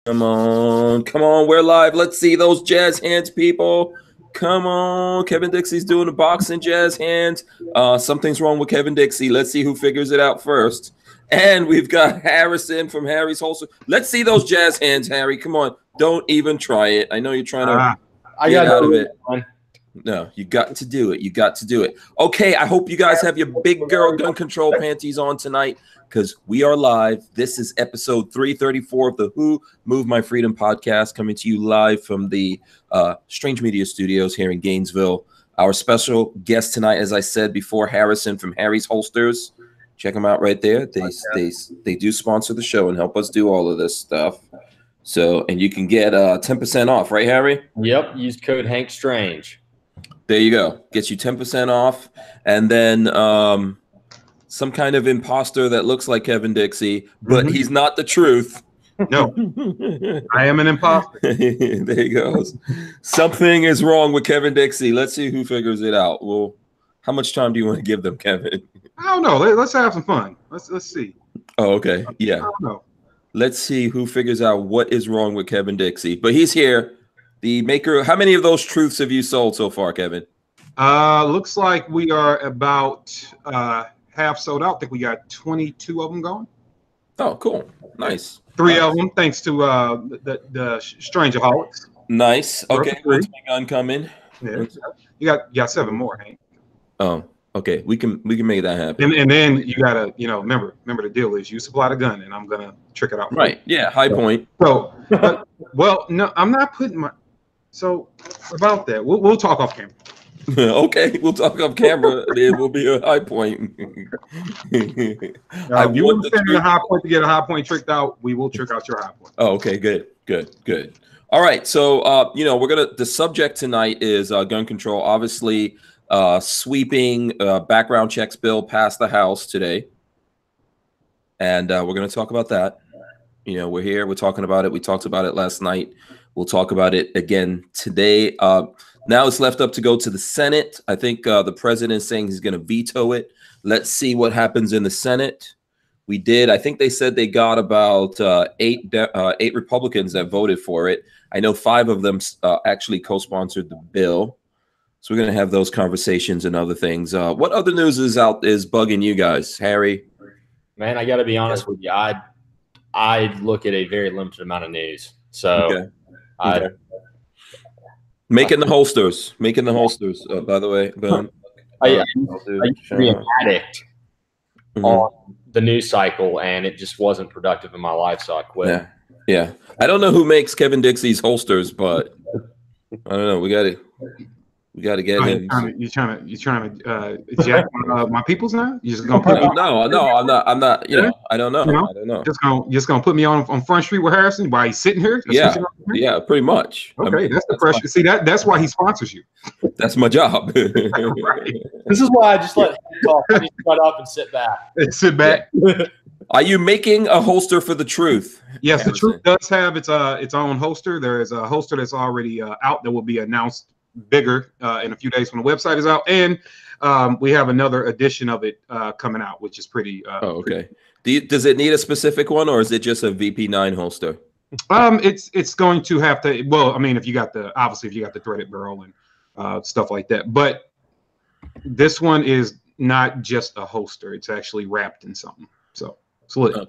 Come on, we're live. Let's see those jazz hands, people. Come on, Kevin Dixie's doing the boxing jazz hands. Something's wrong with Kevin Dixie. Let's see who figures it out first. And we've got Harrison from Harry's Holster. Let's see those jazz hands, Harry. Come on, don't even try it. I know you're trying to get out of it. No, you got to do it. You got to do it. Okay, I hope you guys have your big girl gun control panties on tonight, because we are live. This is episode 334 of the Who Moved My Freedom podcast, coming to you live from the Strange Media Studios here in Gainesville. Our special guest tonight, as I said before, Harrison from Harry's Holsters. Check them out right there. They do sponsor the show and help us do all of this stuff. So, and you can get 10% off, right, Harry? Yep. Use code Hank Strange. There you go. Gets you 10% off. And then some kind of imposter that looks like Kevin Dixie, but he's not the truth. No, I am an imposter. There he goes. Something is wrong with Kevin Dixie. Let's see who figures it out. Well, how much time do you want to give them, Kevin? I don't know. Let's have some fun. Let's see. Oh, okay. Yeah. I don't know. Let's see who figures out what is wrong with Kevin Dixie. But he's here. The maker. How many of those truths have you sold so far, Kevin? Looks like we are about half sold out. I think we got 22 of them going. Oh, cool. Nice. 3 of them, thanks to the Strangerholics. Nice. Okay. Where's my gun coming? Yeah. You got 7 more, Hank. Oh, okay. We can make that happen. And then you gotta, remember the deal is you supply the gun and I'm gonna trick it out. Right. Yeah. High point. So, well, no, I'm not putting my. So about that, we'll talk off camera. Okay, we'll talk off camera. It will be a high point. If you want to send me a high point to get a high point tricked out, we will trick out your high point. Oh, okay, good. All right, so the subject tonight is gun control. Obviously, sweeping background checks bill passed the House today, and we're gonna talk about that. We're here. We're talking about it. We talked about it last night. We'll talk about it again today. Now it's left up to go to the Senate. I think the president is saying he's going to veto it. Let's see what happens in the Senate. I think they said they got about 8 Republicans that voted for it. I know 5 of them actually co-sponsored the bill. So we're going to have those conversations and other things. What other news is bugging you guys, Harry? Man, I got to be honest with you. I look at a very limited amount of news. So okay. Making the holsters, by the way. Boom. I used to be an addict on the news cycle, and it just wasn't productive in my life, so I quit. Yeah. I don't know who makes Kevin Dixie's holsters, but I don't know. We got to get him. You're trying to jack my peoples now? You're just gonna put me No, I'm not. I don't know. I don't know. Just gonna put me on Front Street with Harrison while he's sitting here? Yeah, pretty much. Okay, that's the pressure. See, that's why he sponsors you. That's my job. Right. This is why I just let him talk. I just shut up and sit back. Sit back. Yeah. Are you making a holster for the truth? Yes, Harrison? The truth does have its own holster. There is a holster that's already out that will be announced bigger in a few days when the website is out, and we have another edition of it coming out, which is pretty okay. Does it need a specific one, or is it just a VP9 holster? It's going to have to, well, I mean, if you got the threaded barrel and stuff like that, but this one is not just a holster, it's actually wrapped in something, so it's a little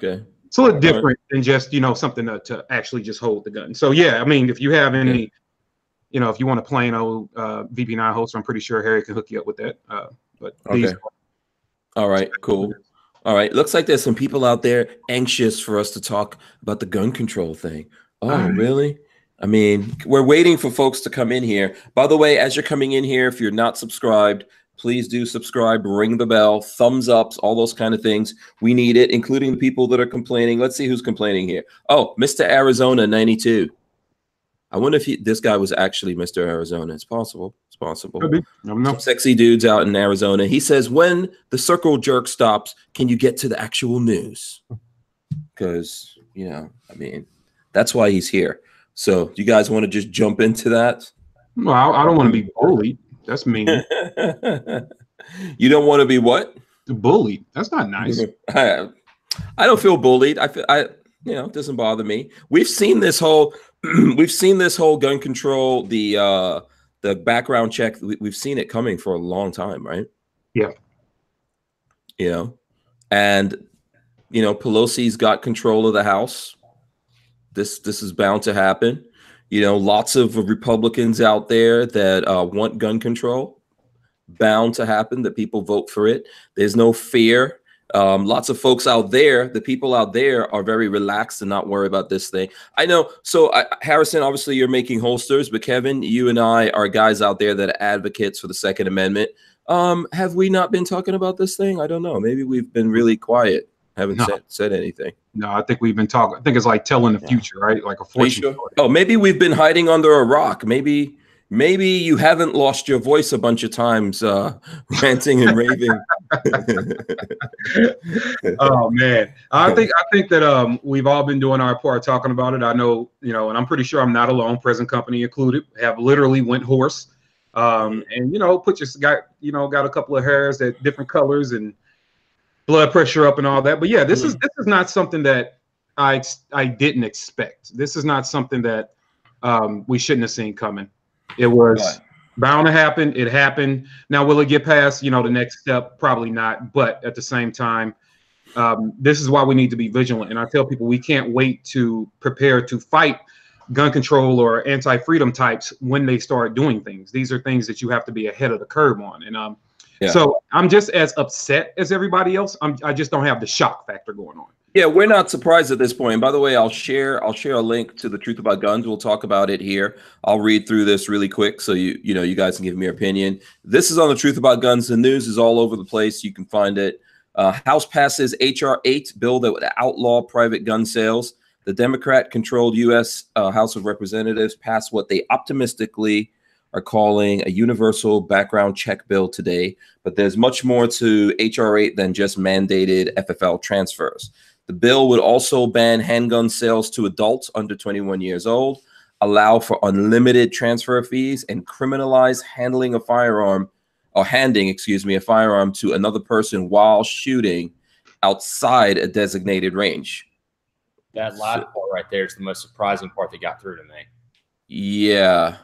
different than just something to actually just hold the gun. So yeah, I mean, if you have any if you want a plain old VP9 holster, I'm pretty sure Harry can hook you up with that. But all right, cool. All right, looks like there's some people out there anxious for us to talk about the gun control thing. Oh, really? I mean, we're waiting for folks to come in here. By the way, as you're coming in here, if you're not subscribed, please do subscribe, ring the bell, thumbs ups, all those kind of things. We need it, including the people that are complaining. Let's see who's complaining here. Oh, Mr. Arizona 92. I wonder if this guy was actually Mr. Arizona. It's possible. It's possible. Some sexy dudes out in Arizona. He says, when the circle jerk stops, can you get to the actual news? Because, I mean, that's why he's here. So you guys want to just jump into that? Well, I don't want to be bullied. That's mean. You don't want to be what? Bullied. That's not nice. I don't feel bullied. You know, it doesn't bother me. We've seen this whole gun control, the background check. We've seen it coming for a long time, right? Yeah. You know, and you know, Pelosi's got control of the House. This is bound to happen. You know, lots of Republicans out there that want gun control. Bound to happen that people vote for it. There's no fear. Lots of folks out there, the people out there are very relaxed and not worry about this thing. I know. So Harrison, obviously you're making holsters, but Kevin, you and I are guys out there that are advocates for the Second Amendment. Have we not been talking about this thing? I don't know. Maybe we've been really quiet. Haven't said anything. No, I think we've been talking. I think it's like telling the future, right? Like a fortune story. Oh, maybe we've been hiding under a rock. Maybe you haven't lost your voice a bunch of times, ranting and raving. Oh man, I think that we've all been doing our part talking about it. I know, you know, and I'm pretty sure I'm not alone. Present company included have literally went hoarse, and you know, got a couple of hairs that different colors and blood pressure up and all that. But yeah, this is not something that I didn't expect. This is not something that we shouldn't have seen coming. It was bound to happen. It happened. Now, will it get past, you know, the next step? Probably not. But at the same time, this is why we need to be vigilant. And I tell people we can't wait to prepare to fight gun control or anti-freedom types when they start doing things. These are things that you have to be ahead of the curve on. And so I'm just as upset as everybody else. I just don't have the shock factor going on. Yeah, we're not surprised at this point. And by the way, I'll share a link to the Truth About Guns. We'll talk about it here. I'll read through this really quick so you guys can give me your opinion. This is on the Truth About Guns. The news is all over the place. You can find it. House passes H.R. 8 bill that would outlaw private gun sales. The Democrat-controlled U.S. House of Representatives passed what they optimistically are calling a universal background check bill today. But there's much more to H.R. 8 than just mandated FFL transfers. The bill would also ban handgun sales to adults under 21 years old, allow for unlimited transfer fees, and criminalize handing a firearm to another person while shooting outside a designated range. That last part right there is the most surprising part that got through to me. Yeah.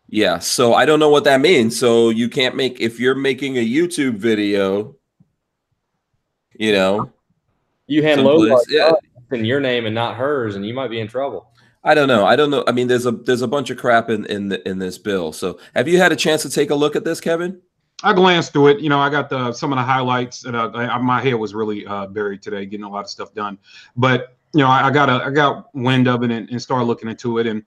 Yeah. So I don't know what that means. So you can't if you're making a YouTube video, you know, you hand Lola in your name and not hers, and you might be in trouble. I don't know. I mean, there's a bunch of crap in this bill. So have you had a chance to take a look at this, Kevin? I glanced through it. You know, I got some of the highlights, and my head was really buried today, getting a lot of stuff done. But you know, I got wind of it and started looking into it, and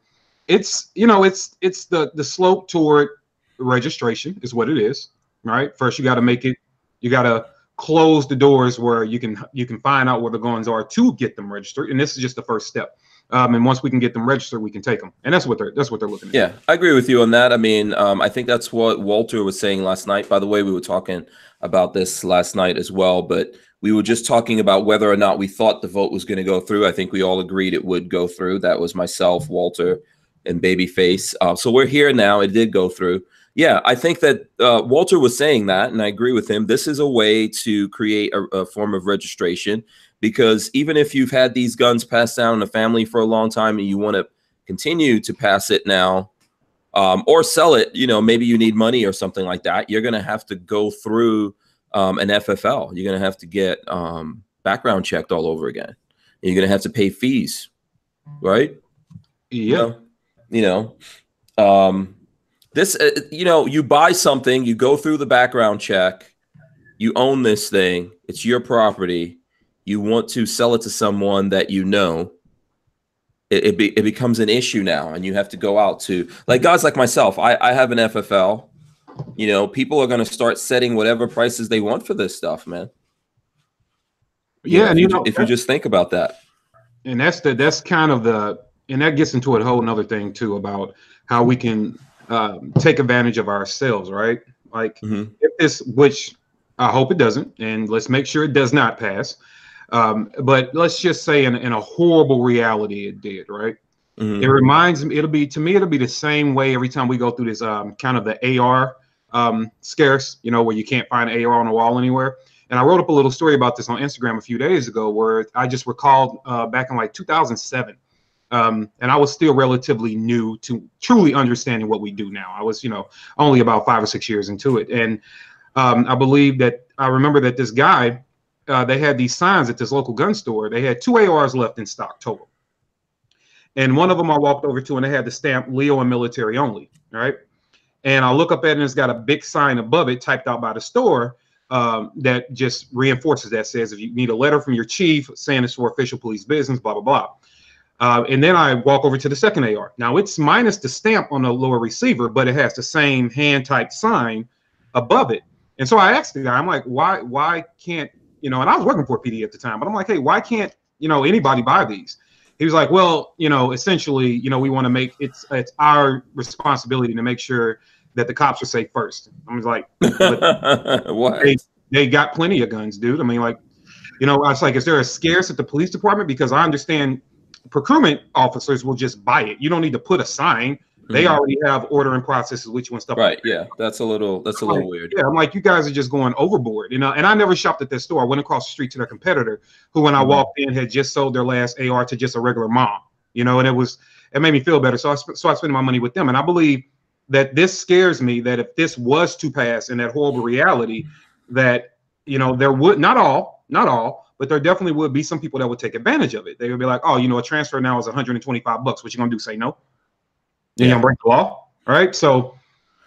it's the slope toward registration is what it is, right? First, you got to make it. You got to close the doors where you can find out where the guns are to get them registered, and this is just the first step. And once we can get them registered, we can take them, and that's what they're looking at. Yeah, I agree with you on that. I mean, I think that's what Walter was saying last night. By the way, we were talking about this last night as well, but we were just talking about whether or not we thought the vote was going to go through. I think we all agreed it would go through. That was myself, Walter, and Babyface. So we're here now. It did go through. Yeah, I think that Walter was saying that, and I agree with him. This is a way to create a form of registration, because even if you've had these guns passed down in the family for a long time and you want to continue to pass it now or sell it, you know, maybe you need money or something like that, you're going to have to go through an FFL. You're going to have to get background checked all over again. You're going to have to pay fees, right? Yeah. This, you buy something, you go through the background check, you own this thing, it's your property, you want to sell it to someone that you know, it becomes an issue now, and you have to go out to, like guys like myself, I have an FFL, you know, people are going to start setting whatever prices they want for this stuff, man. Yeah, and if you just think about that. And that's kind of and that gets into a whole nother thing too, about how we can take advantage of ourselves, right? Like if this, which I hope it doesn't, and let's make sure it does not pass. But let's just say in a horrible reality it did, right? It reminds me, it'll be the same way every time we go through this kind of the AR scarce, you know, where you can't find an AR on the wall anywhere. And I wrote up a little story about this on Instagram a few days ago, where I just recalled back in like 2007. And I was still relatively new to truly understanding what we do now. I was, only about 5 or 6 years into it. And I remember that this guy, they had these signs at this local gun store. They had 2 ARs left in stock total. And one of them I walked over to, and they had the stamp Leo and military only. Right. And I look up at it, and it's got a big sign above it typed out by the store that just reinforces that, says if you need a letter from your chief saying it's for official police business, blah, blah, blah. And then I walk over to the second AR. Now it's minus the stamp on the lower receiver, but it has the same hand typed sign above it. And so I asked the guy, I'm like, why can't, and I was working for PD at the time, but I'm like, hey, why can't, anybody buy these? He was like, well, essentially, we want to make it's our responsibility to make sure that the cops are safe first. I was like, what? They got plenty of guns, dude. I mean, like, I was like, is there a scarce at the police department? Because I understand procurement officers will just buy it. You don't need to put a sign. They already have ordering processes with you and stuff. Right. Like that. Yeah. That's a little weird. Yeah. I'm like, you guys are just going overboard, and I never shopped at this store. I went across the street to their competitor, who, when I walked in, had just sold their last AR to just a regular mom, and it made me feel better. So I spent my money with them. And I believe that this scares me, that if this was to pass in that horrible reality, that, there would, not all, but there definitely would be some people that would take advantage of it. They would be like, oh, a transfer now is $125. What you gonna do? Say no? You're gonna break the law, right? So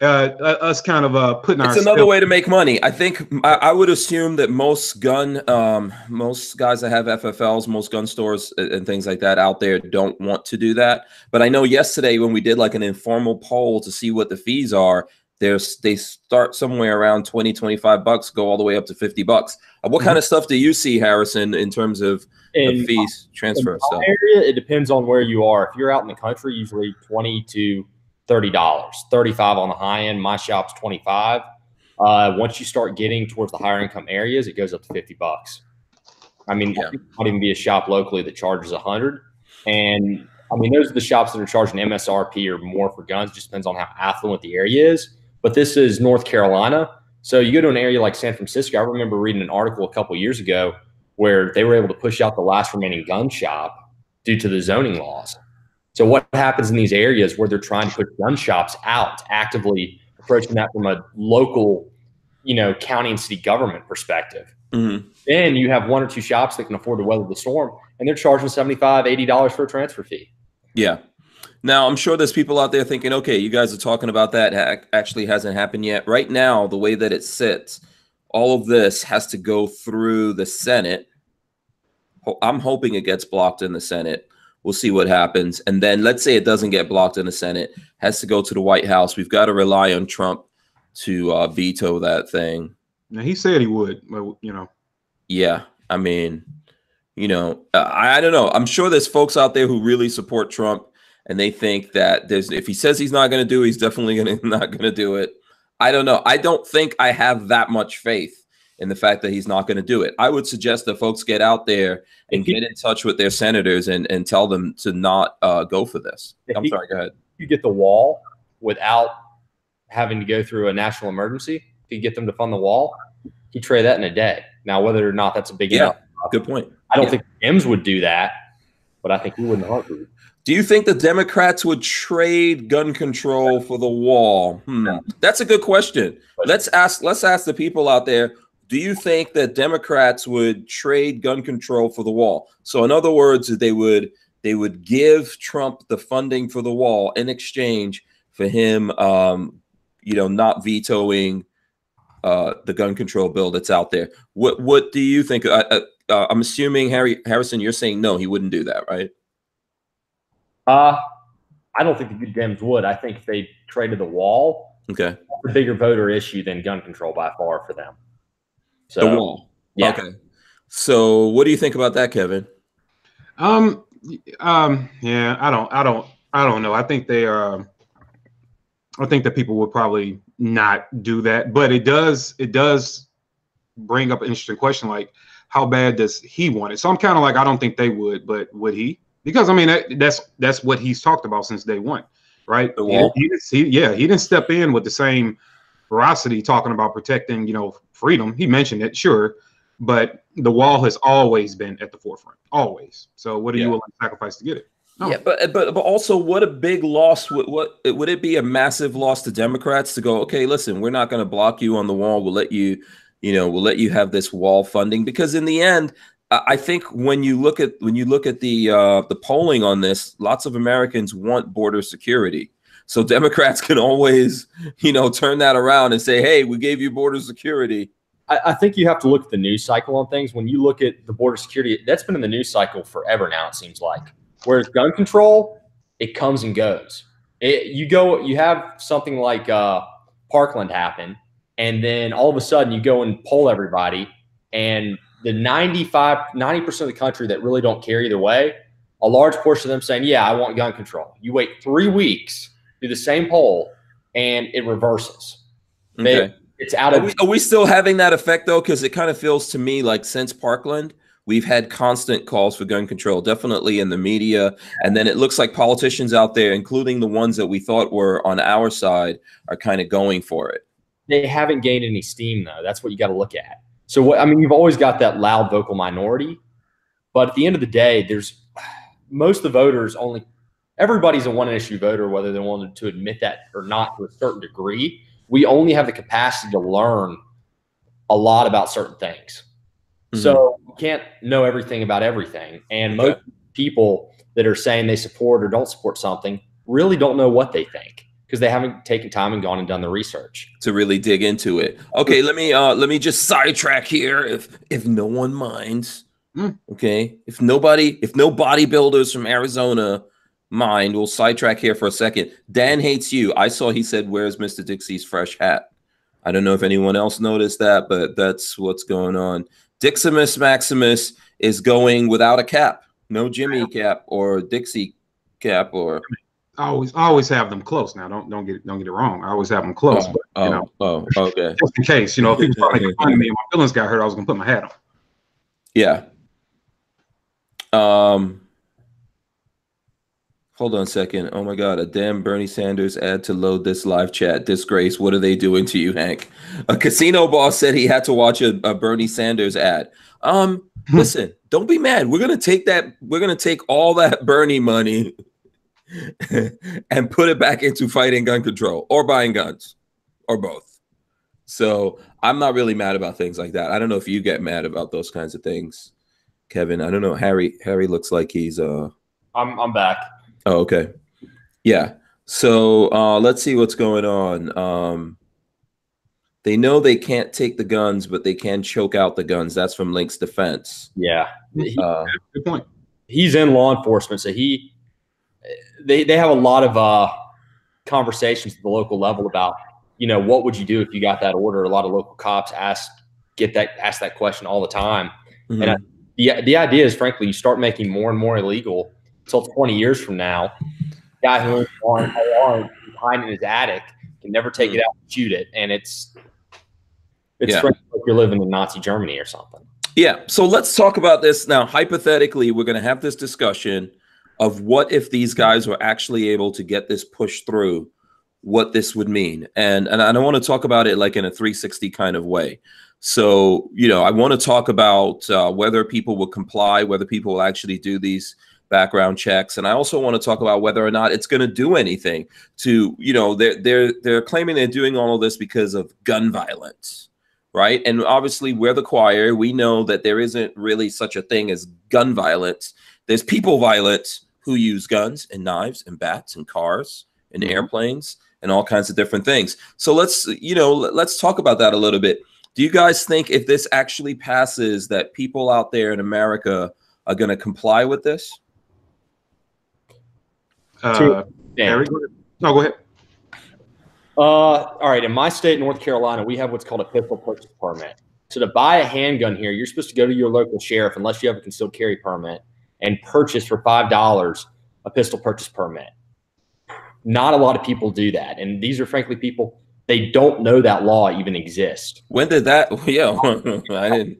us kind of putting it's another way to make money. I think I would assume that most guys that have FFLs, most gun stores and things like that out there don't want to do that. But I know yesterday when we did like an informal poll to see what the fees are, they start somewhere around $20-25, go all the way up to $50. What kind of stuff do you see, Harrison, in terms of fees, transfer stuff? Area, it depends on where you are. If you're out in the country, usually $20 to $30, $35 on the high end. My shop's $25. Once you start getting towards the higher income areas, it goes up to $50. I mean, there might even be a shop locally that charges $100. And I mean, those are the shops that are charging MSRP or more for guns. It just depends on how affluent the area is. But this is North Carolina. So you go to an area like San Francisco. I remember reading an article a couple of years ago where they were able to push out the last remaining gun shop due to the zoning laws. So what happens in these areas where they're trying to push gun shops out, actively approaching that from a local, county and city government perspective? Then you have 1 or 2 shops that can afford to weather the storm, and they're charging $75, $80 for a transfer fee. Yeah. Now, I'm sure there's people out there thinking, okay, you guys are talking about that. Actually hasn't happened yet. Right now, the way that it sits, all of this has to go through the Senate. I'm hoping it gets blocked in the Senate. We'll see what happens. And then let's say it doesn't get blocked in the Senate, has to go to the White House. We've got to rely on Trump to veto that thing. Now, he said he would, but, Yeah. I mean, I don't know. I'm sure there's folks out there who really support Trump, and they think that if he says he's not going to do it, he's definitely not going to do it. I don't know. I don't think I have that much faith in the fact that he's not going to do it. I would suggest that folks get out there and get in touch with their senators and tell them to not go for this. I'm sorry, go ahead. You get the wall without having to go through a national emergency. If you get them to fund the wall, you trade that in a day. Now, whether or not that's a big enough. Good point. I don't think Dems would do that, but I think we wouldn't hurt them. Do you think the Democrats would trade gun control for the wall? That's a good question. Let's ask the people out there. Do you think that Democrats would trade gun control for the wall? So in other words, they would give Trump the funding for the wall in exchange for him, not vetoing the gun control bill that's out there. What do you think? I'm assuming Harrison, you're saying no, he wouldn't do that, right? I don't think the Dems would. I think if they traded the wall, okay, a bigger voter issue than gun control by far for them. So, the wall. Yeah. Okay. So what do you think about that, Kevin? Yeah, I don't know. I think that people would probably not do that, but it does bring up an interesting question, like how bad does he want it? So I'm kind of like, I don't think they would, but would he? Because I mean, that's what he's talked about since day one, right? The wall. He didn't step in with the same ferocity talking about protecting, freedom. He mentioned it, sure, but the wall has always been at the forefront, always. So what are you willing to sacrifice to get it? Oh. Yeah, but also, what a big loss. What would it be a massive loss to Democrats to go, okay, listen, we're not going to block you on the wall. We'll let you, we'll let you have this wall funding, because in the end, I think when you look at the polling on this, lots of Americans want border security. So Democrats can always, turn that around and say, hey, we gave you border security. I think you have to look at the news cycle on things. When you look at the border security, that's been in the news cycle forever now, it seems like. Whereas gun control, it comes and goes. You have something like Parkland happen, and then all of a sudden you go and poll everybody, and the 90% of the country that really don't care either way, a large portion of them saying, yeah, I want gun control. You wait 3 weeks, do the same poll, and it reverses. Okay. It's out of. Are we still having that effect, though? Because it kind of feels to me like since Parkland, we've had constant calls for gun control, definitely in the media. And then it looks like politicians out there, including the ones that we thought were on our side, are kind of going for it. They haven't gained any steam, though. That's what you got to look at. So, you've always got that loud vocal minority. But at the end of the day, most of the voters everybody's a one-issue voter, whether they wanted to admit that or not to a certain degree. We only have the capacity to learn a lot about certain things. Mm-hmm. So you can't know everything about everything. And most people that are saying they support or don't support something really don't know what they think, because they haven't taken time and gone and done the research to really dig into it. Okay, let me just sidetrack here, if no one minds. Okay, if no bodybuilders from Arizona mind, we'll sidetrack here for a second. Dan hates you. I saw he said, "Where's Mr. Dixie's fresh hat?" I don't know if anyone else noticed that, but that's what's going on. Diximus Maximus is going without a cap, no Jimmy cap or Dixie cap or. I always have them close. Now, don't get it wrong. I always have them close. Okay. Just in case, if people start making fun of me and my feelings got hurt, I was gonna put my hat on. Yeah. Hold on a second. Oh my God, a damn Bernie Sanders ad to load this live chat. Disgrace. What are they doing to you, Hank? A casino boss said he had to watch a Bernie Sanders ad. Listen, don't be mad. We're gonna take all that Bernie money and put it back into fighting gun control or buying guns or both. So I'm not really mad about things like that. I don't know if you get mad about those kinds of things, Kevin. I don't know. Harry looks like he's I'm back. Oh, okay. Yeah. So let's see what's going on. They know they can't take the guns, but they can choke out the guns. That's from Link's defense. Yeah. Good point. He's in law enforcement, so they have a lot of conversations at the local level about, what would you do if you got that order? A lot of local cops ask that question all the time. Mm-hmm. And the idea is, frankly, you start making more and more illegal. Until 20 years from now, guy who owns an alarm behind in his attic can never take it out and shoot it, and it's like you're living in Nazi Germany or something. Yeah. So let's talk about this now. Hypothetically, we're going to have this discussion of what if these guys were actually able to get this pushed through, what this would mean, and I don't want to talk about it like in a 360 kind of way. So I want to talk about whether people will comply, whether people will actually do these background checks, and I also want to talk about whether or not it's going to do anything to, they're claiming they're doing all of this because of gun violence, right? And obviously we're the choir. We know that there isn't really such a thing as gun violence. There's people violence who use guns and knives and bats and cars and airplanes and all kinds of different things. So let's talk about that a little bit. Do you guys think if this actually passes that people out there in America are going to comply with this? Harry, no, go ahead. All right. In my state, North Carolina, we have what's called a pistol purchase permit. So to buy a handgun here, you're supposed to go to your local sheriff, unless you have a concealed carry permit, and purchase for $5 a pistol purchase permit. Not a lot of people do that. And these are frankly people, they don't know that law even exists. When did that? Yeah, I didn't.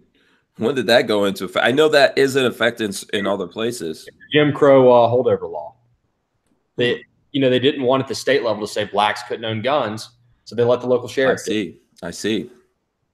When did that go into effect? I know that is in effect in other places. Jim Crow holdover law. They didn't want at the state level to say blacks couldn't own guns, so they let the local sheriff. I see.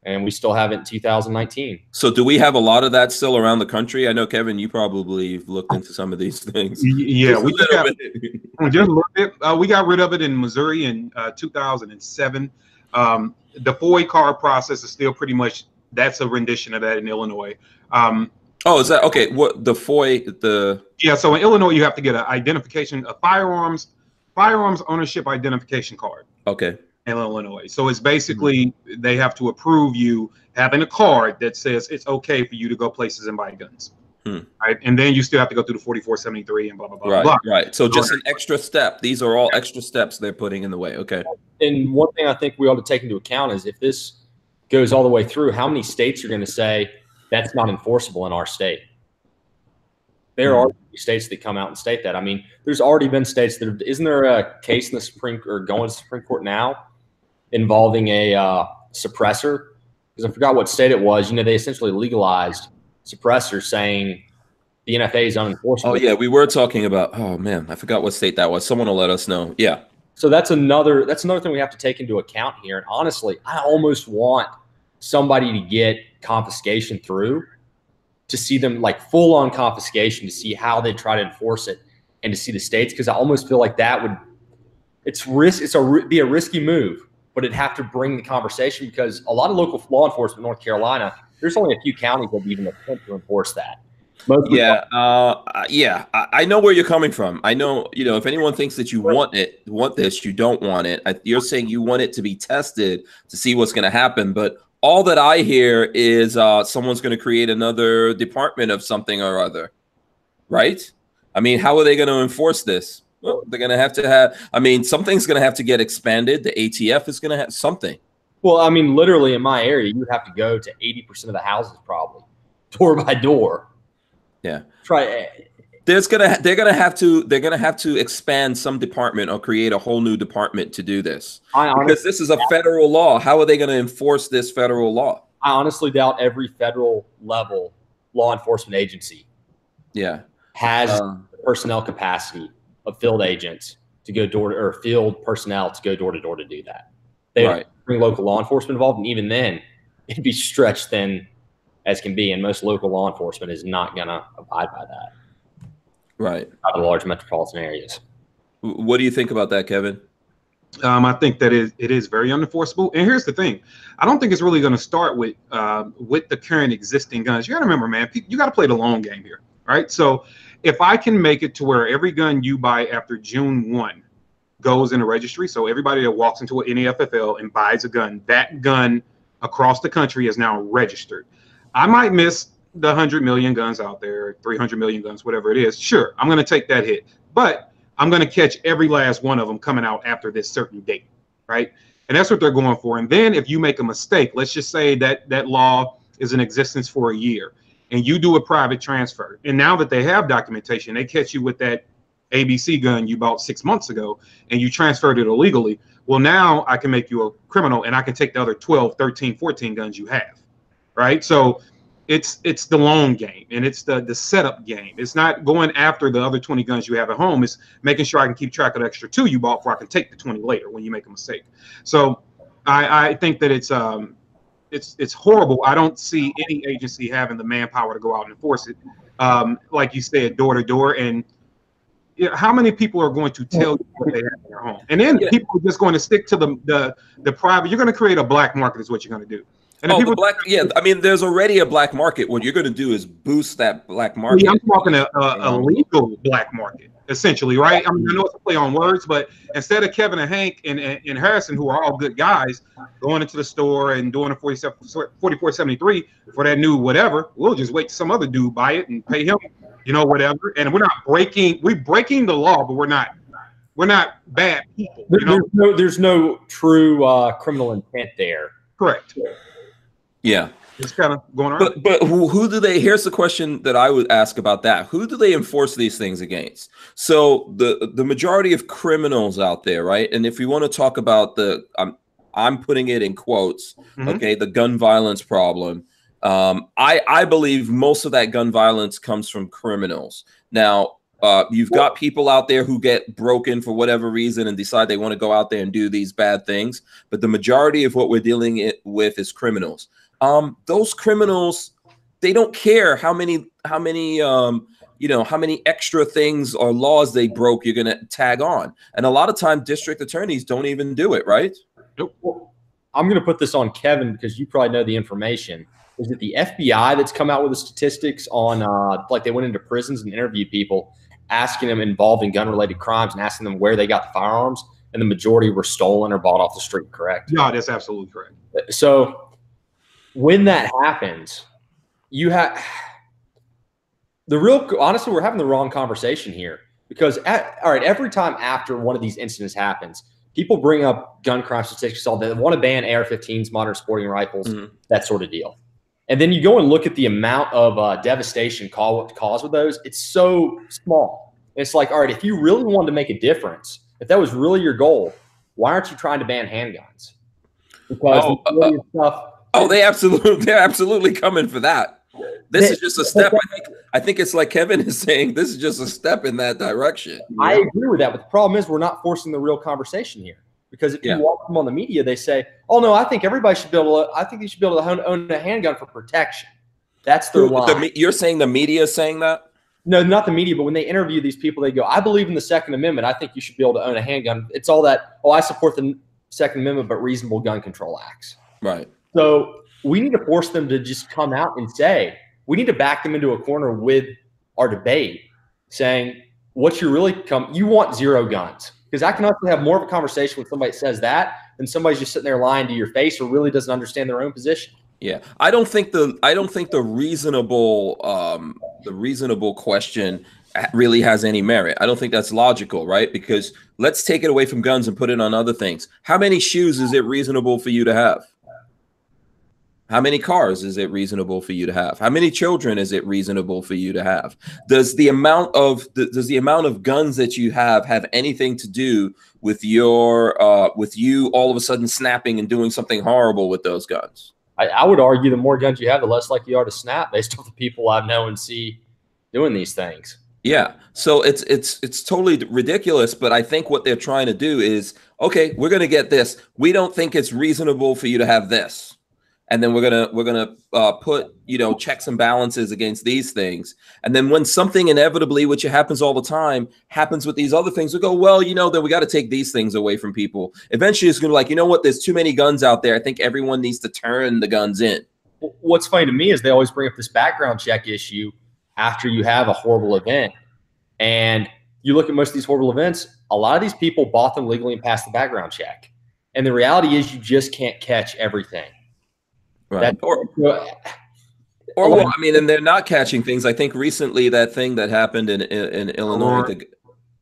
and we still have it in 2019. So do we have a lot of that still around the country? I know, Kevin, you probably looked into some of these things. Yeah, we just a little bit. We got rid of it in Missouri in 2007. The FOIA card process is still pretty much, that's a rendition of that in Illinois. Oh, is that okay? What the FOIA? Yeah, so in Illinois you have to get an identification, a firearms ownership identification card. Okay. In Illinois, so it's basically they have to approve you having a card that says it's okay for you to go places and buy guns. Right, and then you still have to go through the 4473 and blah blah blah. Right, blah. Right. So just an extra step. These are all extra steps they're putting in the way. Okay. And one thing I think we ought to take into account is if this goes all the way through, how many states are going to say that's not enforceable in our state? There are states that come out and state that. I mean, there's already been states that have, isn't there a case in the Supreme or going to the Supreme Court now involving a suppressor? Because I forgot what state it was. You know, they essentially legalized suppressors, saying the NFA is unenforceable. Oh yeah, we were talking about. Oh man, I forgot what state that was. Someone will let us know. Yeah. So that's another thing we have to take into account here. And honestly, I almost want somebody to get confiscation through, to see them like full on confiscation, to see how they try to enforce it, and to see the states, because I almost feel like that would, be a risky move, but it'd have to bring the conversation, because a lot of local law enforcement in North Carolina, there's only a few counties that even attempt to enforce that. I know where you're coming from. I know, if anyone thinks that you want this, you don't want it. You're saying you want it to be tested to see what's going to happen, but all that I hear is someone's going to create another department of something or other, right? I mean, how are they going to enforce this? Well, they're going to have, something's going to have to get expanded. The ATF is going to have something. Well, I mean, literally in my area, you would have to go to 80% of the houses, probably door by door. Yeah. They're gonna have to expand some department or create a whole new department to do this, because this is a federal law. How are they going to enforce this federal law? I honestly doubt every federal level law enforcement agency has the personnel capacity of field agents to go field personnel to go door to door to do that. They bring local law enforcement involved, and even then it'd be stretched thin as can be, and most local law enforcement is not going to abide by that. Right. Out of the large metropolitan areas. What do you think about that, Kevin? I think that it is very unenforceable. And here's the thing. I don't think it's really going to start with the current existing guns. You got to remember, man, you got to play the long game here, right? So if I can make it to where every gun you buy after June 1 goes in a registry, so everybody that walks into an NEFFL and buys a gun, that gun across the country is now registered. I might miss the 100 million guns out there, 300 million guns, whatever it is. Sure, I'm going to take that hit, but I'm going to catch every last one of them coming out after this certain date, right? And that's what they're going for. And then if you make a mistake, let's just say that that law is in existence for a year and you do a private transfer. And now that they have documentation, they catch you with that ABC gun you bought 6 months ago and you transferred it illegally. Well, now I can make you a criminal and I can take the other 12, 13, 14 guns you have. Right, so it's the long game and it's the setup game. It's not going after the other 20 guns you have at home. It's making sure I can keep track of the extra 2 you bought before I can take the 20 later when you make a mistake. So I think that it's horrible. I don't see any agency having the manpower to go out and enforce it. Like you said, door to door, and how many people are going to tell you what they have in their home? And then people are just going to stick to the private. You're going to create a black market is what you're going to do. And there's already a black market. What you're going to do is boost that black market. I'm talking a legal black market, essentially, right? I mean, I know it's a play on words, but instead of Kevin and Hank and Harrison, who are all good guys, going into the store and doing a 4473 for that new whatever, we'll just wait till some other dude buy it and pay him, whatever. And we're breaking the law, but we're not bad people. There's no true criminal intent there. Correct. Yeah, it's kind of going on. But who do they? Here's the question that I would ask about that. Who do they enforce these things against? So the majority of criminals out there, right? And if we want to talk about I'm putting it in quotes, okay, the gun violence problem. I believe most of that gun violence comes from criminals. Now, You've got people out there who get broken for whatever reason and decide they want to go out there and do these bad things. But the majority of what we're dealing with is criminals. Those criminals, they don't care how many extra things or laws they broke you're going to tag on. And a lot of time district attorneys don't even do it, right? Nope. Well, I'm going to put this on Kevin because you probably know the information. Is it the FBI that's come out with the statistics on like they went into prisons and interviewed people, asking them involved in gun-related crimes and asking them where they got the firearms, and the majority were stolen or bought off the street, correct? No, that's absolutely correct. So when that happens, you have honestly, we're having the wrong conversation here because all right, every time after one of these incidents happens, people bring up gun crime statistics, all they want to ban AR-15s, modern sporting rifles, that sort of deal. And then you go and look at the amount of devastation caused with those. It's so small. It's like, all right, if you really wanted to make a difference, if that was really your goal, why aren't you trying to ban handguns? Because they're absolutely coming for that. This is just a step. I think it's like Kevin is saying, this is just a step in that direction. I agree with that, but the problem is we're not forcing the real conversation here. Because if you watch them on the media, they say, "Oh no, I think everybody should be able to. I think you should be able to own a handgun for protection." That's their line. You're saying the media is saying that? No, not the media, but when they interview these people, they go, "I believe in the Second Amendment. I think you should be able to own a handgun." It's all that. Oh, I support the Second Amendment, but reasonable gun control acts. Right. So we need to force them to just come out and say, we need to back them into a corner with our debate, saying, "What you really you want zero guns." Because I can also have more of a conversation with somebody that says that than somebody's just sitting there lying to your face or really doesn't understand their own position. Yeah, I don't think the reasonable question really has any merit. I don't think that's logical, right? Because let's take it away from guns and put it on other things. How many shoes is it reasonable for you to have? How many cars is it reasonable for you to have? How many children is it reasonable for you to have? Does the amount of guns that you have anything to do with your with you all of a sudden snapping and doing something horrible with those guns? I would argue the more guns you have, the less likely you are to snap based on the people I know and see doing these things. Yeah, so it's totally ridiculous, but I think what they're trying to do is, okay, we're going to get this. We don't think it's reasonable for you to have this. And then we're gonna put checks and balances against these things, and then when something inevitably, which happens all the time, happens with these other things, we go, well, then we got to take these things away from people. Eventually, it's gonna be like, you know what? There's too many guns out there. I think everyone needs to turn the guns in. What's funny to me is they always bring up this background check issue after you have a horrible event, and you look at most of these horrible events. A lot of these people bought them legally and passed the background check, and the reality is you just can't catch everything. Right. Well, I mean, and they're not catching things. I think recently that thing that happened in Illinois.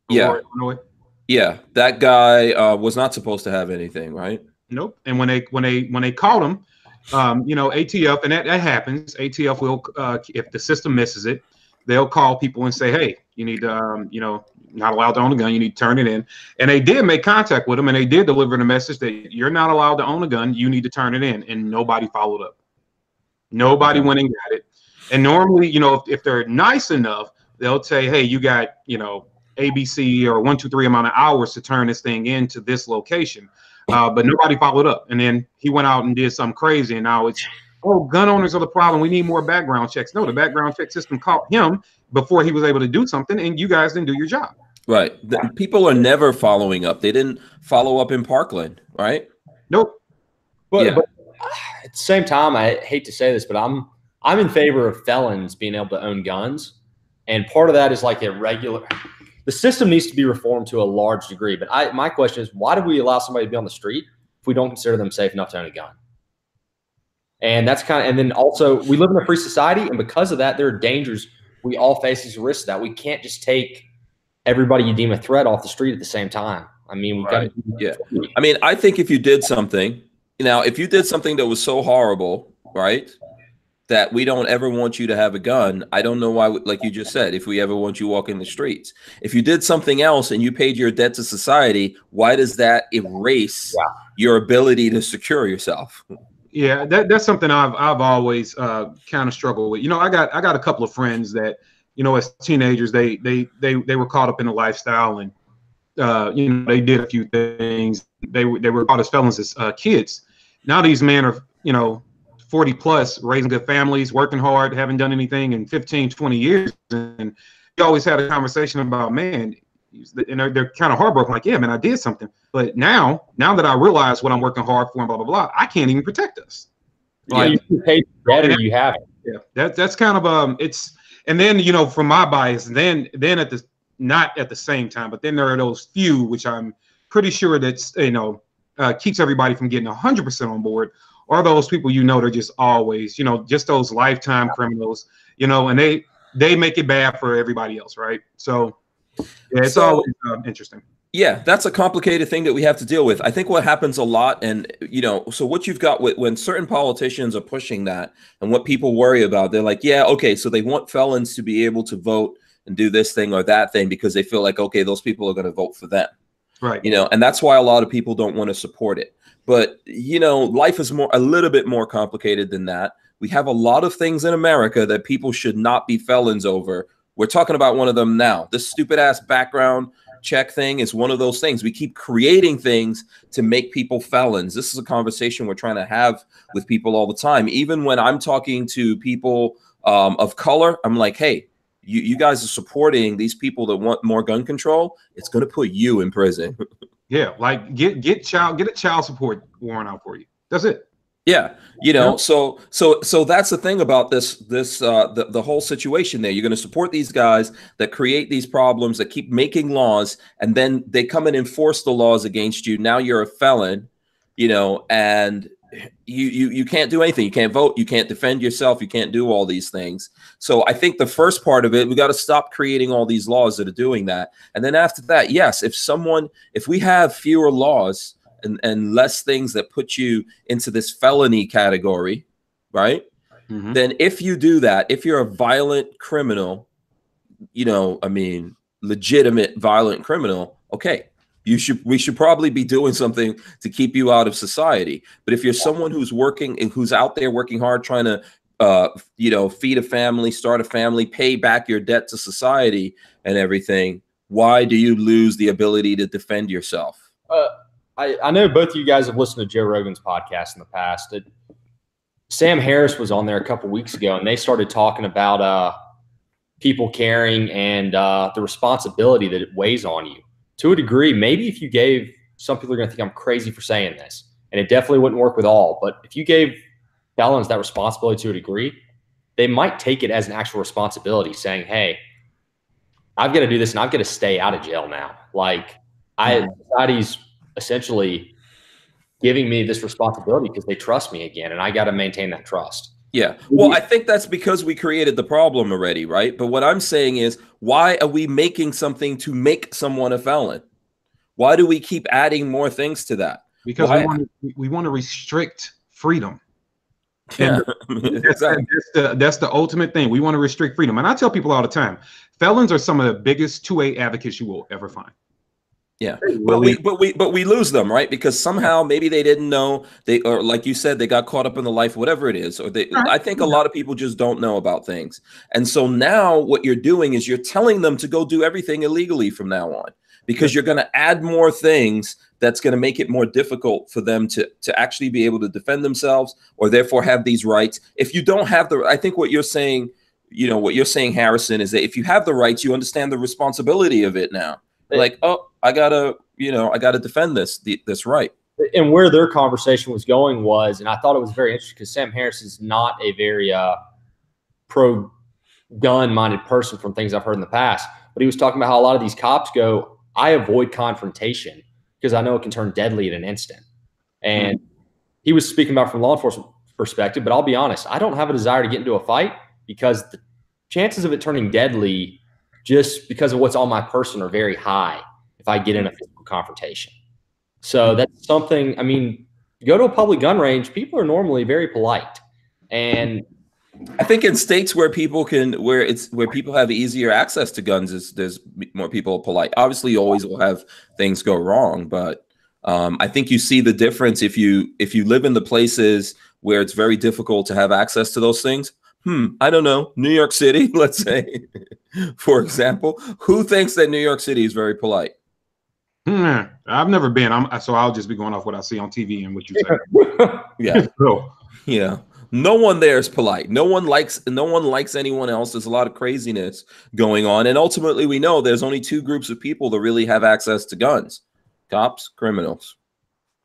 Yeah, that guy was not supposed to have anything, right? Nope. And when they caught him, ATF, and that happens. ATF will, if the system misses it, they'll call people and say, hey, you need to, not allowed to own a gun. You need to turn it in. And they did make contact with them, and they did deliver the message that you're not allowed to own a gun. You need to turn it in. And nobody followed up. Nobody went and got it. And normally, if they're nice enough, they'll say, hey, you got, ABC or 1, 2, 3 amount of hours to turn this thing into this location. But nobody followed up. And then he went out and did something crazy. And now it's, oh, gun owners are the problem. We need more background checks. No, the background check system caught him before he was able to do something, and you guys didn't do your job. Right. People are never following up. They didn't follow up in Parkland, right? Nope. But at the same time, I hate to say this, but I'm in favor of felons being able to own guns. And part of that is like the system needs to be reformed to a large degree. But my question is, why do we allow somebody to be on the street if we don't consider them safe enough to own a gun? And that's and then also we live in a free society, and because of that, there are dangers we all face as a risk of that. We can't just take everybody you deem a threat off the street at the same time. I mean, I mean, I think if you did something, if you did something that was so horrible, right, that we don't ever want you to have a gun, I don't know why, like you just said, if we ever want you walking the streets. If you did something else and you paid your debt to society, why does that erase your ability to secure yourself? Yeah, that's something I've always kind of struggled with. I got a couple of friends that, as teenagers, they were caught up in the lifestyle, and they did a few things. They were caught as felons as kids. Now these men are 40 plus, raising good families, working hard, haven't done anything in 15, 20 years, and we always had a conversation about, man, and they're kind of heartbroken, like, yeah, man, I did something, but now that I realize what I'm working hard for and blah blah blah, I can't even protect us. Like, you pay better, you have it. Yeah, that's kind of it's, and then from my bias, then at the not at the same time, but then there are those few which I'm pretty sure that's keeps everybody from getting 100% on board, or those people they're just always just those lifetime criminals, and they make it bad for everybody else, right? So yeah, it's always interesting. Yeah, that's a complicated thing that we have to deal with. I think what happens a lot, and so what you've got when certain politicians are pushing that, and what people worry about, they're like, yeah, okay, so they want felons to be able to vote and do this thing or that thing because they feel like, okay, those people are going to vote for them, right? And that's why a lot of people don't want to support it. But life is a little bit more complicated than that. We have a lot of things in America that people should not be felons over. We're talking about one of them now. This stupid ass background check thing is one of those things. We keep creating things to make people felons. This is a conversation we're trying to have with people all the time. Even when I'm talking to people of color, I'm like, hey, you guys are supporting these people that want more gun control. It's going to put you in prison. Yeah, like get a child support warrant out for you. That's it. Yeah, so that's the thing about the whole situation there. You're going to support these guys that create these problems, that keep making laws, and then they come and enforce the laws against you. Now you're a felon, and you can't do anything. You can't vote. You can't defend yourself. You can't do all these things. So I think the first part of it, we got to stop creating all these laws that are doing that. And then after that, yes, if we have fewer laws and less things that put you into this felony category, right? Mm-hmm. Then if you do that, if you're a violent criminal, legitimate violent criminal, okay, we should probably be doing something to keep you out of society. But if you're someone who's working and who's out there working hard, trying to, feed a family, start a family, pay back your debt to society and everything, why do you lose the ability to defend yourself? I know both of you guys have listened to Joe Rogan's podcast in the past. Sam Harris was on there a couple weeks ago, and they started talking about people caring and the responsibility that it weighs on you. To a degree, maybe if you gave – some people are going to think I'm crazy for saying this, and it definitely wouldn't work with all. But if you gave felons that responsibility to a degree, they might take it as an actual responsibility, saying, hey, I've got to do this, and I've got to stay out of jail now. Like, society's – essentially giving me this responsibility because they trust me again, and I got to maintain that trust. Yeah. Well, I think that's because we created the problem already, right? But what I'm saying is, why are we making something to make someone a felon? Why do we keep adding more things to that? Because we want to restrict freedom. Yeah, exactly. That's the ultimate thing. We want to restrict freedom. And I tell people all the time, felons are some of the biggest 2A advocates you will ever find. Yeah, but we lose them, right? Because somehow maybe they didn't know, or like you said, they got caught up in the life, whatever it is, or I think a lot of people just don't know about things. And so now what you're doing is you're telling them to go do everything illegally from now on, because you're going to add more things that's going to make it more difficult for them to actually be able to defend themselves, or therefore have these rights. If you don't have I think what you're saying, Harrison, is that if you have the rights, you understand the responsibility of it now. Like, oh, I gotta defend this right. And where their conversation was going was, and I thought it was very interesting because Sam Harris is not a very pro-gun minded person from things I've heard in the past. But he was talking about how a lot of these cops go, I avoid confrontation because I know it can turn deadly in an instant. And he was speaking about from law enforcement perspective, but I'll be honest, I don't have a desire to get into a fight because the chances of it turning deadly just because of what's on my person are very high if I get in a physical confrontation. So that's something, you go to a public gun range, people are normally very polite. And I think in states where people have easier access to guns, there's more people polite. Obviously, you always will have things go wrong, but I think you see the difference if you live in the places where it's very difficult to have access to those things. I don't know. New York City, let's say, for example. Who thinks that New York City is very polite? I've never been. So I'll just be going off what I see on TV and what you say. Yeah. So, Yeah. No one there is polite. No one likes anyone else. There's a lot of craziness going on. And ultimately we know there's only two groups of people that really have access to guns. Cops, criminals.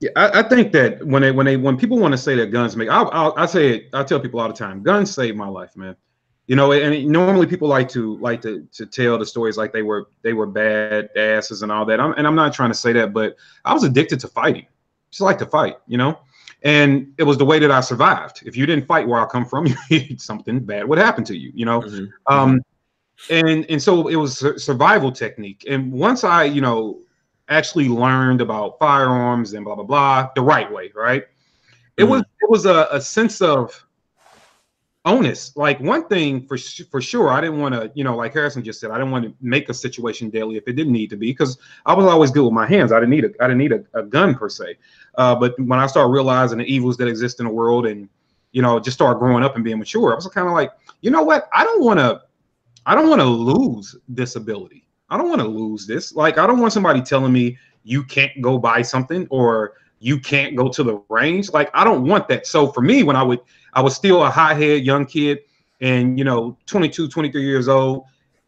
yeah, I think that when people want to say that guns make, I say it. I tell people all the time, guns saved my life, man. You know, and normally people like to tell the stories like they were bad asses and all that. I'm not trying to say that, but I was addicted to fighting. Just like to fight, you know, and it was the way that I survived. If you didn't fight where I come from, something bad would happen to you, you know. And so it was a survival technique. And once I, you know, actually learned about firearms and blah blah blah the right way, right? It was a sense of onus. Like one thing for sure, I didn't want to, you know, like Harrison just said, I didn't want to make a situation deadly if it didn't need to be, because I was always good with my hands. I didn't need a gun per se. But when I started realizing the evils that exist in the world, and you know, just started growing up and being mature, I was kind of like, you know what? I don't want to lose this ability. I don't want to lose this. Like, I don't want somebody telling me you can't go buy something or you can't go to the range. Like, I don't want that. So for me, when I was still a hothead young kid and, you know, 22, 23 years old.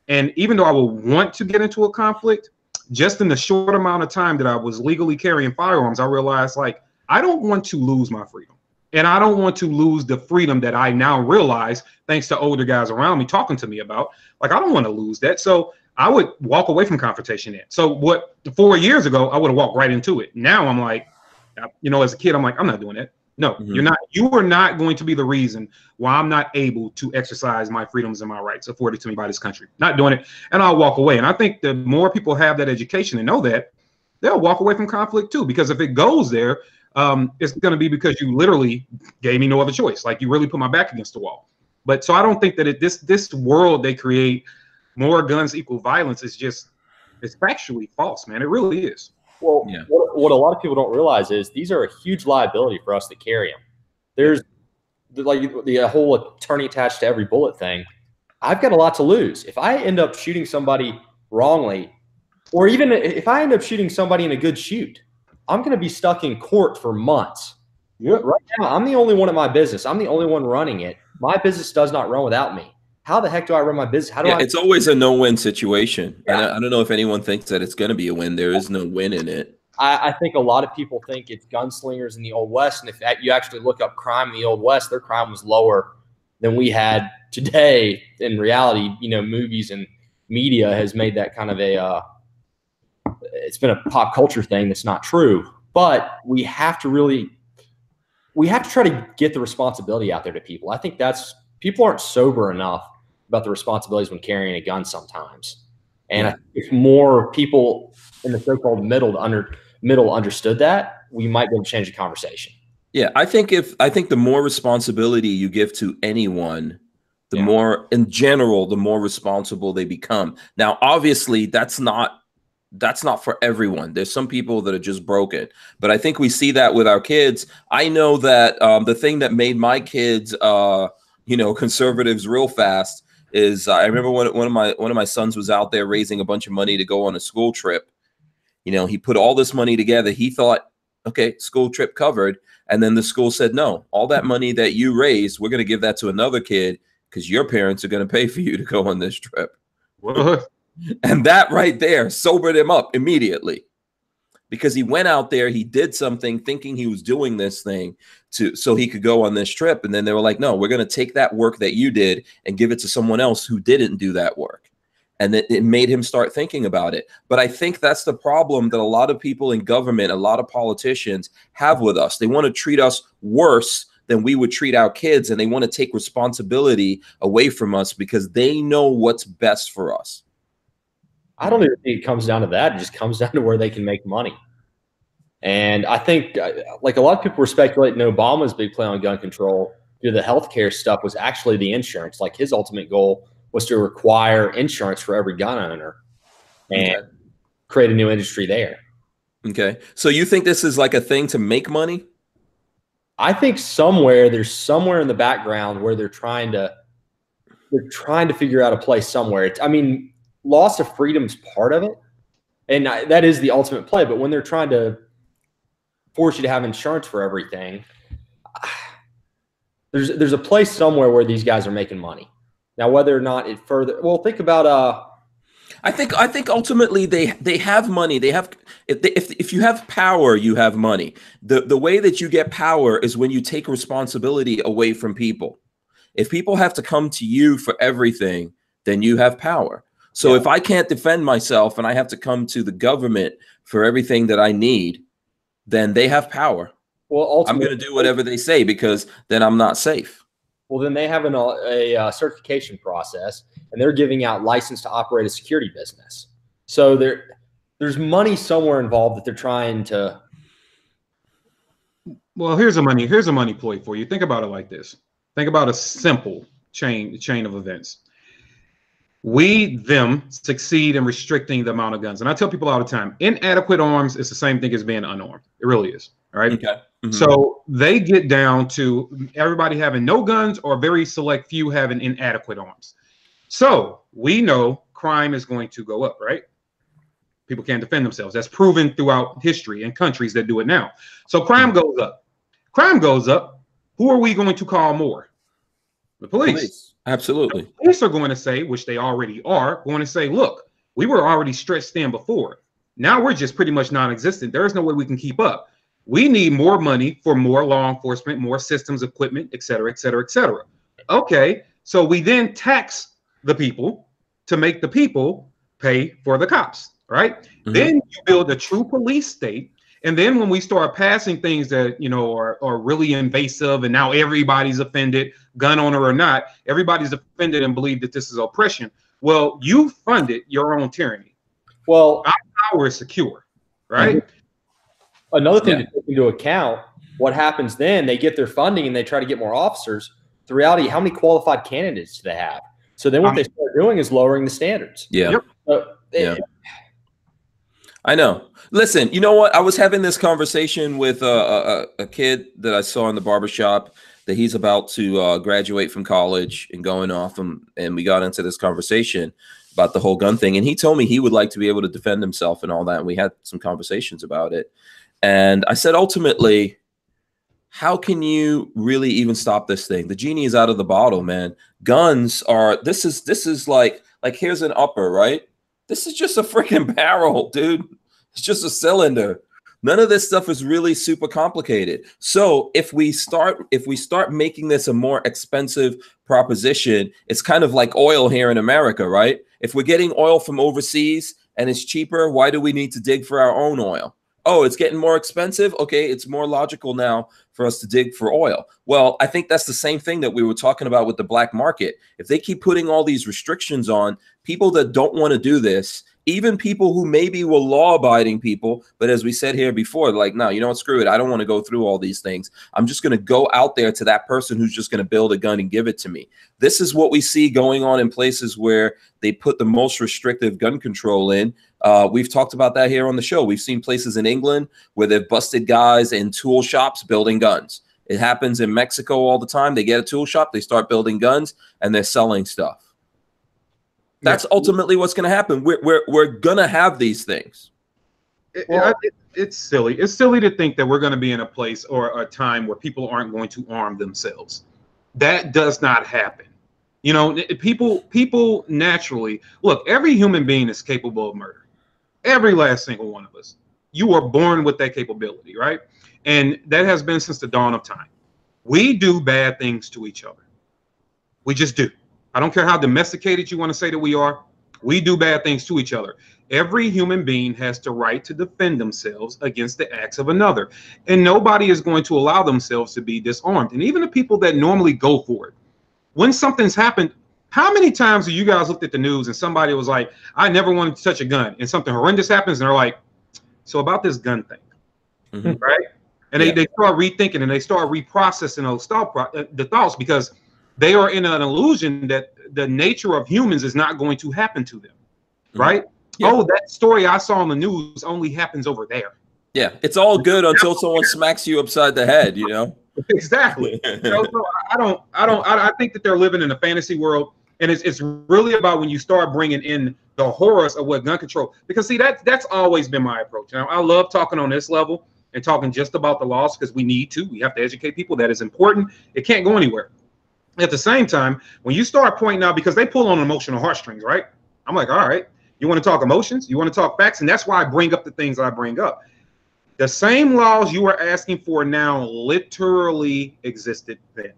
And even though I would want to get into a conflict, just in the short amount of time that I was legally carrying firearms, I realized, like, I don't want to lose my freedom. And I don't want to lose the freedom that I now realize, thanks to older guys around me talking to me about. Like, I don't want to lose that. So I would walk away from confrontation then. So what 4 years ago, I would have walked right into it. Now I'm like, you know, as a kid, I'm like, I'm not doing that. No, you're not. You are not going to be the reason why I'm not able to exercise my freedoms and my rights afforded to me by this country. Not doing it. And I'll walk away. And I think the more people have that education and know that, they'll walk away from conflict too. Because if it goes there, it's going to be because you literally gave me no other choice. Like, you really put my back against the wall. But so I don't think that this world they create, more guns equal violence, is just, it's factually false, man. It really is. Well, yeah. What a lot of people don't realize is these are a huge liability for us to carry them. There's like the whole attorney attached to every bullet thing. I've got a lot to lose. If I end up shooting somebody wrongly, or even if I end up shooting somebody in a good shoot, I'm going to be stuck in court for months. Yeah. Right now, I'm the only one in my business. I'm the only one running it. My business does not run without me. How the heck do I run my business? How do I? It's always a no-win situation. Yeah. And I don't know if anyone thinks that it's going to be a win. There is no win in it. I think a lot of people think it's gunslingers in the Old West. And if you actually look up crime in the Old West, their crime was lower than we had today. In reality, you know, movies and media has made that kind of it's been a pop culture thing that's not true. But we have to try to get the responsibility out there to people. I think people aren't sober enough about the responsibilities when carrying a gun sometimes. And I think if more people in the so-called middle understood that, we might be able to change the conversation. Yeah, I think the more responsibility you give to anyone, the more, in general, the more responsible they become. Now, obviously, that's not for everyone. There's some people that are just broken, but I think we see that with our kids. I know that the thing that made my kids, conservatives real fast is I remember one of my sons was out there raising a bunch of money to go on a school trip. You know, he put all this money together. He thought, okay, school trip covered. And then the school said, no, all that money that you raised, we're going to give that to another kid because your parents are going to pay for you to go on this trip. What? And that right there sobered him up immediately, because he went out there, he did something thinking he was doing this thing so he could go on this trip. And then they were like, no, we're going to take that work that you did and give it to someone else who didn't do that work. And it made him start thinking about it. But I think that's the problem that a lot of people in government, a lot of politicians have with us. They want to treat us worse than we would treat our kids. And they want to take responsibility away from us because they know what's best for us. I don't even think it comes down to that. It just comes down to where they can make money. And I think, like, a lot of people were speculating Obama's big play on gun control through the healthcare stuff was actually the insurance. Like, his ultimate goal was to require insurance for every gun owner and create a new industry there. Okay. So you think this is like a thing to make money? I think there's somewhere in the background where they're trying to they're trying to figure out a place somewhere. I mean, loss of freedom is part of it, and that is the ultimate play. But when they're trying to force you to have insurance for everything, there's a place somewhere where these guys are making money. Now, whether or not it further, well, think about I think ultimately they have money. They have if you have power, you have money. The way that you get power is when you take responsibility away from people. If people have to come to you for everything, then you have power. So if I can't defend myself and I have to come to the government for everything that I need, then they have power. Well, I'm going to do whatever they say because then I'm not safe. Well, then they have a certification process, and they're giving out license to operate a security business. So there's money somewhere involved that they're trying to. Well, here's a money ploy for you. Think about it like this. Think about a simple chain of events. Them succeed in restricting the amount of guns. And I tell people all the time, inadequate arms is the same thing as being unarmed. It really is. All right. Okay. Mm-hmm. So they get down to everybody having no guns or very select few having inadequate arms. So we know crime is going to go up, right? People can't defend themselves. That's proven throughout history and countries that do it now. So crime goes up. Crime goes up. Who are we going to call more? The police. Absolutely. The police are going to say, which they already are, going to say, look, we were already stretched thin before. Now we're just pretty much non-existent. There is no way we can keep up. We need more money for more law enforcement, more systems, equipment, et cetera, et cetera, et cetera. Okay, so we then tax the people to make the people pay for the cops, right? Mm-hmm. Then you build a true police state. And then when we start passing things that, you know, are really invasive and now everybody's offended, gun owner or not, everybody's offended and believe that this is oppression. Well, you funded your own tyranny. Well, our power is secure, right? Mm-hmm. Another thing to take into account, what happens then, they get their funding and they try to get more officers. The reality, how many qualified candidates do they have? So then what they start doing is lowering the standards. Yeah. I know. Listen, you know what? I was having this conversation with a kid that I saw in the barbershop that he's about to graduate from college and going off. And we got into this conversation about the whole gun thing. And he told me he would like to be able to defend himself and all that. And we had some conversations about it. And I said, ultimately, how can you really even stop this thing? The genie is out of the bottle, man. Guns are, this is like here's an upper, right? This is just a freaking barrel, dude. It's just a cylinder. None of this stuff is really super complicated. So if we start making this a more expensive proposition, it's kind of like oil here in America, right? If we're getting oil from overseas and it's cheaper, why do we need to dig for our own oil? Oh, it's getting more expensive. Okay, it's more logical now for us to dig for oil. Well, I think that's the same thing that we were talking about with the black market. If they keep putting all these restrictions on people that don't want to do this, even people who maybe were law-abiding people, but as we said here before, like, no, you know what, screw it. I don't want to go through all these things. I'm just going to go out there to that person who's just going to build a gun and give it to me. This is what we see going on in places where they put the most restrictive gun control in. We've talked about that here on the show. We've seen places in England where they've busted guys in tool shops building guns. It happens in Mexico all the time. They get a tool shop, they start building guns, and they're selling stuff. That's ultimately what's going to happen. We're going to have these things. It's silly. It's silly to think that we're going to be in a place or a time where people aren't going to arm themselves. That does not happen. You know, people naturally, look, every human being is capable of murder. Every last single one of us. You are born with that capability, right? And that has been since the dawn of time. We do bad things to each other. We just do. I don't care how domesticated you want to say that we are. We do bad things to each other. Every human being has the right to defend themselves against the acts of another. And nobody is going to allow themselves to be disarmed. And even the people that normally go for it, when something's happened, how many times have you guys looked at the news and somebody was like, I never wanted to touch a gun, and something horrendous happens and they're like, so about this gun thing, right? And they start rethinking and they start reprocessing those thoughts because they are in an illusion that the nature of humans is not going to happen to them, right? Yeah. Oh, that story I saw on the news only happens over there. Yeah, it's all good until someone smacks you upside the head, you know? Exactly. So I think that they're living in a fantasy world. And it's really about when you start bringing in the horrors of what gun control, because see, that's always been my approach. Now, I love talking on this level and talking just about the laws because we need to. We have to educate people. That is important. It can't go anywhere. At the same time, when you start pointing out, because they pull on emotional heartstrings, right? I'm like, all right, you want to talk emotions? You want to talk facts? And that's why I bring up the things I bring up. The same laws you are asking for now literally existed then.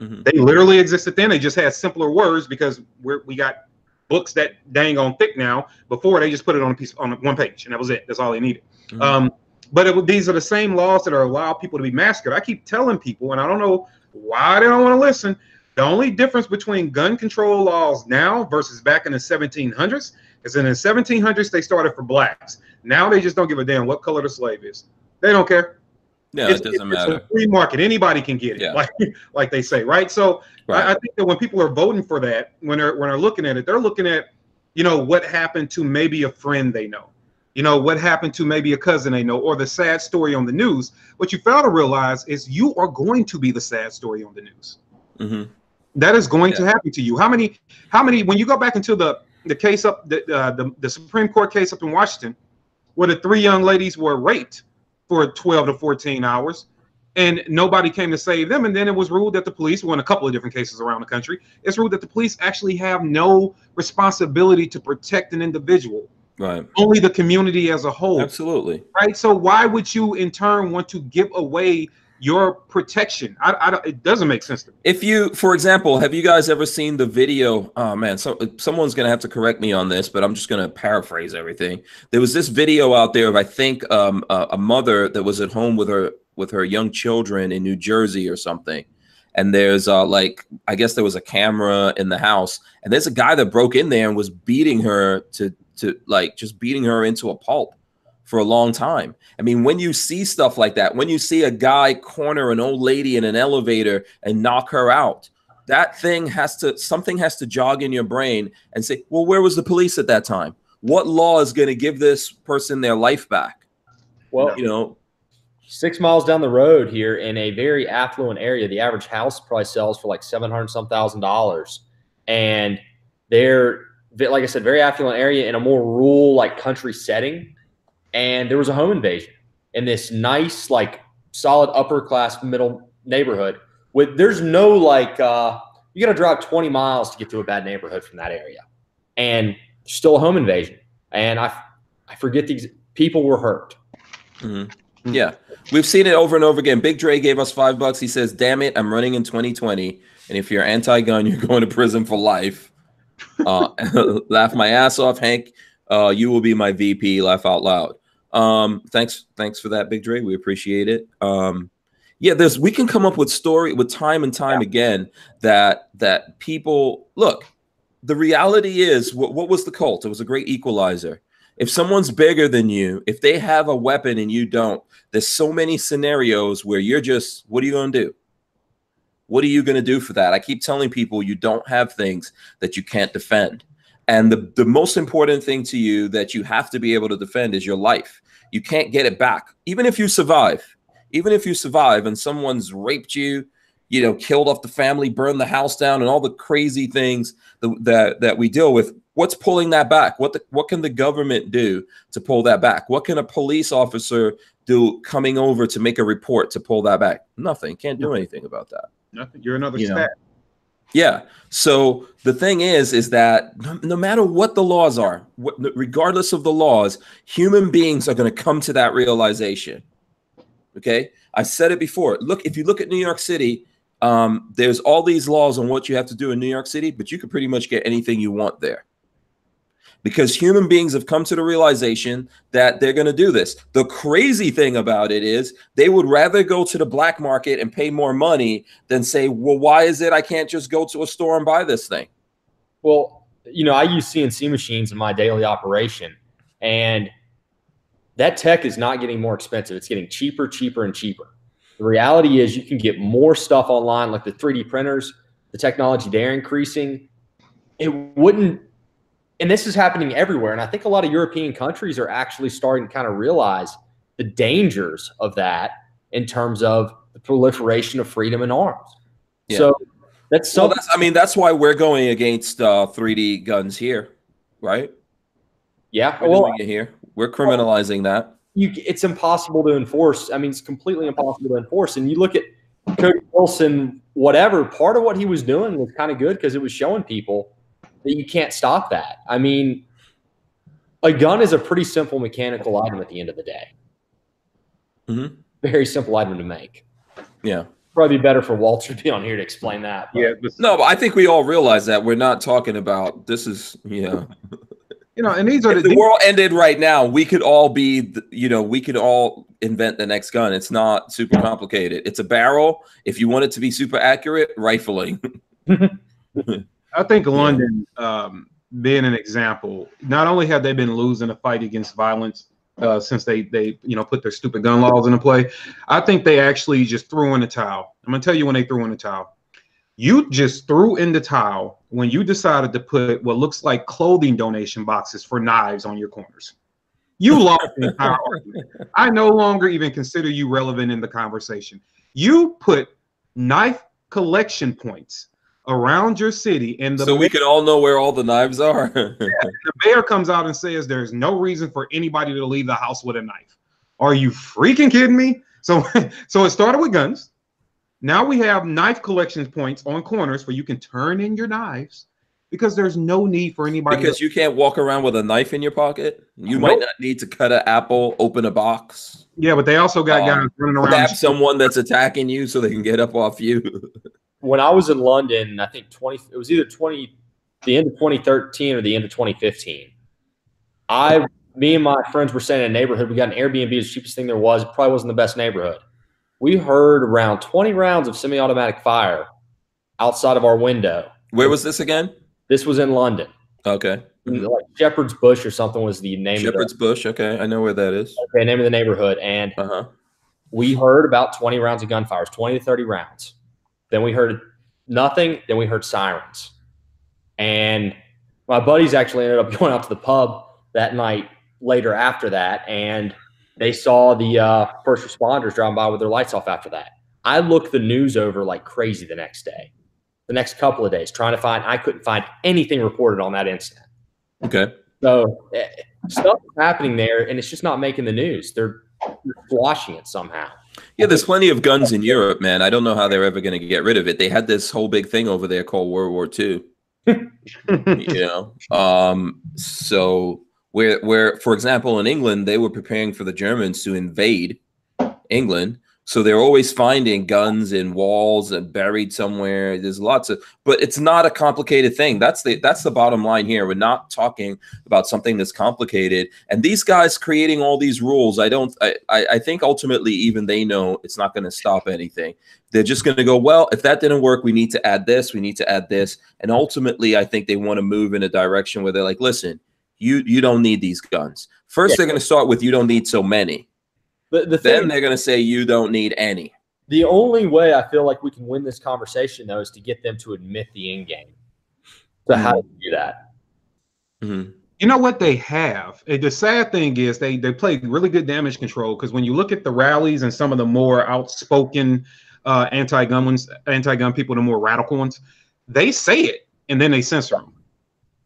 Mm-hmm. They literally existed then. They just had simpler words because we got books that dang on thick now. Before, they just put it on one page, and that was it. That's all they needed. Mm-hmm. But these are the same laws that are allow people to be massacred. I keep telling people, and I don't know why they don't want to listen. The only difference between gun control laws now versus back in the 1700s is in the 1700s they started for blacks. Now they just don't give a damn what color the slave is. They don't care. No, it doesn't matter. It's a free market. Anybody can get it, yeah. like they say, right? So right. I think that when people are voting for that, when they're looking at it, they're looking at, what happened to maybe a friend they know, what happened to maybe a cousin they know, or the sad story on the news. What you fail to realize is you are going to be the sad story on the news. Mm-hmm. That is going to happen to you. How many? When you go back into the case up, the Supreme Court case up in Washington, where the 3 young ladies were raped for 12 to 14 hours, and nobody came to save them. And then it was ruled that the police, in a couple of different cases around the country, it's ruled that the police actually have no responsibility to protect an individual. Right. Only the community as a whole. Absolutely. Right. So why would you in turn want to give away your protection? It doesn't make sense to me. If you, for example, have you guys ever seen the video? Oh man, someone's gonna have to correct me on this, but I'm just gonna paraphrase everything. There was this video out there of, I think, a mother that was at home with her young children in New Jersey or something, and there's I guess there was a camera in the house, and there's a guy that broke in there and was beating her to just beating her into a pulp for a long time. I mean, when you see stuff like that, when you see a guy corner an old lady in an elevator and knock her out, something has to jog in your brain and say, well, where was the police at that time? What law is going to give this person their life back? Well, 6 miles down the road here in a very affluent area, the average house probably sells for like $700,000. And they're, like I said, very affluent area in a more rural, like country setting. And there was a home invasion in this nice, like solid upper class middle neighborhood with, there's no you got to drive 20 miles to get to a bad neighborhood from that area. And still a home invasion. And I forget these people were hurt. Mm-hmm. Yeah. We've seen it over and over again. Big Dre gave us $5. He says, damn it, I'm running in 2020. And if you're anti-gun, you're going to prison for life. Laugh my ass off, Hank. You will be my VP. Laugh out loud. Thanks for that, Big Dre. We appreciate it. We can come up with time and time again that people look. The reality is, what was the cult? It was a great equalizer. If someone's bigger than you, if they have a weapon and you don't, there's so many scenarios where you're just, what are you going to do? What are you going to do for that? I keep telling people you don't have things that you can't defend. And the most important thing to you that you have to be able to defend is your life. You can't get it back. Even if you survive and someone's raped you, killed off the family, burned the house down, and all the crazy things that we deal with, what's pulling that back? What can the government do to pull that back? What can a police officer do coming over to make a report to pull that back? Nothing. Can't do anything about that. Nothing. You're another stat. Yeah. So the thing is that no matter what the laws are, regardless of the laws, human beings are going to come to that realization. Okay. I said it before. Look, if you look at New York City, there's all these laws on what you have to do in New York City, but you can pretty much get anything you want there. Because human beings have come to the realization that they're going to do this. The crazy thing about it is they would rather go to the black market and pay more money than say, well, why is it I can't just go to a store and buy this thing? Well, I use CNC machines in my daily operation, and that tech is not getting more expensive. It's getting cheaper, cheaper, and cheaper. The reality is you can get more stuff online, like the 3D printers, the technology they're increasing. It wouldn't. And this is happening everywhere. And I think a lot of European countries are actually starting to kind of realize the dangers of that in terms of the proliferation of freedom and arms. Yeah. So That's well, I mean, that's why we're going against 3D guns here, right? Yeah, we're doing it here. We're criminalizing that. It's impossible to enforce. I mean, it's completely impossible to enforce. And you look at Cody Wilson, whatever, part of what he was doing was kind of good because it was showing people that you can't stop that. I mean, a gun is a pretty simple mechanical item at the end of the day. Mm-hmm. Very simple item to make. Yeah. Probably better for Walter to be on here to explain that. But. Yeah. But I think we all realize that we're not talking about this is, and these are if the world ended right now, we could all be, we could all invent the next gun. It's not super complicated. It's a barrel. If you want it to be super accurate, rifling. I think London, being an example, not only have they been losing a fight against violence since they put their stupid gun laws into play, I think they actually just threw in the towel. I'm gonna tell you when they threw in the towel. You just threw in the towel when you decided to put what looks like clothing donation boxes for knives on your corners. You lost the entire argument. I no longer even consider you relevant in the conversation. You put knife collection points around your city, and so we could all know where all the knives are. The mayor comes out and says there's no reason for anybody to leave the house with a knife. Are you freaking kidding me? So it started with guns. Now we have knife collection points on corners where you can turn in your knives because there's no need for anybody. Because you can't walk around with a knife in your pocket. You might not need to cut an apple, open a box. Yeah, but they also got guys running around. Stab someone that's attacking you so they can get up off you. When I was in London, I think it was either the end of 2013 or the end of 2015. Me and my friends were staying in a neighborhood. We got an Airbnb, the cheapest thing there was. It probably wasn't the best neighborhood. We heard around 20 rounds of semi-automatic fire outside of our window. Where was this again? This was in London. Okay. Like Shepherd's Bush or something was the name. Shepherd's Bush. Okay, I know where that is. Okay, name of the neighborhood. And we heard about 20 rounds of gunfires, 20 to 30 rounds. Then we heard nothing. Then we heard sirens. And my buddies actually ended up going out to the pub that night later after that, and they saw the first responders driving by with their lights off after that. I looked the news over like crazy the next day, the next couple of days, trying to find – I couldn't find anything reported on that incident. Okay. So stuff is happening there, and it's just not making the news. They're squashing it somehow. Yeah, there's plenty of guns in Europe, man. I don't know how they're ever going to get rid of it. They had this whole big thing over there called World War II. So where, for example, in England, they were preparing for the Germans to invade England. So they're always finding guns in walls and buried somewhere. There's lots of, but it's not a complicated thing. That's the bottom line here. We're not talking about something that's complicated. And these guys creating all these rules, I think ultimately even they know it's not going to stop anything. They're just going to go, well, if that didn't work, we need to add this, we need to add this. And ultimately, I think they want to move in a direction where they're like, listen, you don't need these guns. First, they're going to start with you don't need so many. Then they're going to say you don't need any. The only way I feel like we can win this conversation, though, is to get them to admit the end game. So how do you do that? You know what they have? The sad thing is they play really good damage control, because when you look at the rallies and some of the more outspoken anti-gun people, the more radical ones, they say it and then they censor them.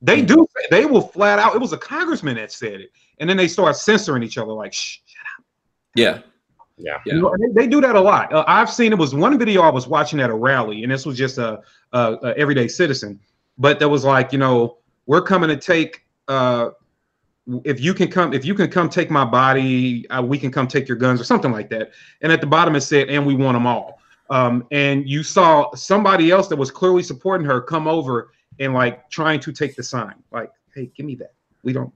They do. They will flat out. It was a congressman that said it, and then they start censoring each other like, shh, shut up. Yeah. You know, they do that a lot. I've seen, it was one video I was watching at a rally, and this was just a everyday citizen, but that was like, you know, we're coming to take. If you can come take my body, we can come take your guns, or something like that. And at the bottom it said, and we want them all. And you saw somebody else that was clearly supporting her come over and like trying to take the sign, like, hey, give me that. We don't,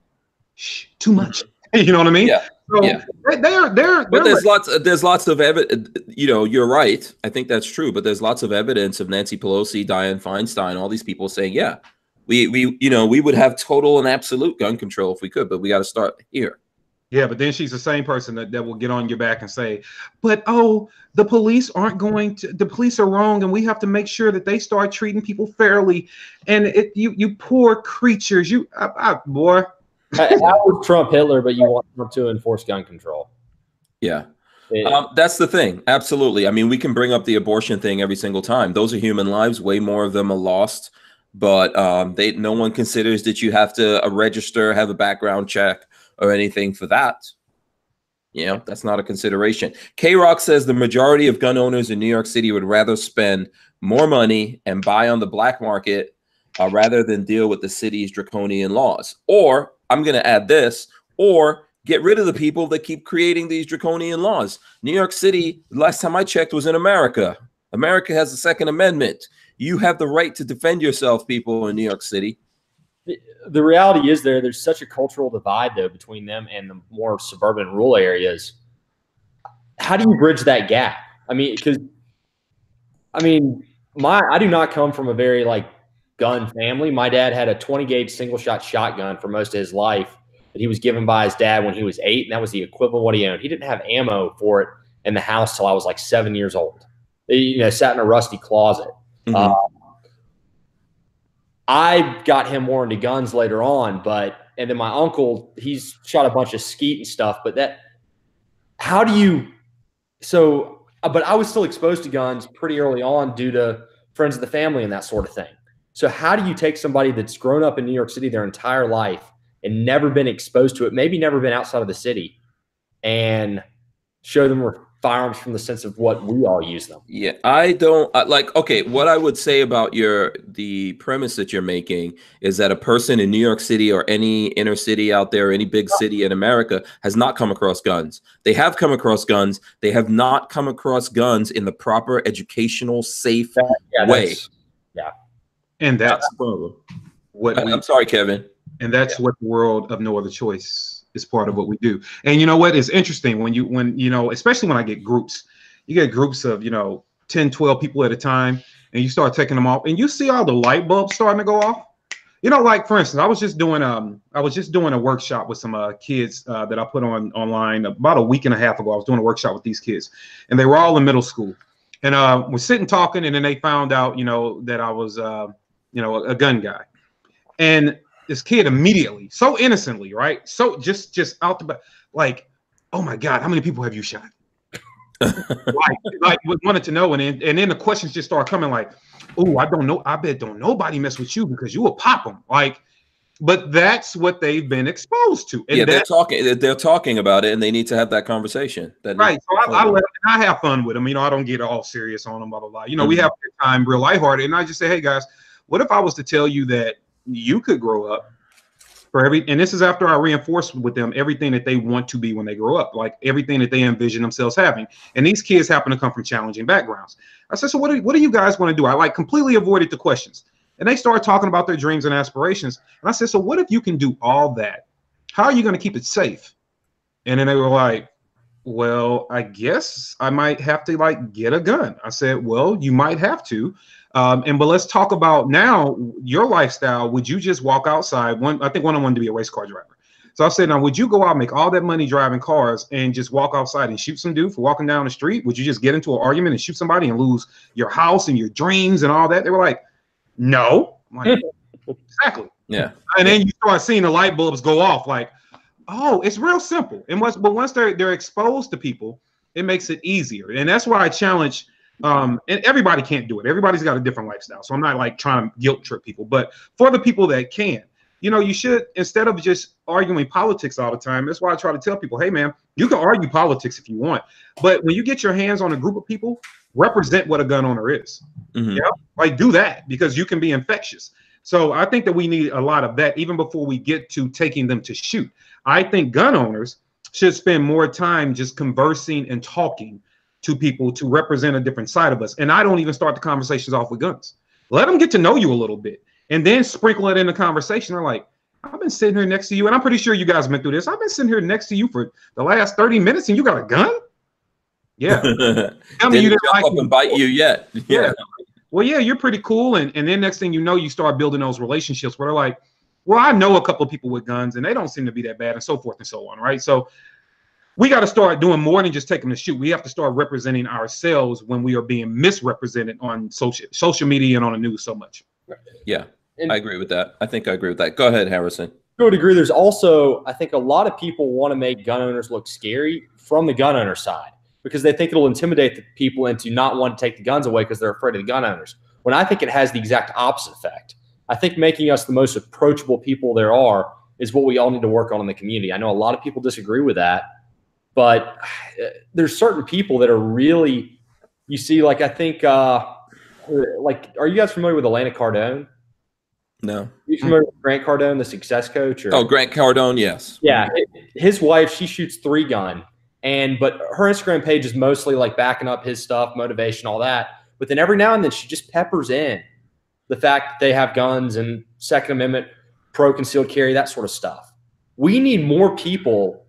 too much. You know what I mean? Yeah. So they're but there's lots of evidence. You know, you're right. I think that's true. But there's lots of evidence of Nancy Pelosi, Dianne Feinstein, all these people saying, yeah, we would have total and absolute gun control if we could, but we got to start here. Yeah, but then she's the same person that will get on your back and say, but the police aren't going to. The police are wrong, and we have to make sure that they start treating people fairly. And you poor creatures, boy. I was Trump Hitler, but you want Trump to enforce gun control. Yeah. That's the thing. Absolutely. I mean, we can bring up the abortion thing every single time. Those are human lives. Way more of them are lost. But no one considers that you have to register, have a background check or anything for that. You know, that's not a consideration. K-Rock says the majority of gun owners in New York City would rather spend more money and buy on the black market rather than deal with the city's draconian laws. Or, I'm going to add this, or get rid of the people that keep creating these draconian laws. New York City, last time I checked, was in America. America has the Second Amendment. You have the right to defend yourself, people in New York City. The reality is there's such a cultural divide, though, between them and the more suburban rural areas. How do you bridge that gap? I mean, because, I do not come from a very, gun family. My dad had a 20-gauge single-shot shotgun for most of his life that he was given by his dad when he was 8, and that was the equivalent of what he owned. He didn't have ammo for it in the house till I was 7 years old. It, sat in a rusty closet. Mm-hmm. I got him more into guns later on, and then my uncle, he's shot a bunch of skeet and stuff, but but I was still exposed to guns pretty early on due to friends of the family and that sort of thing. So how do you take somebody that's grown up in New York City their entire life and never been exposed to it, maybe never been outside of the city, and show them firearms from the sense of what we all use them? Yeah, I don't okay, what I would say about the premise that you're making is that a person in New York City or any inner city out there, any big city in America, has not come across guns. They have come across guns. They have not come across guns in the proper educational, safe way. Yeah. And that's I'm sorry, Kevin. And that's what the world of no other choice is part of what we do. And you know what is interesting when especially when I get groups, you get groups of 10, 12 people at a time, and you start taking them off, and you see all the light bulbs starting to go off. For instance, I was just doing a workshop with some kids that I put online about a week and a half ago. I was doing a workshop with these kids, and they were all in middle school, and we're sitting talking, and then they found out that I was a gun guy, and this kid immediately, so innocently, right? So just out the back, oh my God, how many people have you shot? Wanted to know, and then the questions just start coming oh, I don't know, I bet don't nobody mess with you because you will pop them. But that's what they've been exposed to. And they're talking about it, and they need to have that conversation. Right. So I have fun with them. I don't get all serious on them, blah, blah, blah. We have a good time, real lighthearted. And I just say, hey guys, what if I was to tell you that you could grow up and this is after I reinforce with them everything that they want to be when they grow up, everything that they envision themselves having. And these kids happen to come from challenging backgrounds. I said, so what do you guys want to do? I completely avoided the questions. And they started talking about their dreams and aspirations. And I said, so what if you can do all that? How are you going to keep it safe? And then they were like, well, I guess I might have to get a gun. I said, well, you might have to. But let's talk about now your lifestyle. Would you just walk outside? I think one of them wanted to be a race car driver. So I said, now, would you go out, make all that money driving cars and just walk outside and shoot some dude for walking down the street? Would you just get into an argument and shoot somebody and lose your house and your dreams and all that? They were like, no. I'm like, exactly. Yeah. And then you start seeing the light bulbs go off oh, it's real simple. But once they're exposed to people, it makes it easier. And that's why I challenge, and everybody can't do it. Everybody's got a different lifestyle. So I'm not trying to guilt trip people, but for the people that can, you should, instead of just arguing politics all the time, that's why I try to tell people, hey man, you can argue politics if you want, but when you get your hands on a group of people, represent what a gun owner is. Mm-hmm. Do that, because you can be infectious. So I think that we need a lot of that even before we get to taking them to shoot. I think gun owners should spend more time just conversing and talking to people to represent a different side of us. And I don't even start the conversations off with guns. Let them get to know you a little bit and then sprinkle it in the conversation. They're like, I've been sitting here next to you, and I'm pretty sure you guys been through this. I've been sitting here next to you for the last 30 minutes and you got a gun? Yeah. Tell me you didn't jump up and bite you yet. Yeah. Well, yeah, you're pretty cool. And then next thing you know, you start building those relationships where they're like, well, I know a couple of people with guns and they don't seem to be that bad, and so forth and so on, right? So we got to start doing more than just taking the shoot. We have to start representing ourselves when we are being misrepresented on social media and on the news so much. Yeah, I agree with that. I think I agree with that. Go ahead, Harrison. I would agree. There's also, I think a lot of people want to make gun owners look scary from the gun owner side, because they think it'll intimidate the people into not wanting to take the guns away because they're afraid of the gun owners. When I think it has the exact opposite effect. I think making us the most approachable people there are is what we all need to work on in the community. I know a lot of people disagree with that, but there's certain people that are really, you see, like, I think, like, are you guys familiar with Elena Cardone? No. Are you familiar with Grant Cardone, the success coach? Or? Oh, Grant Cardone, yes. Yeah. His wife, she shoots 3-gun, but her Instagram page is mostly like backing up his stuff, motivation, all that. But then every now and then she just peppers in the fact that they have guns and Second Amendment, pro concealed carry, that sort of stuff. We need more people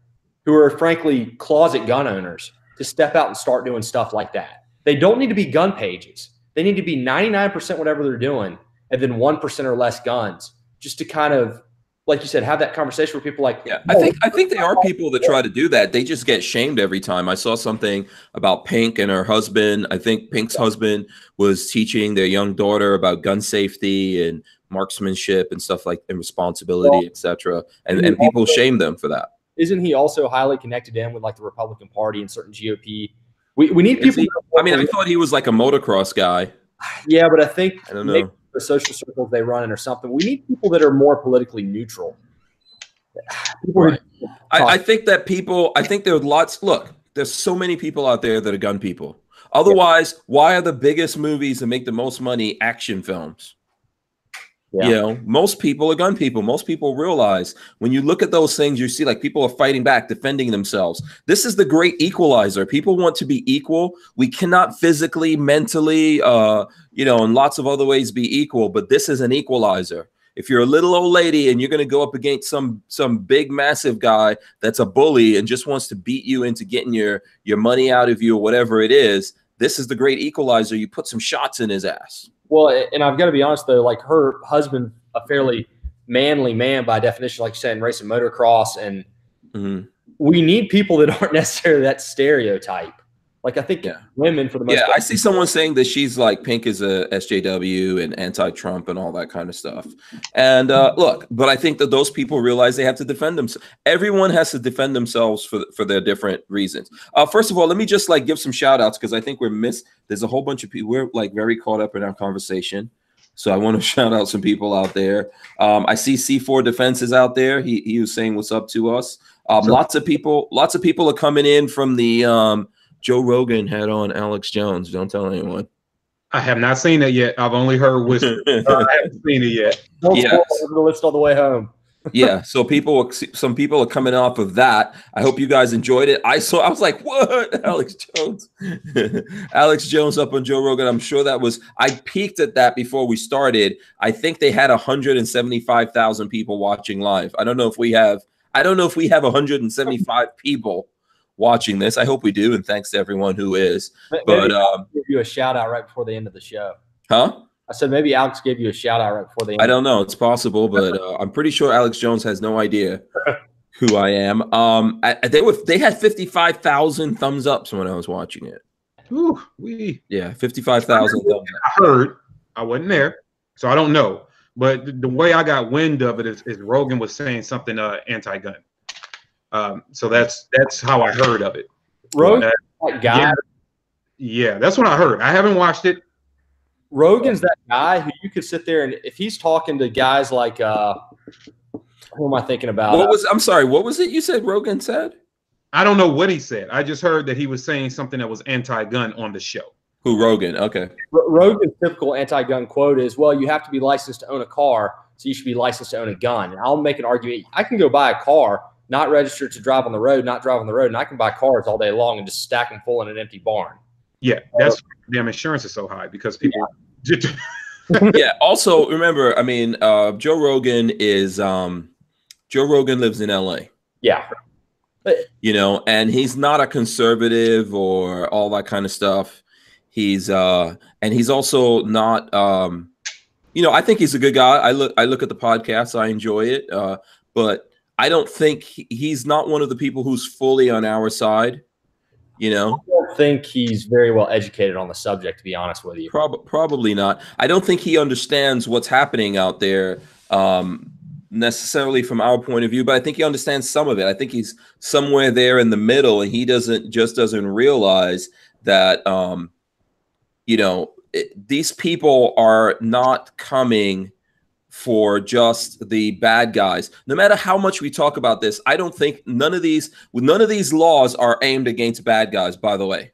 who are frankly closet gun owners to step out and start doing stuff like that. They don't need to be gun pages. They need to be 99% whatever they're doing, and then 1% or less guns, just to kind of, like you said, have that conversation where people like, yeah, I think there are people that try to do that. They just get shamed every time. I saw something about Pink and her husband. I think Pink's husband was teaching their young daughter about gun safety and marksmanship and stuff like, and responsibility, etc. And people shame them for that. Isn't he also highly connected in with like the Republican Party and certain GOP? We need people. I mean, I thought he was like a motocross guy. Yeah, but I think I don't know. The social circles they run in or something. We need people that are more politically neutral. Right. I think that people, I think there are lots, look, there's so many people out there that are gun people. Otherwise, why are the biggest movies that make the most money action films? Yeah. You know, most people are gun people. Most people realize when you look at those things, you see like people are fighting back, defending themselves. This is the great equalizer. People want to be equal. We cannot physically, mentally, you know, in lots of other ways be equal, but this is an equalizer. If you're a little old lady and you're going to go up against some big, massive guy that's a bully and just wants to beat you into getting your money out of you or whatever it is, this is the great equalizer. You put some shots in his ass. Well, and I've got to be honest, though, like her husband, a fairly manly man by definition, like you said, in racing motocross. And we need people that aren't necessarily that stereotype. Like, I think women, for the most part. I see someone saying that she's like Pink is a SJW and anti-Trump and all that kind of stuff. And look, but I think that those people realize they have to defend themselves. Everyone has to defend themselves for their different reasons. First of all, let me just like give some shout outs because I think there's a whole bunch of people. We're like very caught up in our conversation. So I want to shout out some people out there. I see C4 Defense is out there. He was saying what's up to us. Lots of people are coming in from the Joe Rogan had on Alex Jones. Don't tell anyone. I have not seen it yet. I've only heard whispers. I haven't seen it yet. Yeah, the list on the way home. Yeah, so some people are coming off of that. I hope you guys enjoyed it. I was like, what? Alex Jones. Alex Jones up on Joe Rogan. I'm sure I peeked at that before we started. I think they had 175,000 people watching live. I don't know if we have 175 people watching this. I hope we do, and thanks to everyone who is. But I'll give you a shout out right before the end of the show. Huh? I said maybe Alex gave you a shout out right before the end. I don't know. It's possible, but I'm pretty sure Alex Jones has no idea who I am. They had 55,000 thumbs ups when I was watching it. Ooh, yeah, 55,000 thumbs up. I heard. I wasn't there, so I don't know. But the way I got wind of it is Rogan was saying something anti-gun. So that's how I heard of it. Rogan, that guy. Yeah, that's what I heard. I haven't watched it. Rogan's that guy who you could sit there and if he's talking to guys like who am I thinking about? I'm sorry, what was it you said Rogan said? I don't know what he said. I just heard that he was saying something that was anti-gun on the show. Who, Rogan? Okay. Rogan's typical anti-gun quote is, well, you have to be licensed to own a car, so you should be licensed to own a gun. And I'll make an argument. I can go buy a car, not registered to drive on the road, not drive on the road, and I can buy cars all day long and just stack them full in an empty barn. Yeah, that's damn insurance is so high because people. Yeah. Yeah. Also, remember, I mean, Joe Rogan lives in LA. Yeah. You know, and he's not a conservative or all that kind of stuff. He's and he's also not. You know, I think he's a good guy. I look at the podcast. I enjoy it, but I don't think he's not one of the people who's fully on our side. You know, I don't think he's very well educated on the subject, to be honest with you. Probably not. I don't think he understands what's happening out there. necessarily from our point of view, but I think he understands some of it. I think he's somewhere there in the middle, and he doesn't realize that these people are not coming for just the bad guys. No matter how much we talk about this, I don't think none of these laws are aimed against bad guys, by the way.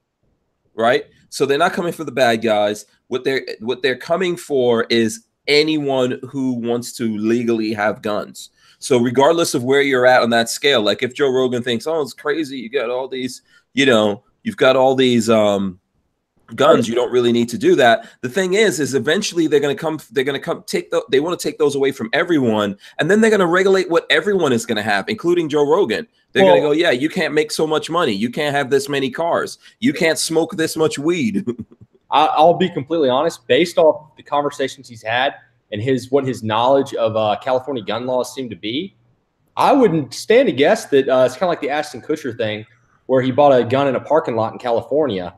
Right? So they're not coming for the bad guys. What they're coming for is anyone who wants to legally have guns. So regardless of where you're at on that scale, like if Joe Rogan thinks, oh, it's crazy, you got all these, you've got all these guns, you don't really need to do that. The thing is eventually they want to take those away from everyone, and then they're going to regulate what everyone is going to have, including Joe Rogan. They're going to go, yeah, you can't make so much money, you can't have this many cars, you can't smoke this much weed. I'll be completely honest, based off the conversations he's had and what his knowledge of California gun laws seem to be, I wouldn't stand to guess that it's kind of like the Ashton Kutcher thing where he bought a gun in a parking lot in California.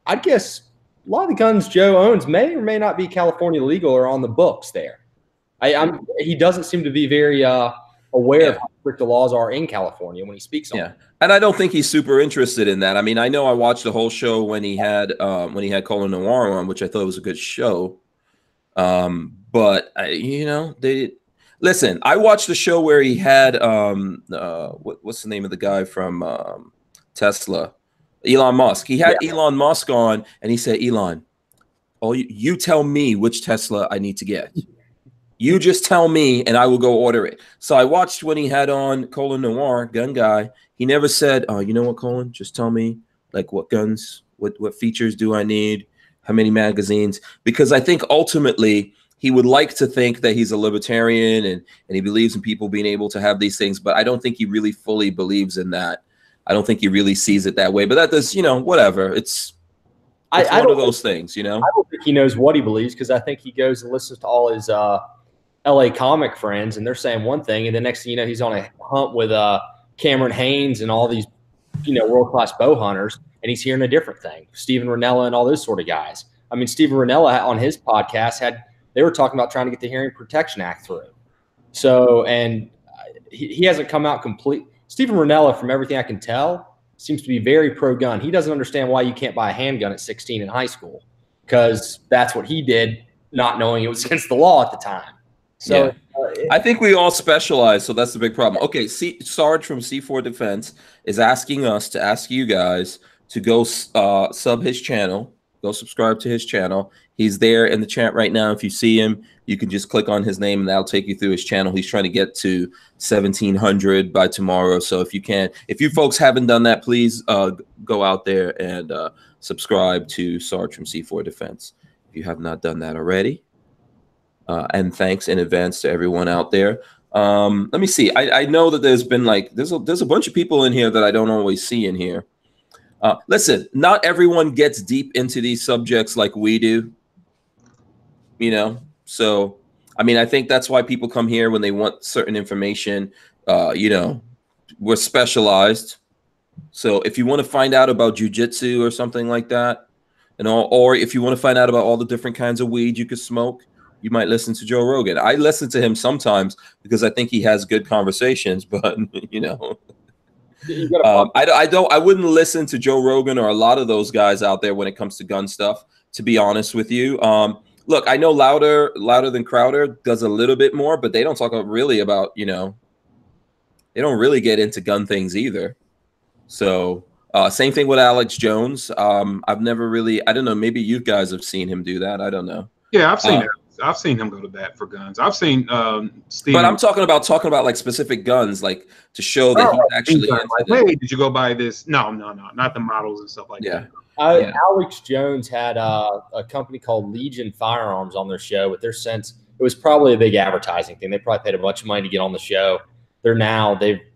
I'd guess a lot of the guns Joe owns may or may not be California legal or on the books there. He doesn't seem to be very aware of how strict the laws are in California when he speaks on it. And I don't think he's super interested in that. I mean, I know I watched the whole show when he had Colin Noir on, which I thought was a good show. But listen, I watched the show where he had what's the name of the guy from Tesla? Elon Musk. He had Elon Musk on, and he said, Elon, you tell me which Tesla I need to get. You just tell me, and I will go order it. So I watched when he had on Colin Noir, gun guy. He never said, oh, you know what, Colin? Just tell me, like, what guns, what features do I need, how many magazines? Because I think ultimately he would like to think that he's a libertarian and he believes in people being able to have these things, but I don't think he really fully believes in that. I don't think he really sees it that way, but that does, whatever. It's one of those things, I don't think he knows what he believes, because I think he goes and listens to all his LA comic friends, and they're saying one thing, and the next thing you know, he's on a hunt with Cameron Haynes and all these, world-class bow hunters, and he's hearing a different thing. Steven Ranella and all those sort of guys. I mean, Steven Ranella on his podcast they were talking about trying to get the Hearing Protection Act through. So, and he hasn't come out complete. Steven Ranella, from everything I can tell, seems to be very pro-gun. He doesn't understand why you can't buy a handgun at 16 in high school, because that's what he did, not knowing it was against the law at the time. So I think we all specialize, so that's the big problem. Okay, Sarge from C4 Defense is asking us to ask you guys to go sub his channel, go subscribe to his channel. He's there in the chat right now. If you see him, you can just click on his name and that'll take you through his channel. He's trying to get to 1,700 by tomorrow. So if you folks haven't done that, please go out there and subscribe to Sarge from C4 Defense if you have not done that already. And thanks in advance to everyone out there. Let me see. I know that there's been there's a bunch of people in here that I don't always see in here. Listen, not everyone gets deep into these subjects like we do. So, I mean, I think that's why people come here when they want certain information. We're specialized. So if you want to find out about jujitsu or something like that, or if you want to find out about all the different kinds of weed you could smoke, you might listen to Joe Rogan. I listen to him sometimes because I think he has good conversations, but I wouldn't listen to Joe Rogan or a lot of those guys out there when it comes to gun stuff, to be honest with you. Look, I know Louder Than Crowder does a little bit more, but they don't talk really about, they don't really get into gun things either. So same thing with Alex Jones. I've never really, I don't know, maybe you guys have seen him do that. I don't know. Yeah, I've seen him go to bat for guns. I've seen Steve. But I'm talking about like specific guns, like to show that he's actually hey, did you go buy this? No, not the models and stuff like that. Alex Jones had a company called Legion Firearms on their show, but it was probably a big advertising thing. They probably paid a bunch of money to get on the show. They've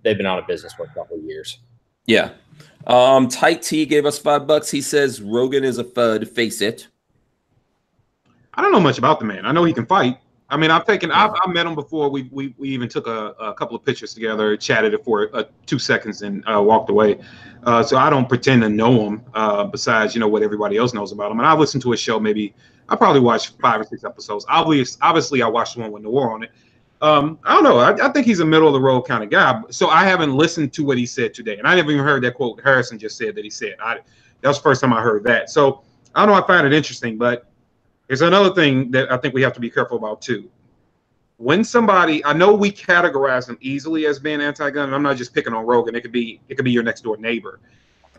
been out of business for a couple of years. Yeah. Tight T gave us $5. He says Rogan is a FUD. Face it. I don't know much about the man. I know he can fight. I mean, I've met him before. We even took a couple of pictures together, chatted for 2 seconds, and walked away. So I don't pretend to know him. Besides, what everybody else knows about him. And I listened to his show. Maybe I probably watched 5 or 6 episodes. Obviously, I watched the one with Noir on it. I don't know. I think he's a middle of the road kind of guy. So I haven't listened to what he said today, and I never even heard that quote Harrison just said that he said. That was the first time I heard that. So I don't know. I find it interesting, but there's another thing that I think we have to be careful about too. When somebody, I know we categorize them easily as being anti-gun, and I'm not just picking on Rogan. It could be your next door neighbor.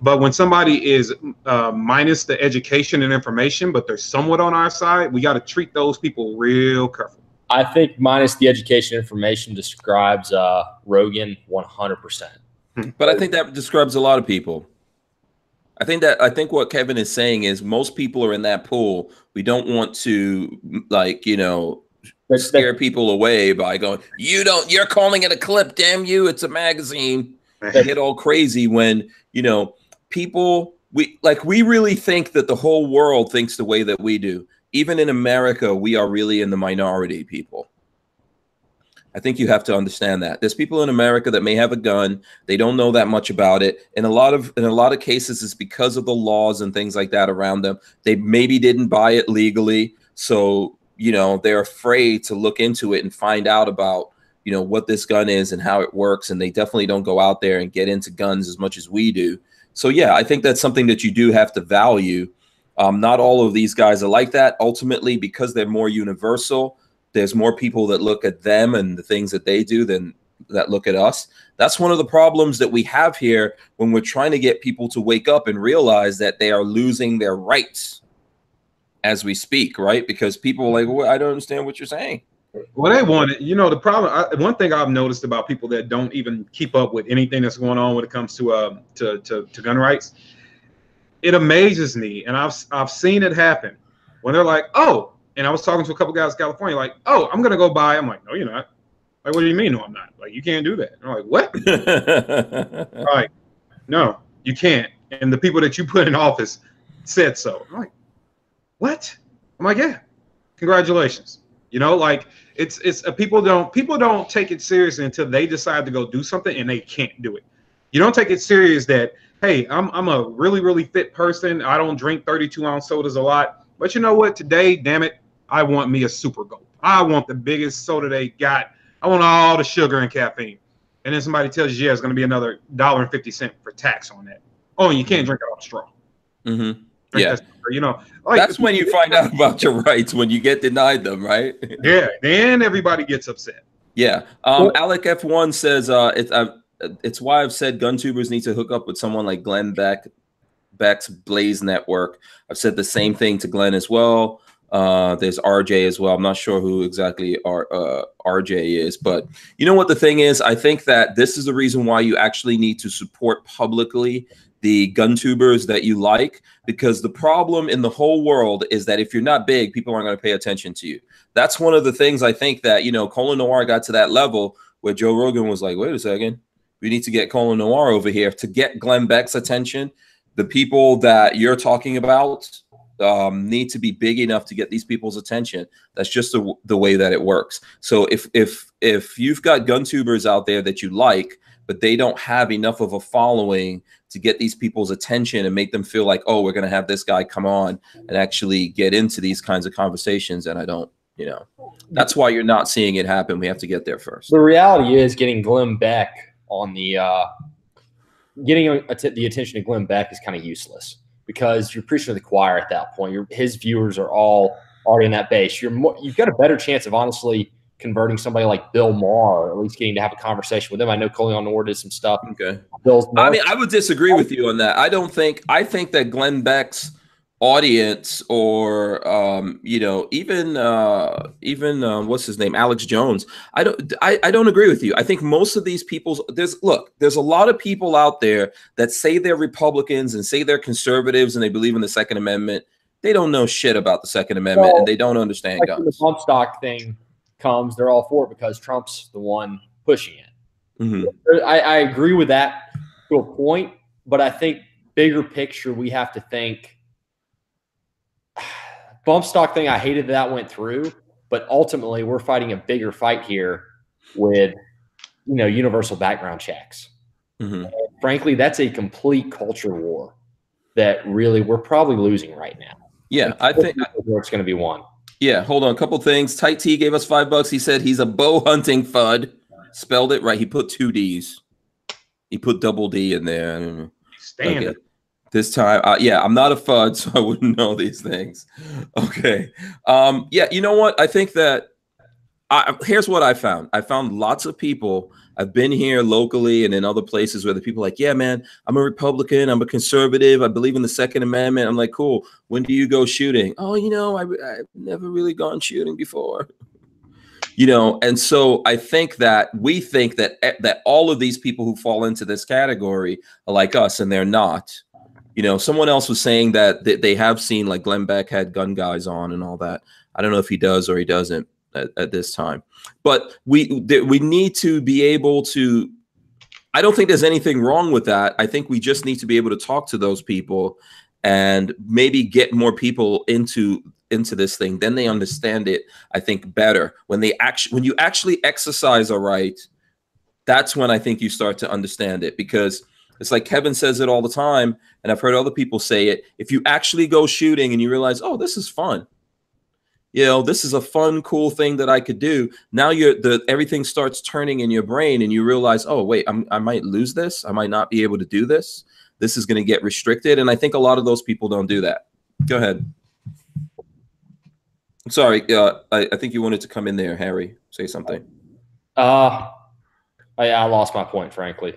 But when somebody is minus the education and information, but they're somewhat on our side, we got to treat those people real careful. I think minus the education information describes Rogan 100%. But I think that describes a lot of people. I think what Kevin is saying is most people are in that pool. We don't want to, like, scare people away by going, you're calling it a clip, damn you, it's a magazine. They get all crazy when, people, we really think that the whole world thinks the way that we do. Even in America, we are really in the minority, people. I think you have to understand that. There's people in America that may have a gun. They don't know that much about it. In a lot of cases, it's because of the laws and things like that around them. They maybe didn't buy it legally. So, they're afraid to look into it and find out about, what this gun is and how it works. And they definitely don't go out there and get into guns as much as we do. So, yeah, I think that's something that you do have to value. Not all of these guys are like that. Ultimately, because they're more universal, there's more people that look at them and the things that they do than that look at us. That's one of the problems that we have here when we're trying to get people to wake up and realize that they are losing their rights as we speak, right? Because people are like, well, I don't understand what you're saying. Well, they want it. The problem, one thing I've noticed about people that don't even keep up with anything that's going on when it comes to gun rights, it amazes me, and I've seen it happen when they're like, oh, and I was talking to a couple guys in California, like, oh, I'm gonna go buy. I'm like, no, you're not. Like, what do you mean? No, I'm not. Like, you can't do that. And I'm like, what? Like, no, you can't. And the people that you put in office said so. I'm like, what? I'm like, yeah, congratulations. Like it's people don't take it seriously until they decide to go do something and they can't do it. You don't take it serious that, hey, I'm a really, really fit person. I don't drink 32-ounce sodas a lot. But you know what? Today, damn it, I want me a Super Gulp. I want the biggest soda they got. I want all the sugar and caffeine. And then somebody tells you, yeah, it's going to be another $1.50 for tax on that. Oh, and you can't drink it off straw. Mm-hmm. Yeah. Like, that's when you find out about your rights, when you get denied them, right? Yeah. Then everybody gets upset. Yeah. Alec F1 says it's why I've said gun tubers need to hook up with someone like Glenn Beck's Blaze Network. I've said the same thing to Glenn as well. There's RJ as well. I'm not sure who exactly RJ is, but you know what the thing is? I think that this is the reason why you actually need to support publicly the gun tubers that you like, because the problem in the whole world is that if you're not big, people aren't going to pay attention to you. That's one of the things I think that, Colin Noir got to that level where Joe Rogan was like, wait a second, we need to get Colin Noir over here to get Glenn Beck's attention. The people that you're talking about need to be big enough to get these people's attention. That's just the way that it works. So if you've got gun tubers out there that you like, but they don't have enough of a following to get these people's attention and make them feel like, oh, we're going to have this guy come on and actually get into these kinds of conversations. And I don't, that's why you're not seeing it happen. We have to get there first. The reality is getting Glenn Beck on the the attention of Glenn Beck is kind of useless because you're preaching to the choir at that point. His viewers are all already in that base. You've got a better chance of honestly converting somebody like Bill Maher, or at least getting to have a conversation with him. I know Colin Noir did some stuff. Okay. I would disagree with you on that. I think that Glenn Beck's audience, or even what's his name, Alex Jones, I don't agree with you. I think most of these people, there's a lot of people out there that say they're Republicans and say they're conservatives and they believe in the Second Amendment. They don't know shit about the Second Amendment, and they don't understand guns. The bump stock thing comes, they're all for it because Trump's the one pushing it. Mm-hmm. I agree with that to a point, but I think bigger picture, we have to think bump stock thing. I hated that went through, but ultimately we're fighting a bigger fight here with, universal background checks. Mm-hmm. Frankly, that's a complete culture war that really we're probably losing right now. Yeah, I think it's going to be won. Yeah, hold on. A couple things. Tight T gave us $5. He said he's a bow hunting FUD. Spelled it right. He put 2 D's. He put double D in there. Stand Okay. This time, yeah, I'm not a FUD, so I wouldn't know these things. Okay. Yeah, you know what? I think that here's what I found. I found lots of people. I've been here locally and in other places where the people are like, yeah, man, I'm a Republican. I'm a conservative. I believe in the Second Amendment. I'm like, cool. When do you go shooting? Oh, you know, I've never really gone shooting before. You know, and so I think that we think that all of these people who fall into this category are like us, and they're not. You know, someone else was saying that they have seen, like, Glenn Beck had gun guys on and all that. I don't know if he does or he doesn't at this time, but we need to be able to. I don't think there's anything wrong with that. I think we just need to be able to talk to those people and maybe get more people into this thing. Then they understand it, I think, better. When you actually exercise a right, that's when I think you start to understand it, because it's like Kevin says it all the time, and I've heard other people say it. If you actually go shooting and you realize, oh, this is fun. You know, this is a fun, cool thing that I could do. Now everything starts turning in your brain, and you realize, oh, wait, I might lose this. I might not be able to do this. This is going to get restricted. And I think a lot of those people don't do that. Go ahead. Sorry, I think you wanted to come in there, Harry. Say something. I lost my point, frankly.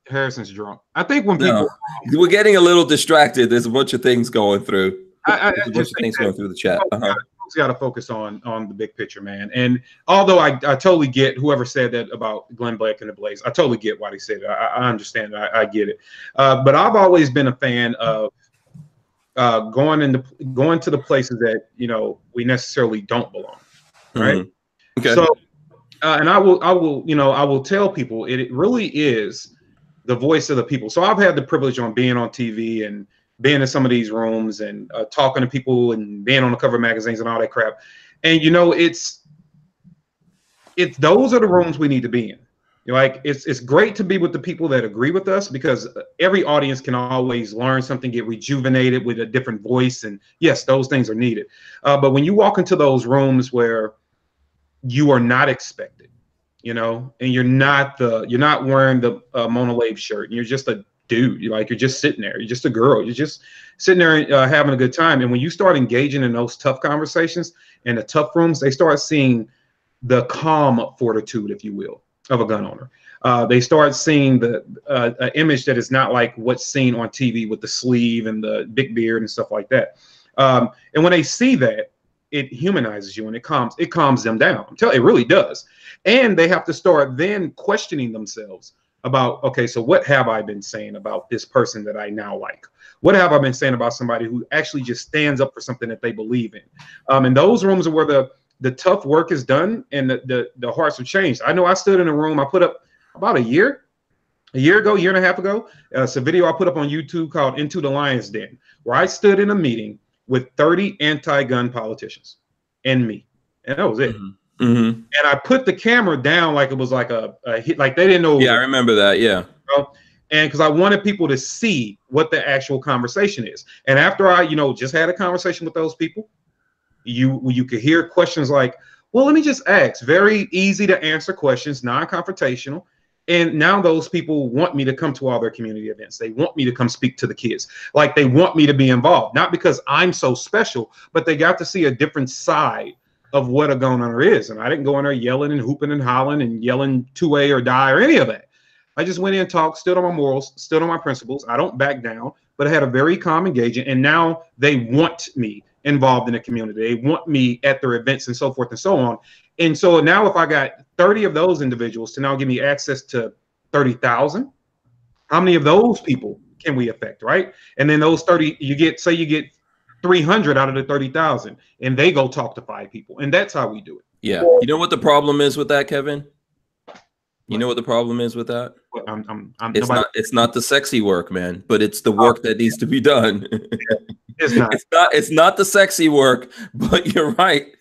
Harrison's drunk. I think when people we're getting a little distracted. There's a bunch of things going through. There's a bunch of things going through the chat. Folks got to focus on the big picture, man. And although I totally get whoever said that about Glenn Beck and the Blaze, I totally get why they said it. I understand. I get it. But I've always been a fan of going to the places that, you know, we necessarily don't belong, right? Mm-hmm. Okay. So. And I will tell people it really is the voice of the people. So I've had the privilege on being on TV and being in some of these rooms and talking to people and being on the cover of magazines and all that crap. And, you know, it's those are the rooms we need to be in. You know, like it's great to be with the people that agree with us, because every audience can always learn something, get rejuvenated with a different voice. And yes, those things are needed. But when you walk into those rooms where you are not expected, you know, and you're not wearing the Mona Lave shirt, and you're just a dude. You're just sitting there. You're just a girl. You're just sitting there having a good time. And when you start engaging in those tough conversations and the tough rooms, they start seeing the calm fortitude, if you will, of a gun owner. They start seeing the image that is not like what's seen on TV with the sleeve and the big beard and stuff like that. And when they see that, it humanizes you and it calms them down. I'm telling you, it really does. And they have to start then questioning themselves about, okay, so what have I been saying about this person that I now like? What have I been saying about somebody who actually just stands up for something that they believe in? And those rooms are where the tough work is done and the hearts have changed. I know I stood in a room, I put up about a year and a half ago. It's a video I put up on YouTube called Into the Lion's Den, where I stood in a meeting with 30 anti-gun politicians and me. And that was it. Mm-hmm. Mm-hmm. And I put the camera down like it was like a hit, like they didn't know. Yeah, I remember that. Yeah. You know? And because I wanted people to see what the actual conversation is. And after I, just had a conversation with those people, you could hear questions like, well, let me just ask. Very easy to answer questions, non-confrontational. And now those people want me to come to all their community events. They want me to come speak to the kids. Like, they want me to be involved, not because I'm so special, but they got to see a different side of what a gun owner is. And I didn't go in there yelling and hooping and hollering and yelling 2A or die or any of that. I just went in and talked, stood on my morals, stood on my principles. I don't back down, but I had a very calm engagement. And now they want me involved in the community. They want me at their events and so forth and so on. And so now if I got 30 of those individuals to now give me access to 30,000, how many of those people can we affect, right? And then those 30, you get 300 out of the 30,000, and they go talk to 5 people. And that's how we do it. Yeah. You know what the problem is with that, Kevin? You know what the problem is with that? It's not the sexy work, man, but it's the work that needs to be done. It's not the sexy work, but you're right.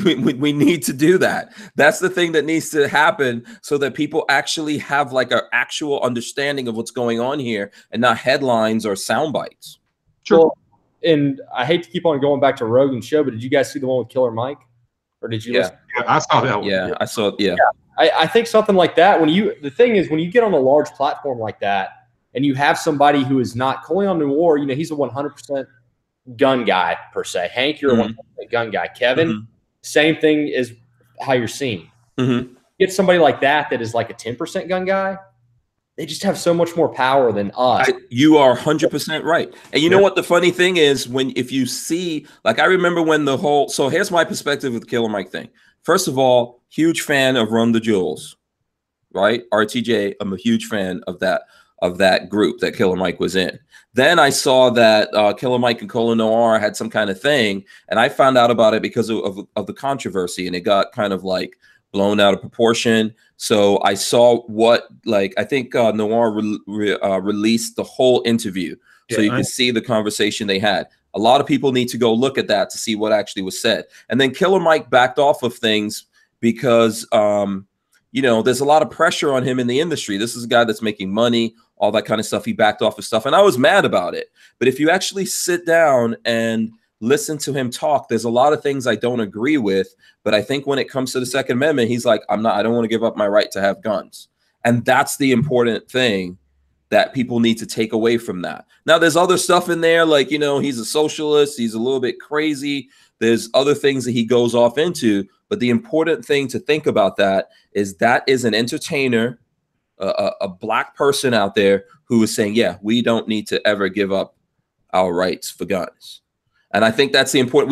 We need to do that. That's the thing that needs to happen, so that people actually have like an actual understanding of what's going on here, and not headlines or sound bites. Sure. Well, and I hate to keep on going back to Rogan's show, but did you guys see the one with Killer Mike? Or did you listen? Yeah, I saw that one. Yeah, I saw it. Yeah. I think something like that, the thing is, when you get on a large platform like that and you have somebody who is not, Coleon Noir, he's a 100% gun guy per se. Hank, you're a 100% gun guy. Kevin, same thing is how you're seen. Get somebody like that is like a 10% gun guy. They just have so much more power than us. You are 100% right. And you know what the funny thing is, if you see, like, I remember when so here's my perspective with the Killer Mike thing. First of all, huge fan of Run the Jewels, right? RTJ, I'm a huge fan of that group that Killer Mike was in. Then I saw that Killer Mike and Coleon Noir had some kind of thing, and I found out about it because of the controversy, and it got kind of like blown out of proportion. So I saw I think Noir released the whole interview, so you can see the conversation they had. A lot of people need to go look at that to see what actually was said. And then Killer Mike backed off of things because, there's a lot of pressure on him in the industry. This is a guy that's making money, all that kind of stuff. He backed off of stuff, and I was mad about it. But if you actually sit down and listen to him talk, there's a lot of things I don't agree with. But I think when it comes to the Second Amendment, he's like, I don't want to give up my right to have guns. And that's the important thing that people need to take away from that. Now, there's other stuff in there, like, he's a socialist, he's a little bit crazy. There's other things that he goes off into. But the important thing to think about that is an entertainer, a black person out there who is saying, yeah, we don't need to ever give up our rights for guns. And I think that's the important.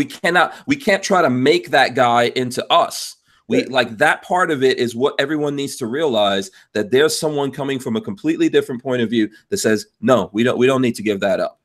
We can't try to make that guy into us. Like, that part of it is what everyone needs to realize, that there's someone coming from a completely different point of view that says, no, we don't need to give that up.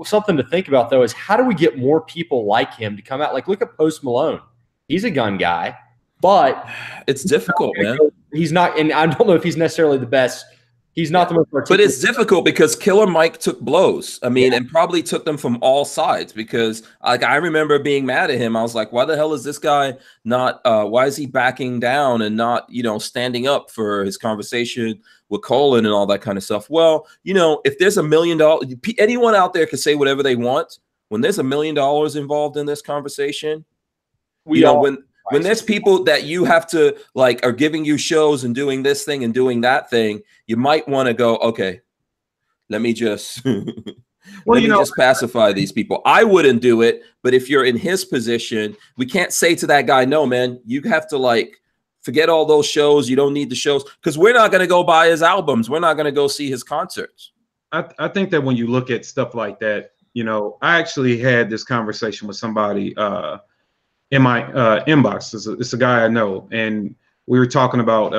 Something to think about, though, is how do we get more people like him to come out? Like, look at Post Malone. He's a gun guy, but it's difficult, man. He's not, and I don't know if he's necessarily the best. He's not the most articulate. But it's difficult because Killer Mike took blows. I mean, and probably took them from all sides, because like, I remember being mad at him. I was like, why the hell is this guy not, why is he backing down and not, standing up for his conversation with Colin and all that kind of stuff? Well, if there's $1 million, anyone out there can say whatever they want. When there's $1 million involved in this conversation, when there's people that you have to are giving you shows and doing this thing and doing that thing, you might want to go, okay, let me just just pacify these people. I wouldn't do it, but if you're in his position, we can't say to that guy, no, man, you have to forget all those shows. You don't need the shows, because we're not going to go buy his albums. We're not going to go see his concerts. I think that when you look at stuff like that, I actually had this conversation with somebody in my inbox. It's a guy I know, and we were talking about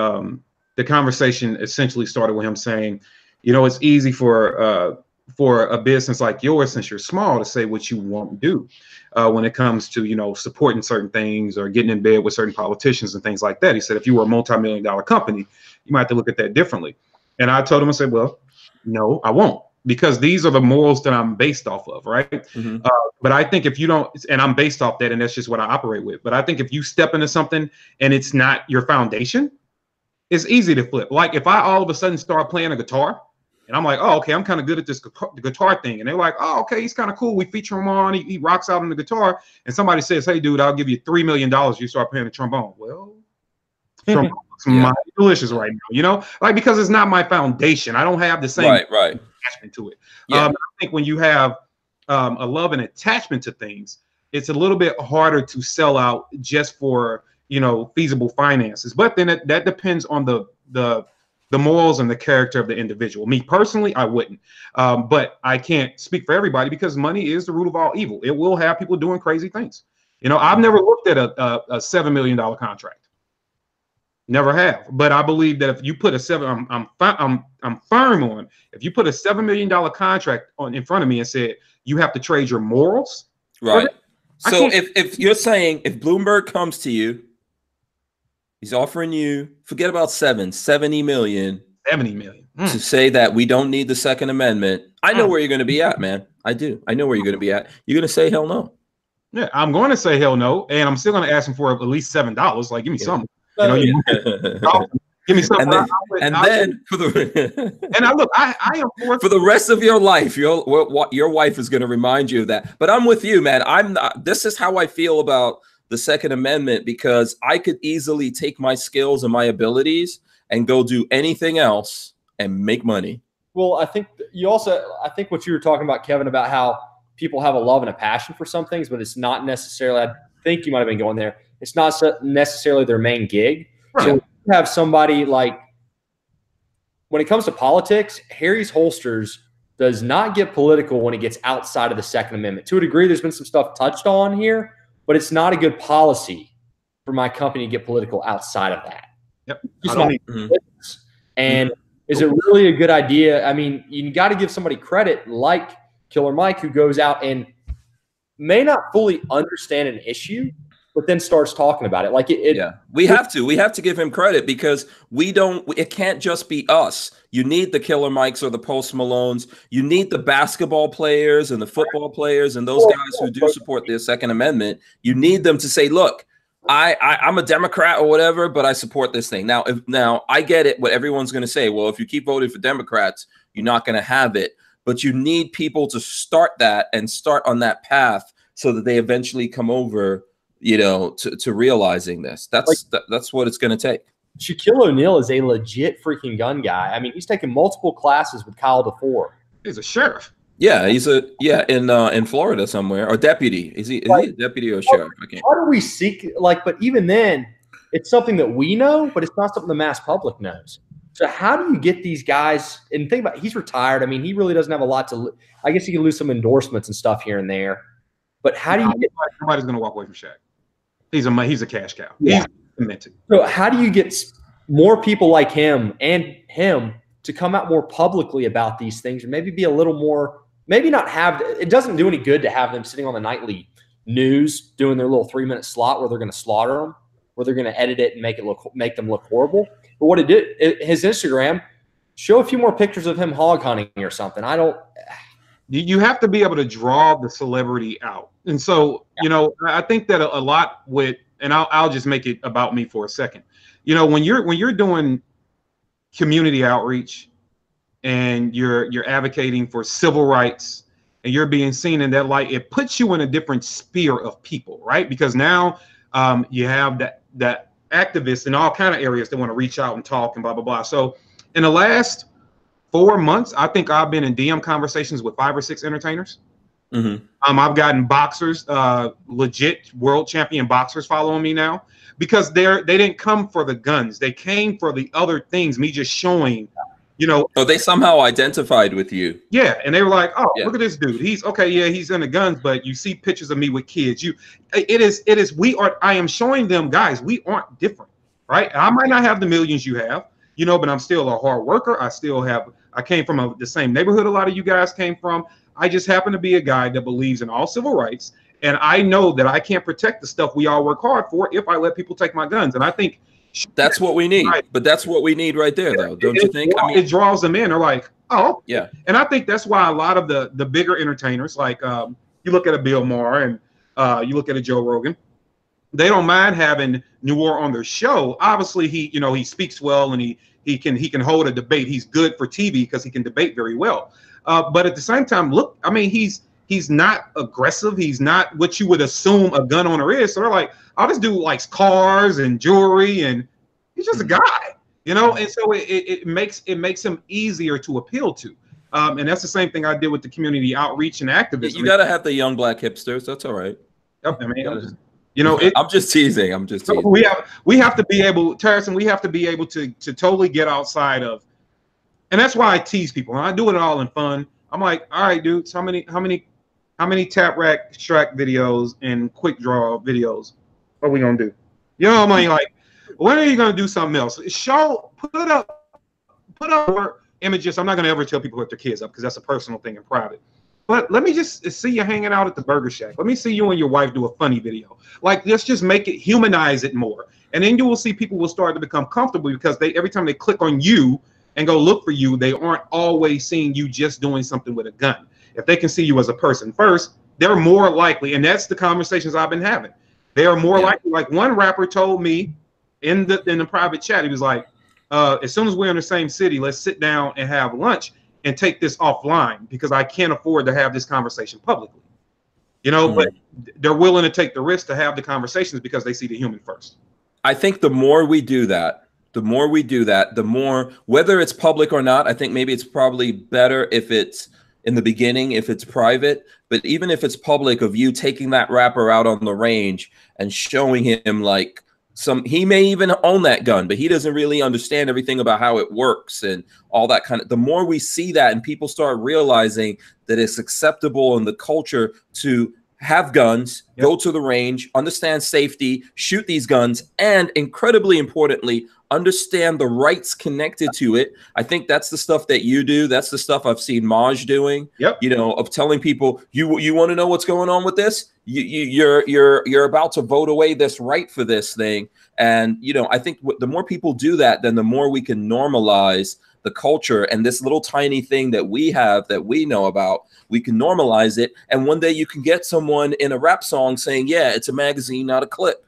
the conversation. Essentially started with him saying, it's easy for a business like yours, since you're small, to say what you won't do when it comes to supporting certain things or getting in bed with certain politicians and things like that. He said, if you were a multi-million-dollar company, you might have to look at that differently. And I told him, I said, well, no, I won't, because these are the morals that I'm based off of, right? But I think if you don't, and I'm based off that, and that's just what I operate with. But I think if you step into something and it's not your foundation, it's easy to flip. Like, if I all of a sudden start playing a guitar, and I'm like, oh, okay, I'm kind of good at this guitar thing. And they're like, oh, okay, he's kind of cool. We feature him on, he rocks out on the guitar. And somebody says, hey, dude, I'll give you $3 million. You start playing the trombone. Well, trombone looks mighty delicious right now, because it's not my foundation. I don't have the same attachment to it. I think when you have a love and attachment to things, it's a little bit harder to sell out just for feasible finances. But then that depends on the morals and the character of the individual. Me personally, I wouldn't, but I can't speak for everybody, because money is the root of all evil. It will have people doing crazy things. I've never looked at a $7 million contract. Never have. But I believe that if you put I'm firm on, if you put a $7 million contract in front of me and said you have to trade your morals, right? So if you're saying, if Bloomberg comes to you, he's offering you, forget about 70 million to say that we don't need the Second Amendment, I know where you're going to be at, man. I do. I know where you're going to be at. You're going to say hell no. Yeah, I'm going to say hell no, and I'm still going to ask him for at least $7. Like, give me something. Give me something. And then for the and I look, I am for the rest of your life, your wife is going to remind you of that. But I'm with you, man. I'm not. This is how I feel about the Second Amendment, because I could easily take my skills and my abilities and go do anything else and make money. Well, I think what you were talking about, Kevin, about how people have a love and a passion for some things, but it's not necessarily, I think you might have been going there, it's not necessarily their main gig. Right. So you have somebody like, when it comes to politics, Harry's Holsters does not get political when it gets outside of the Second Amendment. To a degree, there's been some stuff touched on here, but it's not a good policy for my company to get political outside of that. Yep. And is it really a good idea? I mean, you got to give somebody credit like Killer Mike, who goes out and may not fully understand an issue, but then starts talking about it. Like we have to give him credit, because it can't just be us. You need the Killer Mikes or the Post Malones. You need the basketball players and the football players and those guys who do support the Second Amendment. You need them to say, look, I'm a Democrat or whatever, but I support this thing. Now, I get it. What everyone's going to say, well, if you keep voting for Democrats, you're not going to have it. But you need people to start that and start on that path so that they eventually come over, to realizing this. That's what it's going to take. Shaquille O'Neal is a legit freaking gun guy. I mean, he's taken multiple classes with Kyle DeFore. He's a sheriff. Yeah, he's in Florida somewhere, or deputy. Is he a deputy or a sheriff? I can't. How do we seek, but even then, it's something that we know, but it's not something the mass public knows. So how do you get these guys? And think about, he's retired. I mean, he really doesn't have a lot to. I guess he can lose some endorsements and stuff here and there. But how do you get? Nobody's going to walk away from Shaq. He's a cash cow. Yeah. So how do you get more people like him and him to come out more publicly about these things, and maybe be a little more? Maybe not have. It doesn't do any good to have them sitting on the nightly news doing their little 3-minute slot where they're going to slaughter them, where they're going to edit it and make them look horrible. But what it did, his Instagram, show a few more pictures of him hog hunting or something. You have to be able to draw the celebrity out. And so, I think that a lot with, and I'll just make it about me for a second. When you're doing community outreach and you're advocating for civil rights and you're being seen in that light, it puts you in a different sphere of people, right? Because now you have that activists in all kind of areas that want to reach out and talk and blah, blah, blah. So in the last 4 months, I think I've been in DM conversations with 5 or 6 entertainers. Mm-hmm. I've gotten boxers, legit world champion boxers following me now, because they didn't come for the guns. They came for the other things, me just showing, Oh, they somehow identified with you. Yeah. And they were like, oh, yeah, look at this dude. He's okay. Yeah, he's into guns, but you see pictures of me with kids. I am showing them, guys, we aren't different, right? I might not have the millions you have, but I'm still a hard worker. I came from the same neighborhood a lot of you guys came from. I just happen to be a guy that believes in all civil rights. And I know that I can't protect the stuff we all work hard for if I let people take my guns. And I think that's what we need. Right. But that's what we need right there, though. Don't you think? It draws them in. They're like, oh, yeah. And I think that's why a lot of the bigger entertainers, like you look at a Bill Maher and you look at a Joe Rogan, they don't mind having Noir on their show. Obviously, he speaks well and he can hold a debate. He's good for TV because he can debate very well. But at the same time, look, I mean, he's not aggressive. He's not what you would assume a gun owner is. So they're like, oh, this dude likes cars and jewelry, and he's just a guy, And so it makes him easier to appeal to. And that's the same thing I did with the community outreach and activism. You got to have the young black hipsters. That's all right. Yep, I mean, I'm just teasing. I'm just teasing. We have to be able, Terrence, we have to be able to totally get outside of, and that's why I tease people. And I do it all in fun. I'm like, all right, dudes, how many tap rack strike videos and quick draw videos are we gonna do? I mean, like, when are you gonna do something else? Put up images. I'm not gonna ever tell people to put their kids up because that's a personal thing in private. But let me just see you hanging out at the Burger Shack. Let me see you and your wife do a funny video. Like, let's just make it, humanize it more. And then you will see people will start to become comfortable because every time they click on you and go look for you, they aren't always seeing you just doing something with a gun. If they can see you as a person first, they're more likely, and that's the conversations I've been having. They are more likely. Like one rapper told me in the private chat, he was like, as soon as we're in the same city, let's sit down and have lunch and take this offline because I can't afford to have this conversation publicly. You know, but they're willing to take the risk to have the conversations because they see the human first. I think the more we do that, the more, whether it's public or not, I think maybe it's probably better if it's in the beginning, if it's private, but even if it's public, of you taking that rapper out on the range and showing him like he may even own that gun, but he doesn't really understand everything about how it works and all that kind of, the more we see that and people start realizing that it's acceptable in the culture to have guns, go to the range, understand safety, shoot these guns, and incredibly importantly, understand the rights connected to it. I think that's the stuff that you do. That's the stuff I've seen Maj doing. You know, of telling people, you want to know what's going on with this? You're about to vote away this right for this thing. And you know, I think the more people do that, then the more we can normalize the culture and this little tiny thing that we have that we know about. We can normalize it, and one day you can get someone in a rap song saying, "Yeah, it's a magazine, not a clip."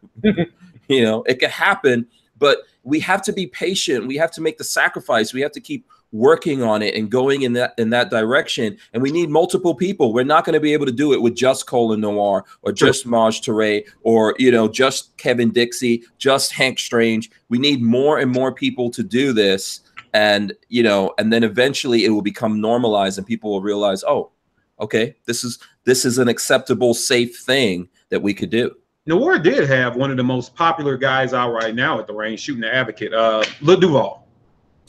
You know, it can happen, but we have to be patient. We have to make the sacrifice. We have to keep working on it and going in that direction. And we need multiple people. We're not going to be able to do it with just Colin Noir or just Maj Toure or, you know, just Kevin Dixie, just Hank Strange. We need more and more people to do this. And, you know, and then eventually it will become normalized and people will realize, oh, okay, this is an acceptable, safe thing that we could do. Noir did have one of the most popular guys out right now at the range shooting the advocate, Lil Duval.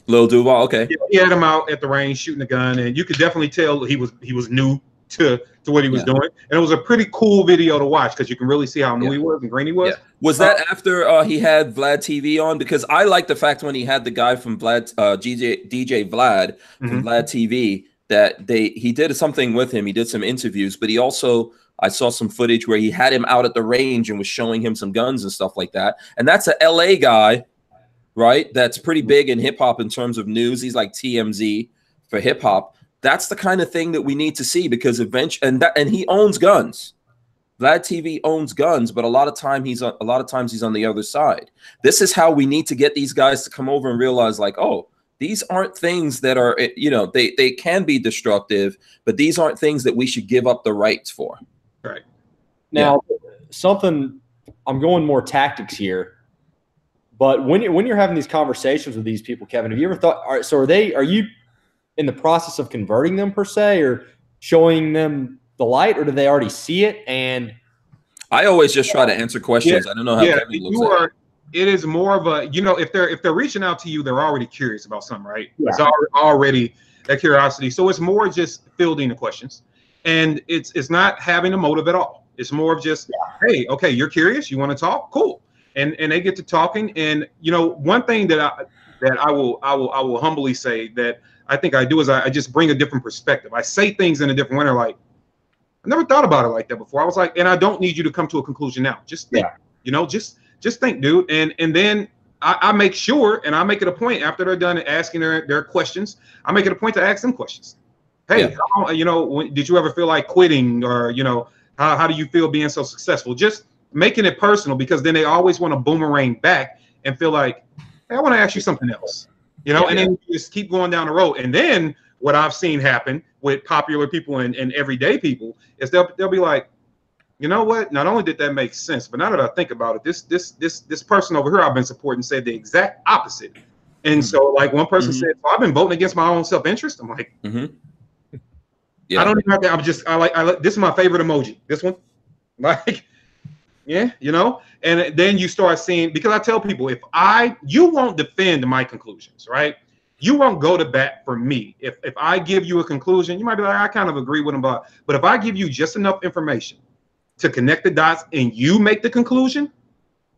Lil Duval, okay. Yeah, he had him out at the range shooting the gun, and you could definitely tell he was new to what he was doing. And it was a pretty cool video to watch because you can really see how new he was and green he was. Was that after he had Vlad TV on? Because I like the fact when he had the guy from Vlad, DJ Vlad from Vlad TV, that he did something with him. He did some interviews, but he also, I saw some footage where he had him out at the range and was showing him some guns and stuff like that. And that's a LA guy, right? That's pretty big in hip hop in terms of news. He's like TMZ for hip hop. That's the kind of thing that we need to see because eventually, and he owns guns. Vlad TV owns guns, but a lot of times he's on the other side. This is how we need to get these guys to come over and realize, like, oh, these aren't things that are, you know, they can be destructive, but these aren't things that we should give up the rights for. Right. Now, something, I'm going more tactics here, but when you're having these conversations with these people, Kevin, have you ever thought, all right, so are you in the process of converting them per se or showing them the light, or do they already see it? And I always just try to answer questions. I don't know how Kevin looks at it. It is more of a, you know, if they're reaching out to you, they're already curious about something, right? It's already that curiosity. So it's more just fielding the questions, and it's not having a motive at all. It's more of just, hey, okay, you're curious, you want to talk, cool, and they get to talking. And you know, one thing that I will humbly say that I think I do is I just bring a different perspective. I say things in a different way. Like, I never thought about it like that before. I was like, and I don't need you to come to a conclusion now. Just think, you know, just think, dude. And then I make sure, and I make it a point after they're done asking their questions, I make it a point to ask them questions. Hey, you know, did you ever feel like quitting, or, you know, how do you feel being so successful? Just making it personal, because then they always want to boomerang back and feel like, hey, I want to ask you something else, you know, and then you just keep going down the road. And then what I've seen happen with popular people and everyday people is they'll be like, you know what? Not only did that make sense, but now that I think about it, this person over here I've been supporting said the exact opposite. And so, like, one person said, well, I've been voting against my own self-interest. I'm like, I don't even have to. I like this is my favorite emoji. This one, like, yeah, you know. And then you start seeing, because I tell people, you won't defend my conclusions, right? You won't go to bat for me. If I give you a conclusion, you might be like, I kind of agree with them, but if I give you just enough information to connect the dots and you make the conclusion,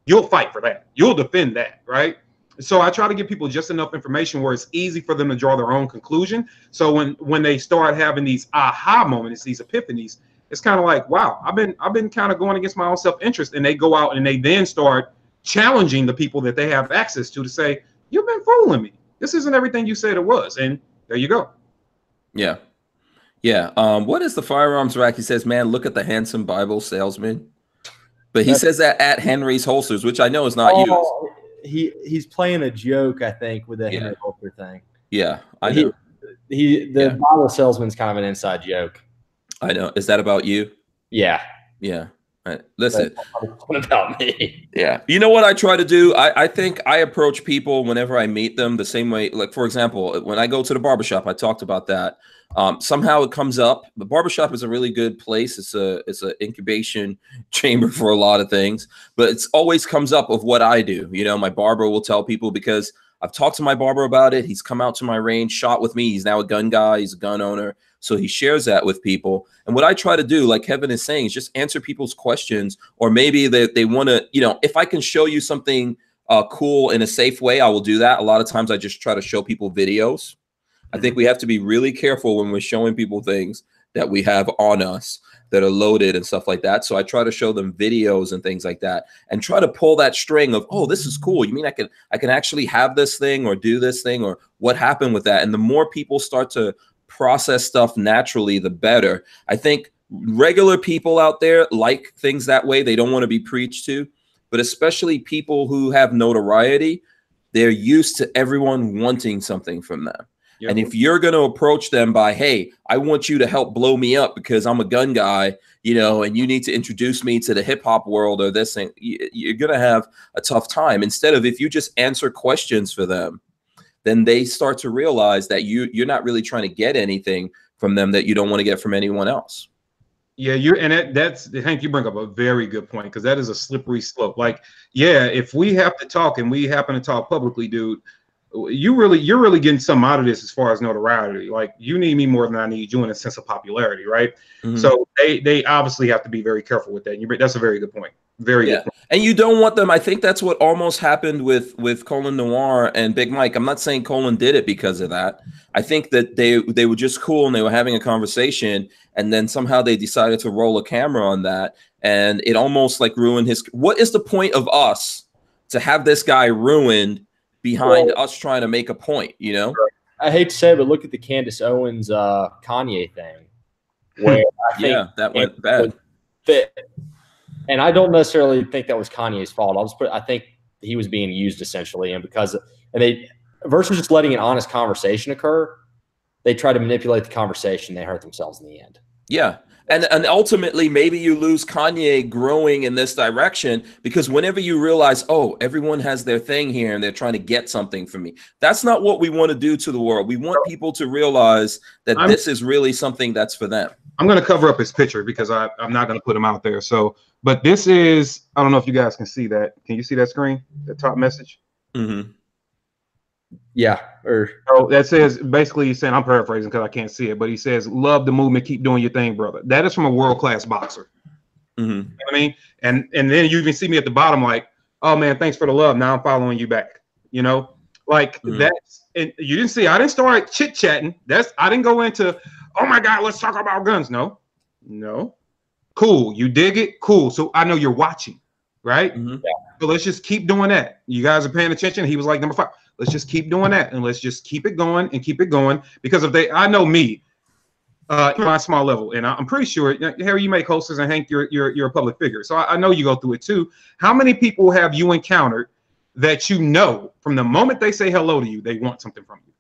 you'll fight for that. You'll defend that, right? So I try to give people just enough information where it's easy for them to draw their own conclusion. So when they start having these aha moments, these epiphanies, it's kind of like, wow, I've been kind of going against my own self-interest. And they go out and they then start challenging the people that they have access to say, you've been fooling me. This isn't everything you said it was. And there you go. Yeah. Yeah. What is the firearms rack? He says, man, look at the handsome Bible salesman. But he says that at Henry's Holsters, which I know is not used. he's playing a joke, I think, with the Henry Holter thing. Yeah, I know. The bottle salesman's kind of an inside joke. I know. Is that about you? Yeah. Yeah. Listen. What about me? Yeah. You know what I try to do? I think I approach people whenever I meet them the same way. Like, for example, when I go to the barbershop, I talked about that. Somehow it comes up. The barbershop is a really good place. It's an incubation chamber for a lot of things, but it's always comes up of what I do. You know, my barber will tell people because I've talked to my barber about it. He's come out to my range, shot with me. He's now a gun guy. He's a gun owner. So he shares that with people. And what I try to do, like Kevin is saying, is just answer people's questions, or maybe they want to, you know, if I can show you something cool in a safe way, I will do that. A lot of times I just try to show people videos. I think we have to be really careful when we're showing people things that we have on us that are loaded and stuff like that. So I try to show them videos and things like that and try to pull that string of, oh, this is cool. You mean I can actually have this thing or do this thing, or what happened with that? And the more people start to process stuff naturally, the better. I think regular people out there like things that way. They don't want to be preached to, but especially people who have notoriety, they're used to everyone wanting something from them. Yep. And if you're going to approach them by, hey, I want you to help blow me up because I'm a gun guy, you know, and you need to introduce me to the hip hop world or this thing, you're going to have a tough time. Instead of, if you just answer questions for them, then they start to realize that you're not really trying to get anything from them that you don't want to get from anyone else. Yeah, that's Hank, you bring up a very good point, because that is a slippery slope. Like, yeah, if we have to talk and we happen to talk publicly, dude, you're really getting something out of this as far as notoriety. Like, you need me more than I need you in a sense of popularity, right? Mm-hmm. So they obviously have to be very careful with that. That's a very good point. Very good point. And you don't want them. I think that's what almost happened with Colin Noir and Big Mike. I'm not saying Colin did it because of that. I think that they were just cool and they were having a conversation, and then somehow they decided to roll a camera on that, and it almost like ruined his. What is the point of us to have this guy ruined behind us trying to make a point, you know? I hate to say it, but look at the Candace Owens Kanye thing, where I think that went bad. And I don't necessarily think that was Kanye's fault. I think he was being used essentially, and they versus just letting an honest conversation occur, they try to manipulate the conversation. They hurt themselves in the end. Yeah. And ultimately, maybe you lose Kanye growing in this direction, because whenever you realize, oh, everyone has their thing here and they're trying to get something from me, that's not what we want to do to the world. We want people to realize that this is really something that's for them. I'm going to cover up his picture because I'm not going to put him out there. So, but this is, I don't know if you guys can see that. Can you see that screen, the top message? Mm-hmm. Yeah. So that says, basically he's saying, I'm paraphrasing because I can't see it, but he says, love the movement, keep doing your thing, brother. That is from a world-class boxer. Mm-hmm. You know what I mean? And then you can see me at the bottom like, oh man, thanks for the love. Now I'm following you back. You know, like that's, and you didn't see, I didn't start chit-chatting. I didn't go into, oh my God, let's talk about guns. No. Cool. You dig it? Cool. So I know you're watching, right? Mm-hmm. Yeah. So let's just keep doing that. You guys are paying attention. He was like number 5. Let's just keep doing that, and let's just keep it going and keep it going. Because I know me, my small level, and I'm pretty sure, Harry, you make hosters, and Hank, you're a public figure, so I know you go through it too. How many people have you encountered that you know from the moment they say hello to you, they want something from you?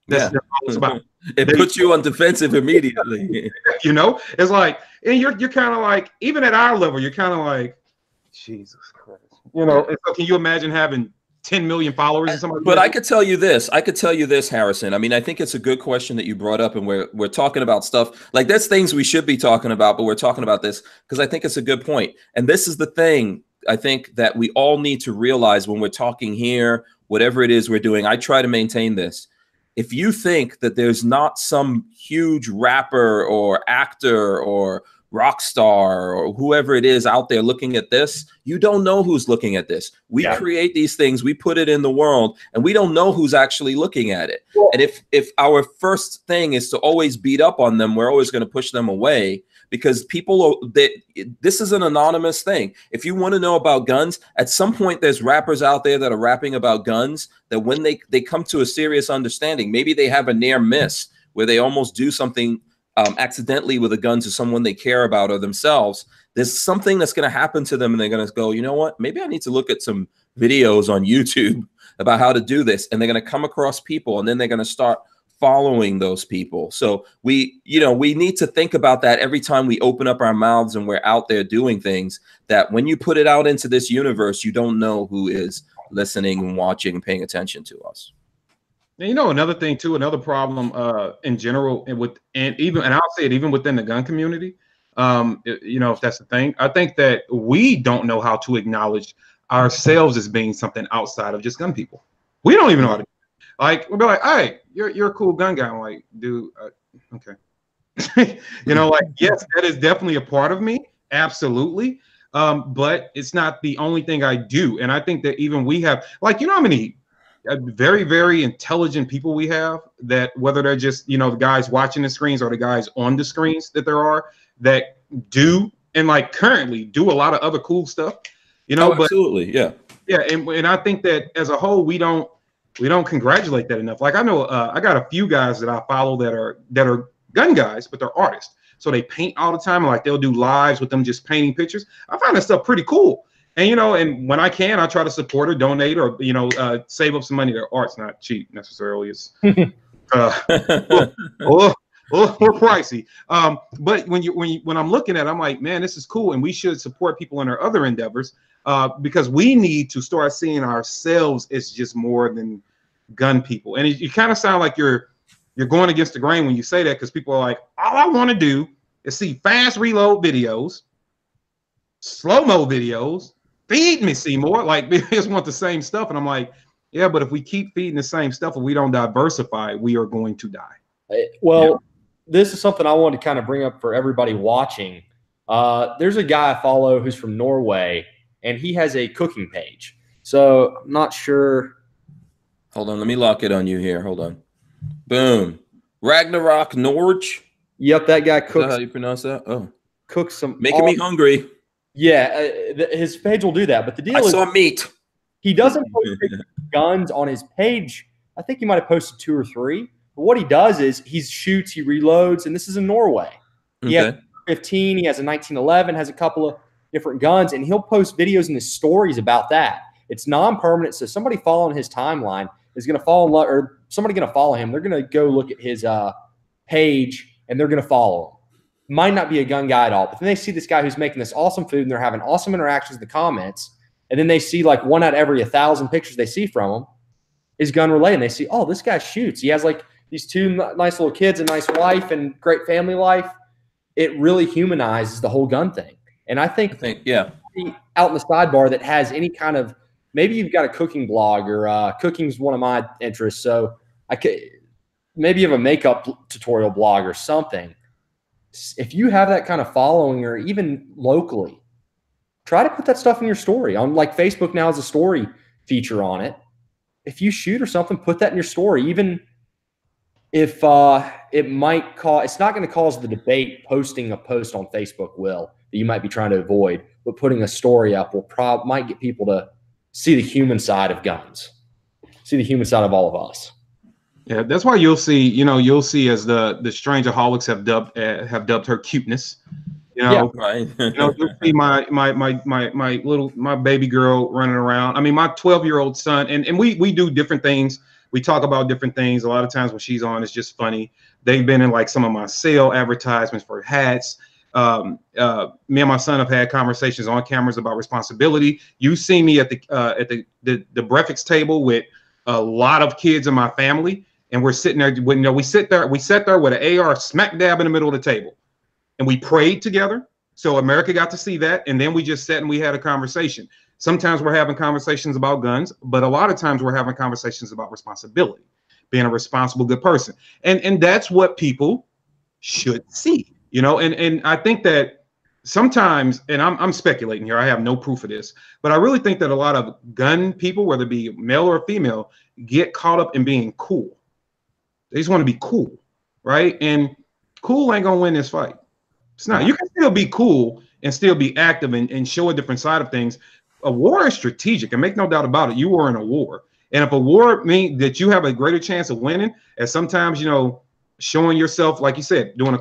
That's all it's about. It puts you on defensive immediately. You know, it's like, and you're kind of like, even at our level, you're kind of like, Jesus Christ, you know. So can you imagine having 10 million followers or something? But I could tell you this, Harrison. I mean, I think it's a good question that you brought up, and we're talking about stuff like that's things we should be talking about, but we're talking about this because I think it's a good point. And this is the thing I think that we all need to realize when we're talking here, whatever it is we're doing. I try to maintain this. If you think that there's not some huge rapper or actor or rock star or whoever it is out there looking at this, you don't know who's looking at this. We create these things, we put it in the world, and we don't know who's actually looking at it. Yeah. And if our first thing is to always beat up on them, we're always going to push them away, because this is an anonymous thing. If you want to know about guns, at some point there's rappers out there that are rapping about guns that when they come to a serious understanding, maybe they have a near miss where they almost do something accidentally with a gun to someone they care about or themselves. There's something that's going to happen to them, and they're going to go, you know what? Maybe I need to look at some videos on YouTube about how to do this, and they're going to come across people, and then they're going to start following those people. So we need to think about that every time we open up our mouths and we're out there doing things, that when you put it out into this universe, you don't know who is listening and watching and paying attention to us. And, another thing too, another problem in general, and I'll say it even within the gun community, if that's the thing, I think that we don't know how to acknowledge ourselves as being something outside of just gun people. We don't even know how to. Like, we'll be like, hey, you're a cool gun guy. I'm like, dude, okay. Yes, that is definitely a part of me. Absolutely. But it's not the only thing I do. And I think that even we have, how many very, very intelligent people we have, that whether they're just, the guys watching the screens or the guys on the screens, that there are that do, and currently do a lot of other cool stuff, absolutely. Yeah. Yeah. And I think that as a whole, we don't congratulate that enough. I know I got a few guys that I follow that are gun guys, but they're artists. So they paint all the time. And they'll do lives with them just painting pictures. I find that stuff pretty cool. And, and when I can, I try to support or donate or, save up some money. Their art's not cheap necessarily. It's or pricey. But when I'm looking at it, I'm like, man, this is cool. And we should support people in their other endeavors. Because we need to start seeing ourselves as just more than gun people. And you kind of sound like you're going against the grain when you say that, because people are like, all I want to do is see fast reload videos, slow-mo videos, feed me, Seymour. They just want the same stuff. And I'm like, yeah, but if we keep feeding the same stuff and we don't diversify, we are going to die. Well, This is something I wanted to kind of bring up for everybody watching. There's a guy I follow who's from Norway, and he has a cooking page. So I'm not sure. Hold on, let me lock it on you here. Hold on. Boom. Ragnarok Norge. Yep, that guy cooks. Is that how you pronounce that? Oh, cooks some. Making me hungry. Yeah, his page will do that. But the deal is, I saw meat. He doesn't post guns on his page. I think he might have posted 2 or 3. But what he does is he shoots, he reloads, and this is in Norway. He has 15. He has a 1911. Has a couple of different guns, and he'll post videos in his stories about that. It's non-permanent, so somebody following his timeline is going to fall in love, or somebody going to follow him. They're going to go look at his page, and they're going to follow him. Might not be a gun guy at all, but then they see this guy who's making this awesome food, and they're having awesome interactions in the comments, and then they see like 1 out of every 1,000 pictures they see from him is gun related, and they see, oh, this guy shoots. He has like these 2 nice little kids, a nice wife, and great family life. It really humanizes the whole gun thing. And I think yeah, out in the sidebar that has any kind of, maybe you've got a cooking blog, or cooking is one of my interests. So maybe you have a makeup tutorial blog or something. If you have that kind of following, or even locally, try to put that stuff in your story. On like Facebook now has a story feature on it. If you shoot or something, put that in your story. Even if it might cause, it's not going to cause the debate. Posting a post on Facebook will, that you might be trying to avoid, but putting a story up might get people to see the human side of guns, see the human side of all of us. Yeah, that's why you'll see as the Strangerholics have dubbed her cuteness. Yeah, right. You'll see my baby girl running around. I mean, my 12-year-old son, and we do different things. We talk about different things. A lot of times when she's on, it's just funny. They've been in like some of my sale advertisements for hats. Me and my son have had conversations on cameras about responsibility. You see me at the breakfast table with a lot of kids in my family, and we're sitting there. We sat there with an AR smack dab in the middle of the table, and we prayed together. So America got to see that, and then we just sat and we had a conversation. Sometimes we're having conversations about guns, but a lot of times we're having conversations about responsibility, being a responsible, good person, and that's what people should see. And I think that sometimes, and I'm speculating here, I have no proof of this, but I really think that a lot of gun people, whether it be male or female, get caught up in being cool. They just want to be cool, right? And cool ain't gonna win this fight. It's not. You can still be cool and still be active and show a different side of things. A war is strategic, and make no doubt about it, you are in a war. And if a war means that you have a greater chance of winning, and sometimes, showing yourself, like you said, doing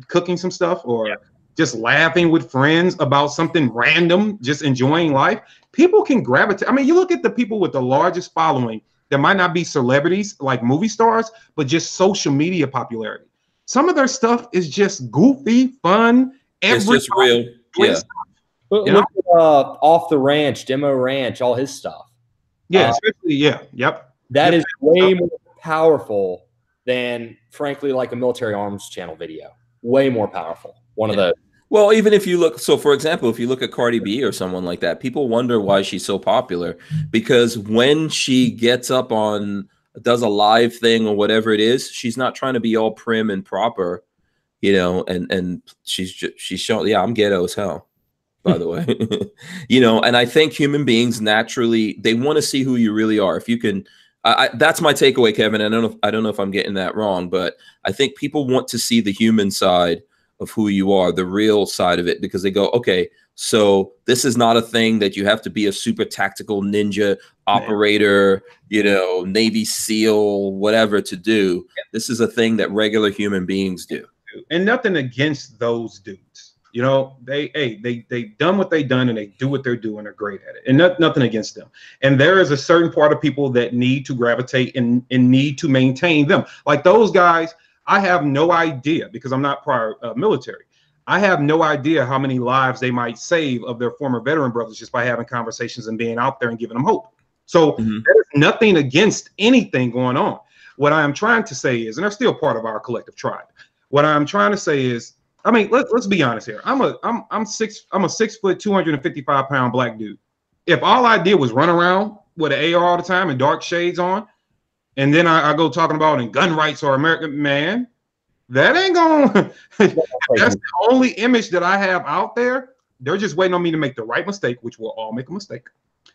cooking some stuff, or just laughing with friends about something random, just enjoying life, people can gravitate. I mean, you look at the people with the largest following that might not be celebrities like movie stars, but just social media popularity. Some of their stuff is just goofy, fun. It's just real. Yeah. Look at Off the Ranch, Demo Ranch, all his stuff. Yeah, especially, yep. That is way more powerful than, frankly, like a military arms channel video. Way more powerful. One of the. Well, even if you look, so for example, if you look at Cardi B or someone like that, people wonder why she's so popular, because when she gets up on, does a live thing or whatever it is, she's not trying to be all prim and proper, you know, and she's showing, yeah, I'm ghetto as hell, by the way, you know, and I think human beings naturally, they want to see who you really are. If you can, that's my takeaway, Kevin. I don't know if I'm getting that wrong, but I think people want to see the human side of who you are, the real side of it, because they go, okay, so this is not a thing that you have to be a super tactical ninja operator, you know, Navy SEAL, whatever to do. This is a thing that regular human beings do. And nothing against those dudes. You know, they done what they done and they do what they're doing. They're great at it, and nothing against them. And there is a certain part of people that need to gravitate and need to maintain them. Like those guys, I have no idea, because I'm not prior military. I have no idea how many lives they might save of their former veteran brothers just by having conversations and being out there and giving them hope. So there's nothing against anything going on. What I am trying to say is, and they're still part of our collective tribe. What I'm trying to say is, I mean, let's be honest here. I'm a 6 foot, 255-pound black dude. If all I did was run around with an AR all the time and dark shades on, and then I go talking about in gun rights or American, man, that ain't going. That's the only image that I have out there. They're just waiting on me to make the right mistake, which we'll all make a mistake.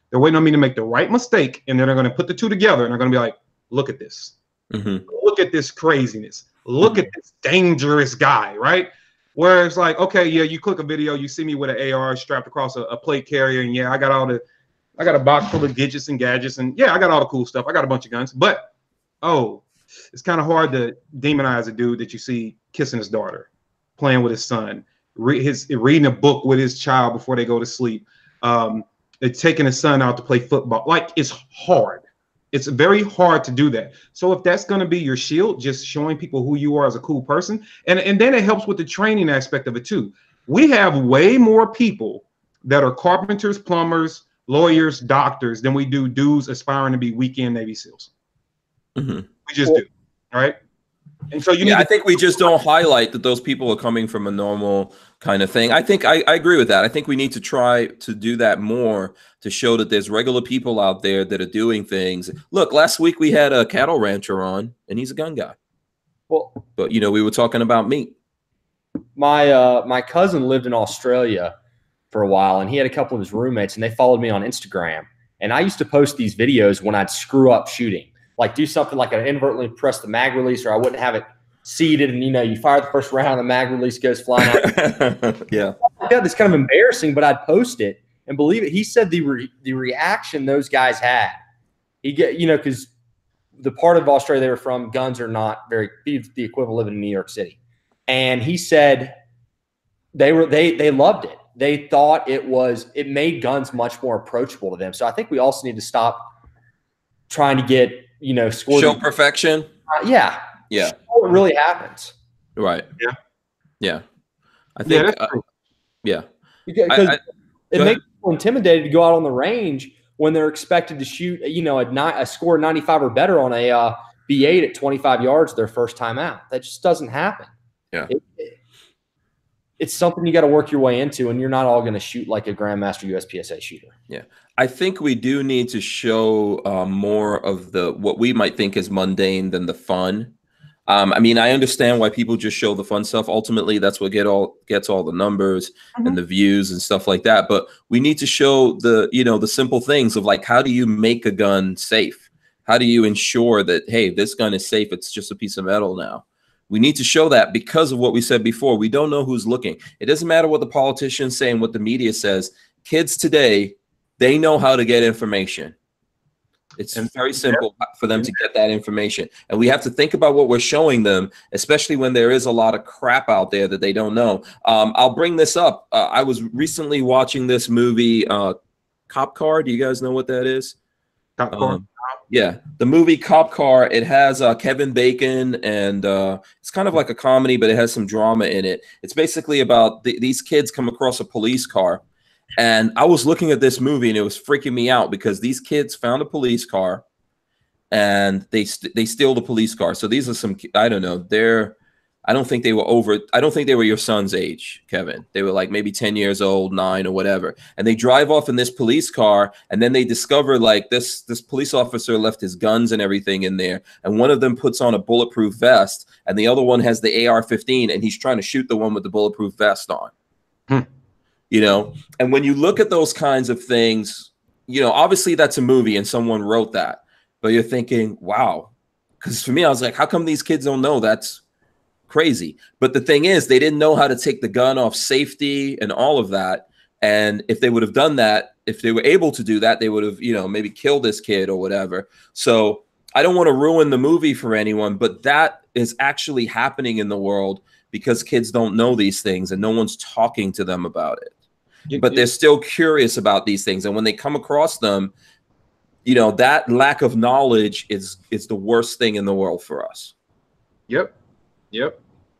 They're waiting on me to make the right mistake, and then they're going to put the two together, and they're going to be like, look at this. Look at this craziness. Look at this dangerous guy, right? Where it's like, okay, yeah, you click a video, you see me with an AR strapped across a plate carrier, and yeah, I got a box full of gadgets, and yeah, I got all the cool stuff. I got a bunch of guns, but it's kind of hard to demonize a dude that you see kissing his daughter, playing with his son, reading a book with his child before they go to sleep, taking his son out to play football. Like, it's hard. It's very hard to do that. So if that's going to be your shield, just showing people who you are as a cool person, and then it helps with the training aspect of it too. We have way more people that are carpenters, plumbers, lawyers, doctors than we do dudes aspiring to be weekend Navy SEALs. We just do, right? And so I think we just don't highlight that those people are coming from a normal kind of thing. I think I agree with that. I think we need to try to do that more, to show that there's regular people out there that are doing things. Look, last week we had a cattle rancher on, and he's a gun guy. Well, but you know, we were talking about meat. My cousin lived in Australia for a while, and he had a couple of his roommates, and they followed me on Instagram. And I used to post these videos when I'd screw up shooting. Like do something like I inadvertently press the mag release, or I wouldn't have it seated, and you know, you fire the first round, the mag release goes flying out. Yeah, it's kind of embarrassing, but I'd post it and believe it. He said the reaction those guys had, because the part of Australia they were from, guns are not very the equivalent of living in New York City, and he said they loved it. They thought it made guns much more approachable to them. So I think we also need to stop trying to get show perfection. Yeah. What really happens. Right. Yeah. I think. Because it makes people intimidated to go out on the range when they're expected to shoot, a score 95 or better on a B8 at 25 yards their first time out. That just doesn't happen. Yeah. It's something you got to work your way into, and you're not all going to shoot like a Grandmaster USPSA shooter. Yeah. I think we do need to show more of what we might think is mundane than the fun. I mean, I understand why people just show the fun stuff. Ultimately, that's what gets all the numbers and the views and stuff like that. But we need to show the simple things of, like, how do you make a gun safe? How do you ensure that, hey, this gun is safe? It's just a piece of metal now. We need to show that because of what we said before. We don't know who's looking. It doesn't matter what the politicians say and what the media says. Kids today, they know how to get information. It's very simple for them to get that information. And we have to think about what we're showing them, especially when there is a lot of crap out there that they don't know. I'll bring this up. I was recently watching this movie, Cop Car. Do you guys know what that is? Cop Car? Yeah, the movie Cop Car. It has Kevin Bacon, and it's kind of like a comedy, but it has some drama in it. It's basically about these kids come across a police car. And I was looking at this movie and it was freaking me out because these kids found a police car and they steal the police car. So these are some, I don't know, I don't think they were your son's age, Kevin. They were like maybe 10 years old, 9 or whatever. And they drive off in this police car and then they discover like this police officer left his guns and everything in there. And one of them puts on a bulletproof vest and the other one has the AR-15 and he's trying to shoot the one with the bulletproof vest on. You know, and when you look at those kinds of things, you know, obviously that's a movie and someone wrote that, but you're thinking, wow, because for me, I was like, how come these kids don't know? That's crazy. But the thing is, they didn't know how to take the gun off safety and all of that. And if they would have done that, if they were able to do that, they would have, you know, maybe killed this kid or whatever. So I don't want to ruin the movie for anyone, but that is actually happening in the world because kids don't know these things and no one's talking to them about it. But they're still curious about these things. And when they come across them, you know, that lack of knowledge is the worst thing in the world for us. Yep.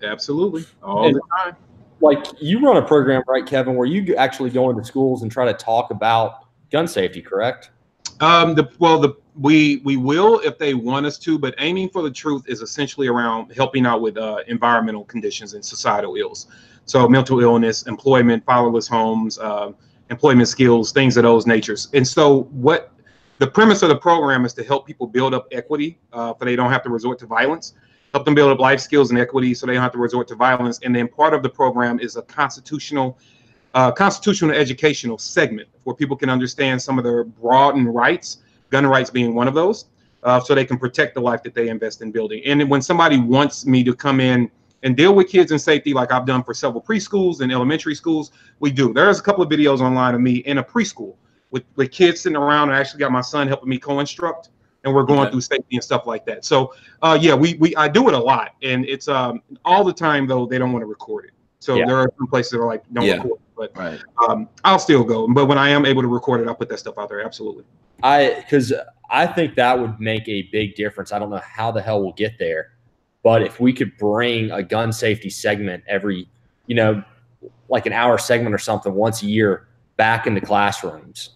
Absolutely. All the time. Like you run a program, right, Kevin, where you actually go into schools and try to talk about gun safety, correct? We will if they want us to, but aiming for the truth is essentially around helping out with environmental conditions and societal ills. So mental illness, employment, fatherless homes, employment skills, things of those natures. And so what the premise of the program is to help people build up equity so they don't have to resort to violence, help them build up life skills and equity so they don't have to resort to violence. And then part of the program is a constitutional educational segment where people can understand some of their broadened rights, gun rights being one of those, so they can protect the life that they invest in building. And when somebody wants me to come in and deal with kids in safety, like I've done for several preschools and elementary schools, we do. There's a couple of videos online of me in a preschool with kids sitting around, and I actually got my son helping me co-instruct, and we're going through safety and stuff like that. So yeah, I do it a lot, and it's all the time though they don't want to record it. So there are some places that are like don't record it, but I'll still go. But when I am able to record it, I'll put that stuff out there. Absolutely. Because I think that would make a big difference. I don't know how the hell we'll get there. But if we could bring a gun safety segment every, you know, like an hour segment or something once a year back into classrooms,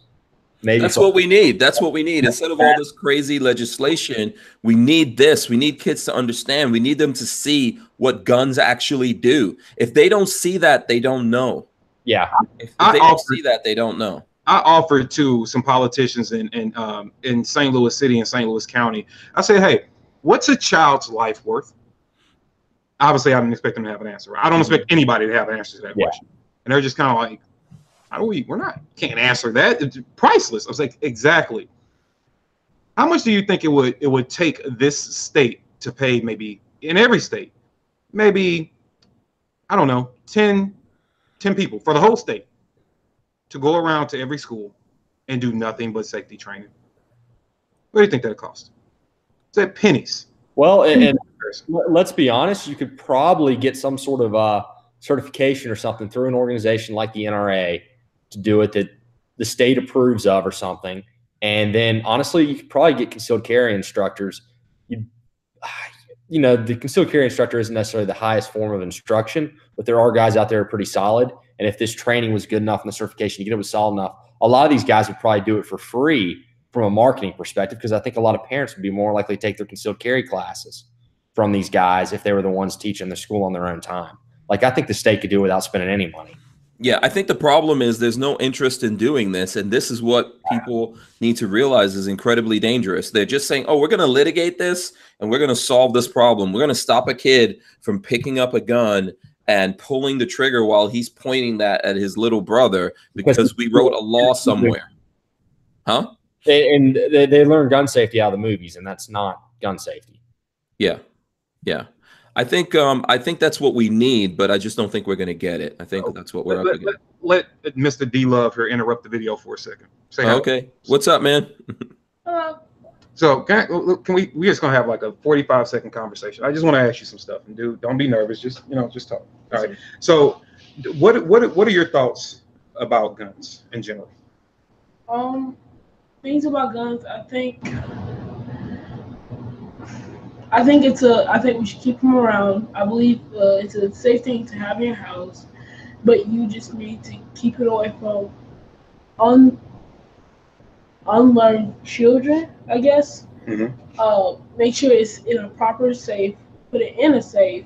maybe that's what we need. That's what we need. Instead of all this crazy legislation, we need this. We need kids to understand. We need them to see what guns actually do. If they don't see that, they don't know. Yeah. If they don't see that, they don't know. I offered to some politicians in St. Louis City and St. Louis County. I said, hey, what's a child's life worth? Obviously, I didn't expect them to have an answer. I don't expect anybody to have an answer to that question. And they're just kind of like, can't answer that. It's priceless. I was like, exactly. How much do you think it would take this state to pay, maybe in every state, maybe, I don't know, 10 people for the whole state to go around to every school and do nothing but safety training? What do you think that'd cost? It's at pennies. Well, and let's be honest, you could probably get some sort of certification or something through an organization like the NRA to do it that the state approves of or something. And then honestly, you could probably get concealed carry instructors. You know, the concealed carry instructor isn't necessarily the highest form of instruction, but there are guys out there who are pretty solid. And if this training was good enough and the certification you get it was solid enough, a lot of these guys would probably do it for free from a marketing perspective, because I think a lot of parents would be more likely to take their concealed carry classes from these guys if they were the ones teaching their school on their own time. Like, I think the state could do it without spending any money. Yeah, I think the problem is there's no interest in doing this. And this is what people need to realize is incredibly dangerous. They're just saying, oh, we're going to litigate this and we're going to solve this problem. We're going to stop a kid from picking up a gun and pulling the trigger while he's pointing that at his little brother because we wrote a law somewhere. Huh? They learn gun safety out of the movies, and that's not gun safety. Yeah. Yeah. I think that's what we need, but I just don't think we're going to get it. I think that's what we're up against. Let Mr. D Love here interrupt the video for a second. Say okay. What's up, man? So can we just gonna have like a 45-second conversation. I just want to ask you some stuff, and dude, don't be nervous. Just just talk. All right. So what are your thoughts about guns in general? Things about guns. I think we should keep them around. I believe it's a safe thing to have in your house, but you just need to keep it away from unlearned children, I guess. Make sure it's in a proper safe. Put it in a safe.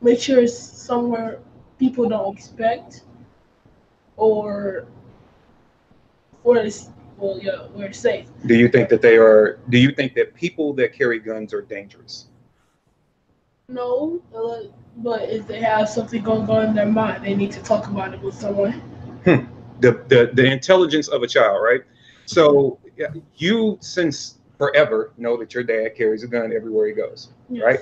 Make sure it's somewhere people don't expect, or where it's safe. Do you think that people that carry guns are dangerous? No, but if they have something going on in their mind, they need to talk about it with someone. The intelligence of a child, right? So you, since forever, know that your dad carries a gun everywhere he goes, yes. Right?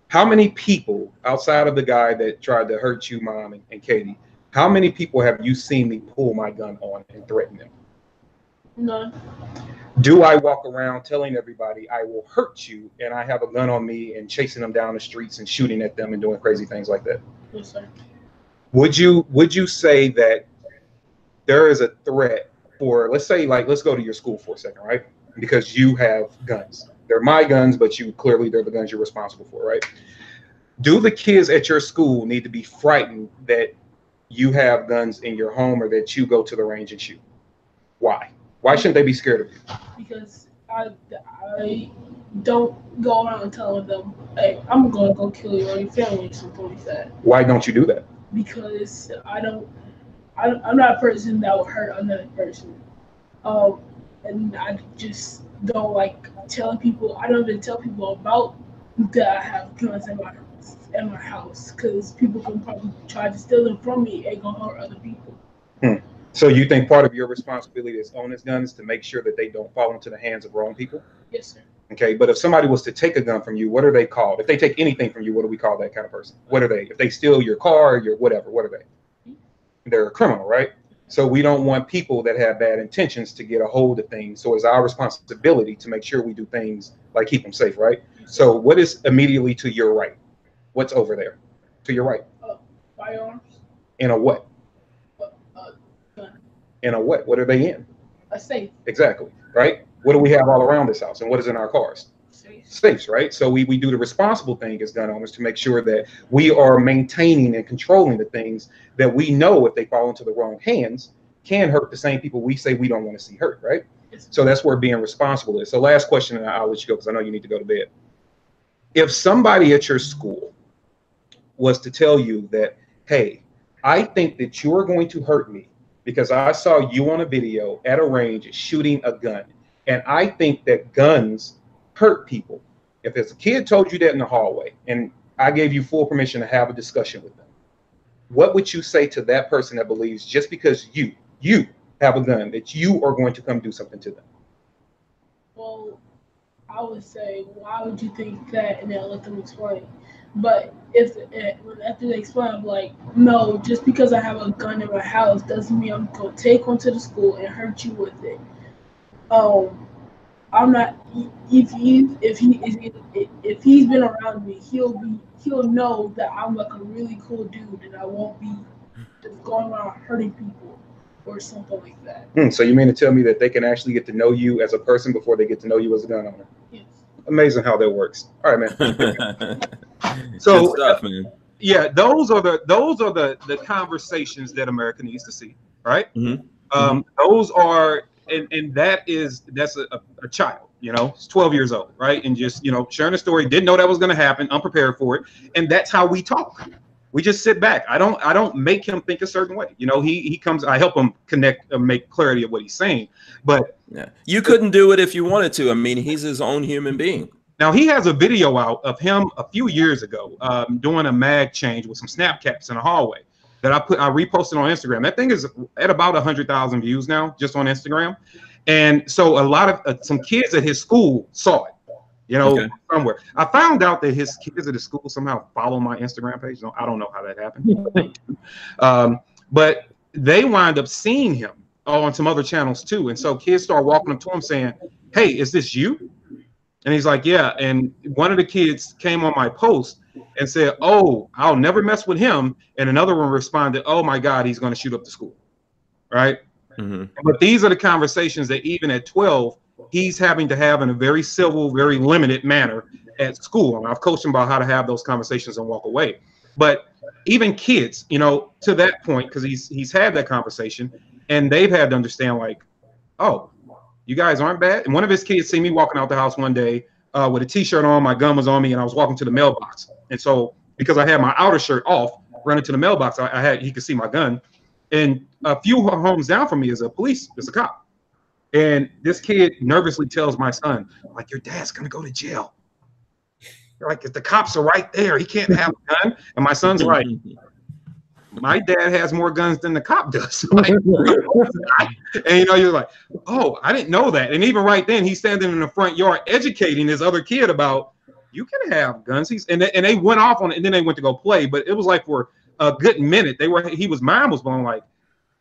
How many people outside of the guy that tried to hurt you, Mom and Katie, how many people have you seen me pull my gun on and threaten them? None. Do I walk around telling everybody I will hurt you and I have a gun on me and chasing them down the streets and shooting at them and doing crazy things like that? Yes, sir. Would you say that there is a threat for, let's say, like, let's go to your school for a second, right? Because you have guns. They're my guns, but they're the guns you're responsible for, right? Do the kids at your school need to be frightened that you have guns in your home or that you go to the range and shoot? Why? Why shouldn't they be scared of you? Because I don't go around telling them, hey, I'm going to go kill you or your family or something like that. Why don't you do that? Because I'm not a person that will hurt another person. And I just don't like telling people. I don't even tell people about that I have guns in my house because people can probably try to steal them from me and go hurt other people. So you think part of your responsibility as owners guns to make sure that they don't fall into the hands of wrong people? Yes, sir. Okay, but if somebody was to take a gun from you, what are they called? If they take anything from you, what do we call that kind of person? What are they? If they steal your car, your whatever, what are they? They're a criminal, right? So we don't want people that have bad intentions to get a hold of things. So it's our responsibility to make sure we do things like keep them safe, right? So what is immediately to your right? What's over there? To your right? Firearms. In a what? Gun. In a what? What are they in? A safe. Exactly, right? What do we have all around this house? And what is in our cars? Safes, right? So we do the responsible thing as gun owners to make sure that we are maintaining and controlling the things that we know if they fall into the wrong hands can hurt the same people we say we don't want to see hurt, right? So that's where being responsible is. So last question, and I'll let you go because I know you need to go to bed. If somebody at your school was to tell you that, hey, I think that you're going to hurt me because I saw you on a video at a range shooting a gun, and I think that guns hurt people. If there's a kid told you that in the hallway and I gave you full permission to have a discussion with them, what would you say to that person that believes just because you have a gun that you are going to come do something to them? Well, I would say, why would you think that? And then let them explain. But after they explain, I'm like, no, just because I have a gun in my house doesn't mean I'm going to take one to the school and hurt you with it. I'm not. If he's been around me, he'll know that I'm like a really cool dude, and I won't be just going around hurting people or something like that. So you mean to tell me that they can actually get to know you as a person before they get to know you as a gun owner? Yes. Amazing how that works. All right, man. So good stuff, man. Yeah, those are the conversations that America needs to see, right? Those are. And that's a child, it's 12 years old, right? And just, sharing a story, didn't know that was going to happen, unprepared for it. And that's how we talk. We just sit back. I don't make him think a certain way. He comes, I help him connect, make clarity of what he's saying. But yeah, you couldn't do it if you wanted to. I mean, he's his own human being. Now he has a video out of him a few years ago doing a mag change with some snap caps in a hallway. That I reposted on Instagram. That thing is at about 100,000 views now, just on Instagram. And so a lot of some kids at his school saw it, somewhere. I found out that his kids at his school somehow follow my Instagram page. I don't know how that happened. But they wind up seeing him on some other channels too. And so kids start walking up to him saying, hey, is this you? And he's like, yeah. And one of the kids came on my post and said, oh, I'll never mess with him. And another one responded, oh my God, he's going to shoot up the school. Right. But these are the conversations that even at 12, he's having to have in a very civil, very limited manner at school. And I've coached him about how to have those conversations and walk away. But even kids, you know, to that point, because he's had that conversation and they've had to understand, like, oh, you guys aren't bad. And one of his kids see me walking out the house one day with a t-shirt on, my gun was on me, and I was walking to the mailbox. And so because I had my outer shirt off, running to the mailbox, he could see my gun. And a few homes down from me is a cop. And this kid nervously tells my son, like, your dad's gonna go to jail. They're like, if the cops are right there, he can't have a gun. And my son's like, my dad has more guns than the cop does. Like, and you know, you're like, oh, I didn't know that. And even right then, he's standing in the front yard educating his other kid about, you can have guns. And they went off on it, and then they went to go play. But it was like for a good minute, mine was blown, like,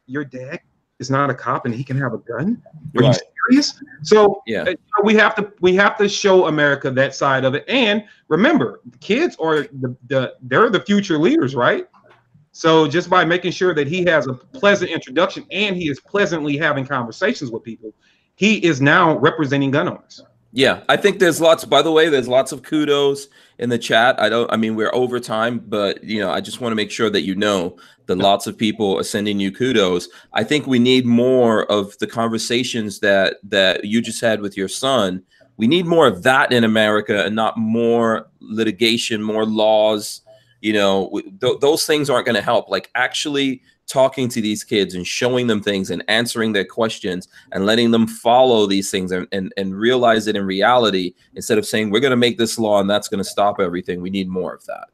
your dad is not a cop and he can have a gun? Are you serious? So yeah, we have to show America that side of it. And remember, the kids are they're the future leaders, right? So just by making sure that he has a pleasant introduction and he is pleasantly having conversations with people, he is now representing gun owners. Yeah, I think there's lots, by the way, there's lots of kudos in the chat. I mean, we're over time, but, you know, I just want to make sure that you know that lots of people are sending you kudos. I think we need more of the conversations that you just had with your son. We need more of that in America and not more litigation, more laws. You know, those things aren't going to help. Like actually talking to these kids and showing them things and answering their questions and letting them follow these things and realize it in reality, instead of saying, we're going to make this law and that's going to stop everything. We need more of that.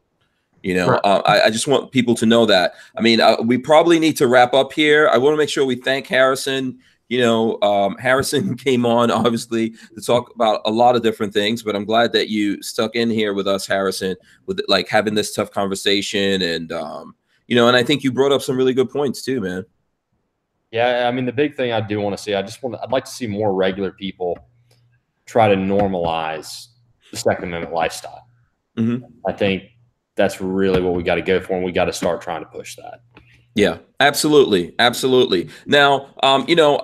You know, right. I just want people to know that. I mean, we probably need to wrap up here. I want to make sure we thank Harrison. You know, Harrison came on, obviously, to talk about a lot of different things, but I'm glad that you stuck in here with us, Harrison, with like having this tough conversation. And, you know, and I think you brought up some really good points too, man. Yeah, I mean, the big thing I do want to see, I'd like to see more regular people try to normalize the Second Amendment lifestyle. I think that's really what we got to go for, and we got to start trying to push that. Yeah, absolutely. Absolutely. Now, you know,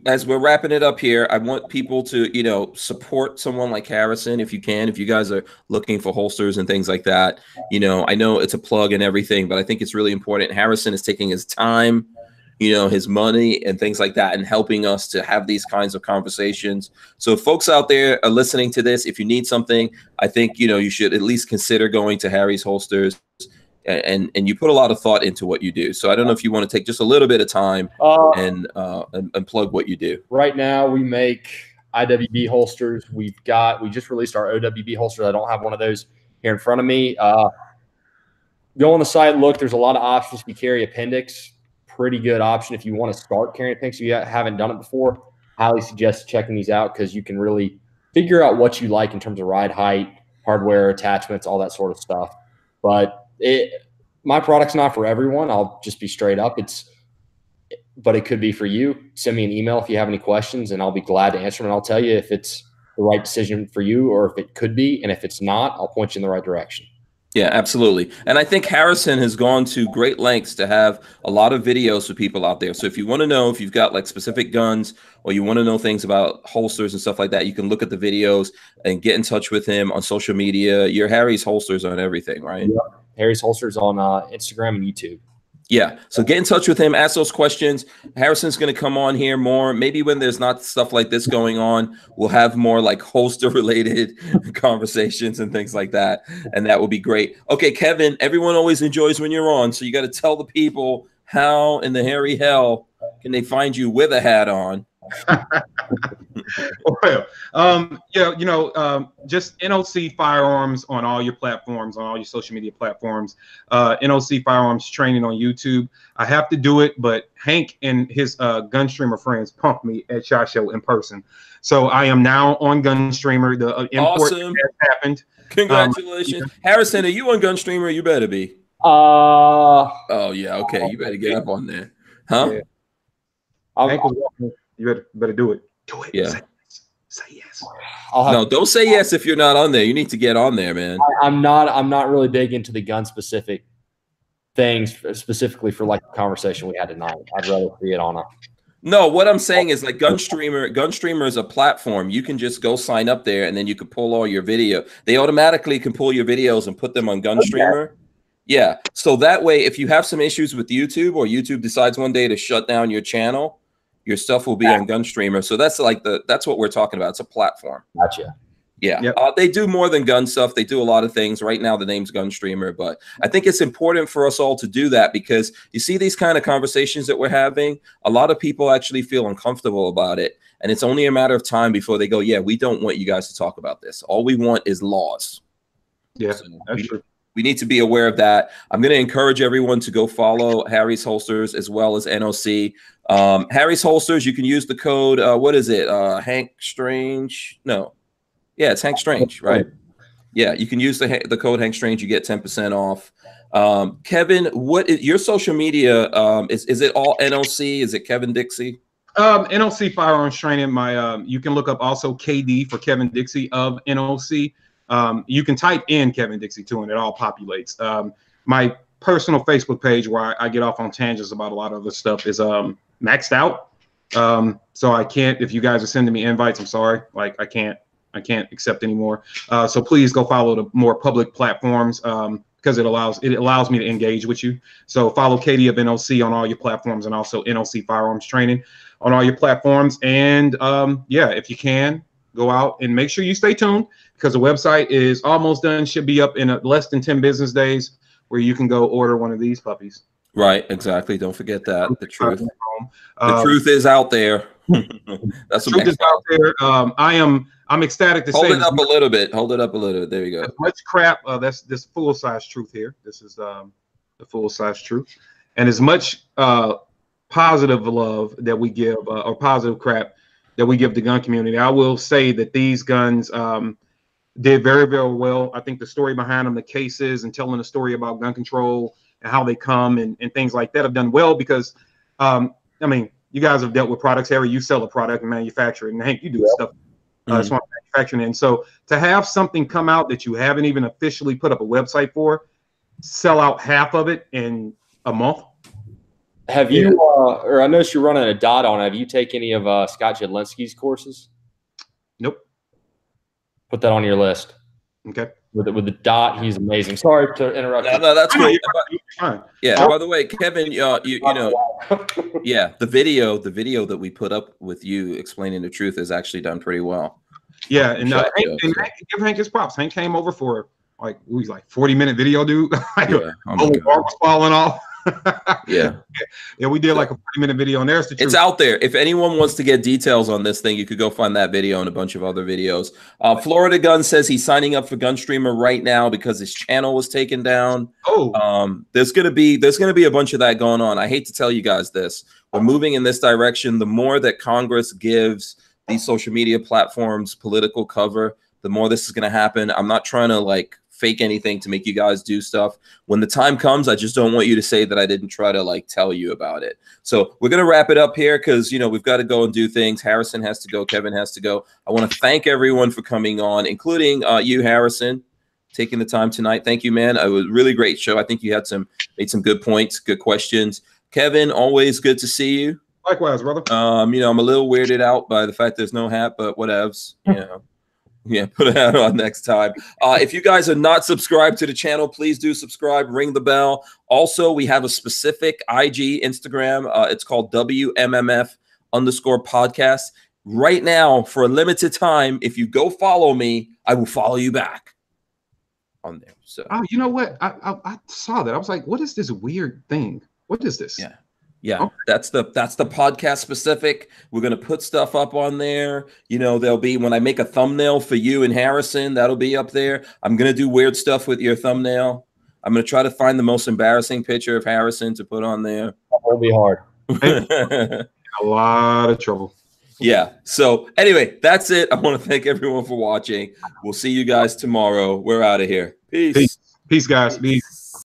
as we're wrapping it up here, I want people to, you know, support someone like Harrison if you can, if you guys are looking for holsters and things like that. You know, I know it's a plug and everything, but I think it's really important. Harrison is taking his time, you know, his money and things like that, and helping us to have these kinds of conversations. So if folks out there are listening to this, if you need something, I think, you know, you should at least consider going to Harry's Holsters. And you put a lot of thought into what you do. So I don't know if you want to take just a little bit of time and plug what you do. Right now we make IWB holsters. We just released our OWB holsters. I don't have one of those here in front of me. Go on the site, look, there's a lot of options. We carry appendix, pretty good option if you want to start carrying appendix. If you haven't done it before, highly suggest checking these out, because you can really figure out what you like in terms of ride height, hardware, attachments, all that sort of stuff. But my product's not for everyone. I'll just be straight up. But it could be for you. Send me an email if you have any questions, and I'll be glad to answer them. And I'll tell you if it's the right decision for you, or if it could be. And if it's not, I'll point you in the right direction. Yeah, absolutely. And I think Harrison has gone to great lengths to have a lot of videos for people out there. So if you want to know, if you've got like specific guns, or you want to know things about holsters and stuff like that, you can look at the videos and get in touch with him on social media. You're Harry's Holsters on everything, right? Yeah. Harry's Holsters on Instagram and YouTube. Yeah. So get in touch with him, ask those questions. Harrison's going to come on here more. Maybe when there's not stuff like this going on, we'll have more like holster related conversations and things like that. And that will be great. Okay, Kevin, everyone always enjoys when you're on. So you got to tell the people how in the hairy hell can they find you with a hat on? Well, yeah, you know, just NOC Firearms on all your platforms, on all your social media platforms. NOC Firearms training on YouTube. I have to do it, but Hank and his gun streamer friends pumped me at SHOT Show in person, so I am now on Gun Streamer. The import awesome. Has happened. Congratulations, Harrison. Are you on Gun Streamer? You better be. Oh yeah, okay. You better get up on there, huh? Yeah. Hank was walking. You better do it. Do it. Yeah. Say yes. No, don't say yes if you're not on there. You need to get on there, man. I'm not really big into the gun specific things specifically for like the conversation we had tonight. I'd rather see it on a. No, what I'm saying is like Gunstreamer is a platform. You can just go sign up there and then you can pull all your video. They automatically can pull your videos and put them on Gunstreamer. Okay. Yeah. So that way, if you have some issues with YouTube or YouTube decides one day to shut down your channel, your stuff will be on Gunstreamer. So that's like that's what we're talking about. It's a platform. Gotcha. Yeah, yep. They do more than gun stuff. They do a lot of things. Right now, the name's Gunstreamer, but I think it's important for us all to do that because you see these kind of conversations that we're having. A lot of people actually feel uncomfortable about it, and it's only a matter of time before they go, "Yeah, we don't want you guys to talk about this. All we want is laws." Yeah, so that's true. We need to be aware of that. I'm going to encourage everyone to go follow Harry's Holsters as well as NOC. Harry's Holsters, you can use the code. What is it? Hank Strange? No. Yeah, it's Hank Strange, right? Yeah, you can use the code Hank Strange. You get 10% off. Kevin, what is your social media? Is it all NOC? Is it Kevin Dixie? NOC Firearms Training. My you can look up also KD for Kevin Dixie of NOC. You can type in Kevin Dixie too, and it all populates. My personal Facebook page where I get off on tangents about a lot of other stuff is maxed out. So I can't. If you guys are sending me invites, I'm sorry. Like I can't accept anymore. So please go follow the more public platforms because it allows me to engage with you. So follow KD of NOC on all your platforms and also NOC Firearms Training on all your platforms. And yeah, if you can, go out and make sure you stay tuned because the website is almost done. Should be up in less than 10 business days where you can go order one of these puppies. Right, exactly. Don't forget that. The truth. The truth is out there. That's what truth is out there. I'm ecstatic to say. Hold it up a little bit. Hold it up a little bit. There you go. As much crap. That's this full size truth here. This is the full size truth, and as much positive love that we give or positive crap that we give the gun community. I will say that these guns did very, very well. I think the story behind them, the cases, and telling the story about gun control and how they come and things like that have done well because, I mean, you guys have dealt with products. Harry, you sell a product and manufacture it, and Hank, you do stuff. It's one manufacturing. And so to have something come out that you haven't even officially put up a website for, sell out half of it in a month. Have you, or I noticed you're running a dot on. Have you taken any of Scott Jedlinski's courses? Nope. Put that on your list. Okay. With the dot, he's amazing. Sorry to interrupt. No, that's great. Yeah. By the way, Kevin, you know, yeah, the video that we put up with you explaining the truth is actually done pretty well. Yeah, and give Hank his props. Hank came over for like 40-minute video, dude. Like, yeah. Oh the bar was falling off. Yeah, we did like a 40-minute video, and there's the truth. It's out there. If anyone wants to get details on this thing, you could go find that video and a bunch of other videos. Florida Gun says he's signing up for Gunstreamer right now because his channel was taken down. Oh, there's gonna be a bunch of that going on. I hate to tell you guys this. We're moving in this direction. The more that Congress gives these social media platforms political cover, the more this is going to happen. I'm not trying to like fake anything to make you guys do stuff. When the time comes, I just don't want you to say that I didn't try to like tell you about it. So we're going to wrap it up here because, you know, we've got to go and do things. Harrison has to go. Kevin has to go. I want to thank everyone for coming on, including you, Harrison, taking the time tonight. Thank you, man. It was a really great show. I think you had made some good points, good questions. Kevin, always good to see you. Likewise, brother. You know, I'm a little weirded out by the fact there's no hat, but whatevs, you know. Yeah, put a hat on next time. If you guys are not subscribed to the channel, please do subscribe, ring the bell. Also, we have a specific IG, Instagram. It's called WMMF_podcast. Right now, for a limited time, if you go follow me, I will follow you back on there. So, you know what? I saw that. I was like, what is this weird thing? What is this? Yeah. Yeah, okay. That's the podcast specific. We're going to put stuff up on there. You know, there'll be, when I make a thumbnail for you and Harrison, that'll be up there. I'm going to do weird stuff with your thumbnail. I'm going to try to find the most embarrassing picture of Harrison to put on there. That will be hard. A lot of trouble. Yeah. So anyway, that's it. I want to thank everyone for watching. We'll see you guys tomorrow. We're out of here. Peace. Peace, guys. Peace.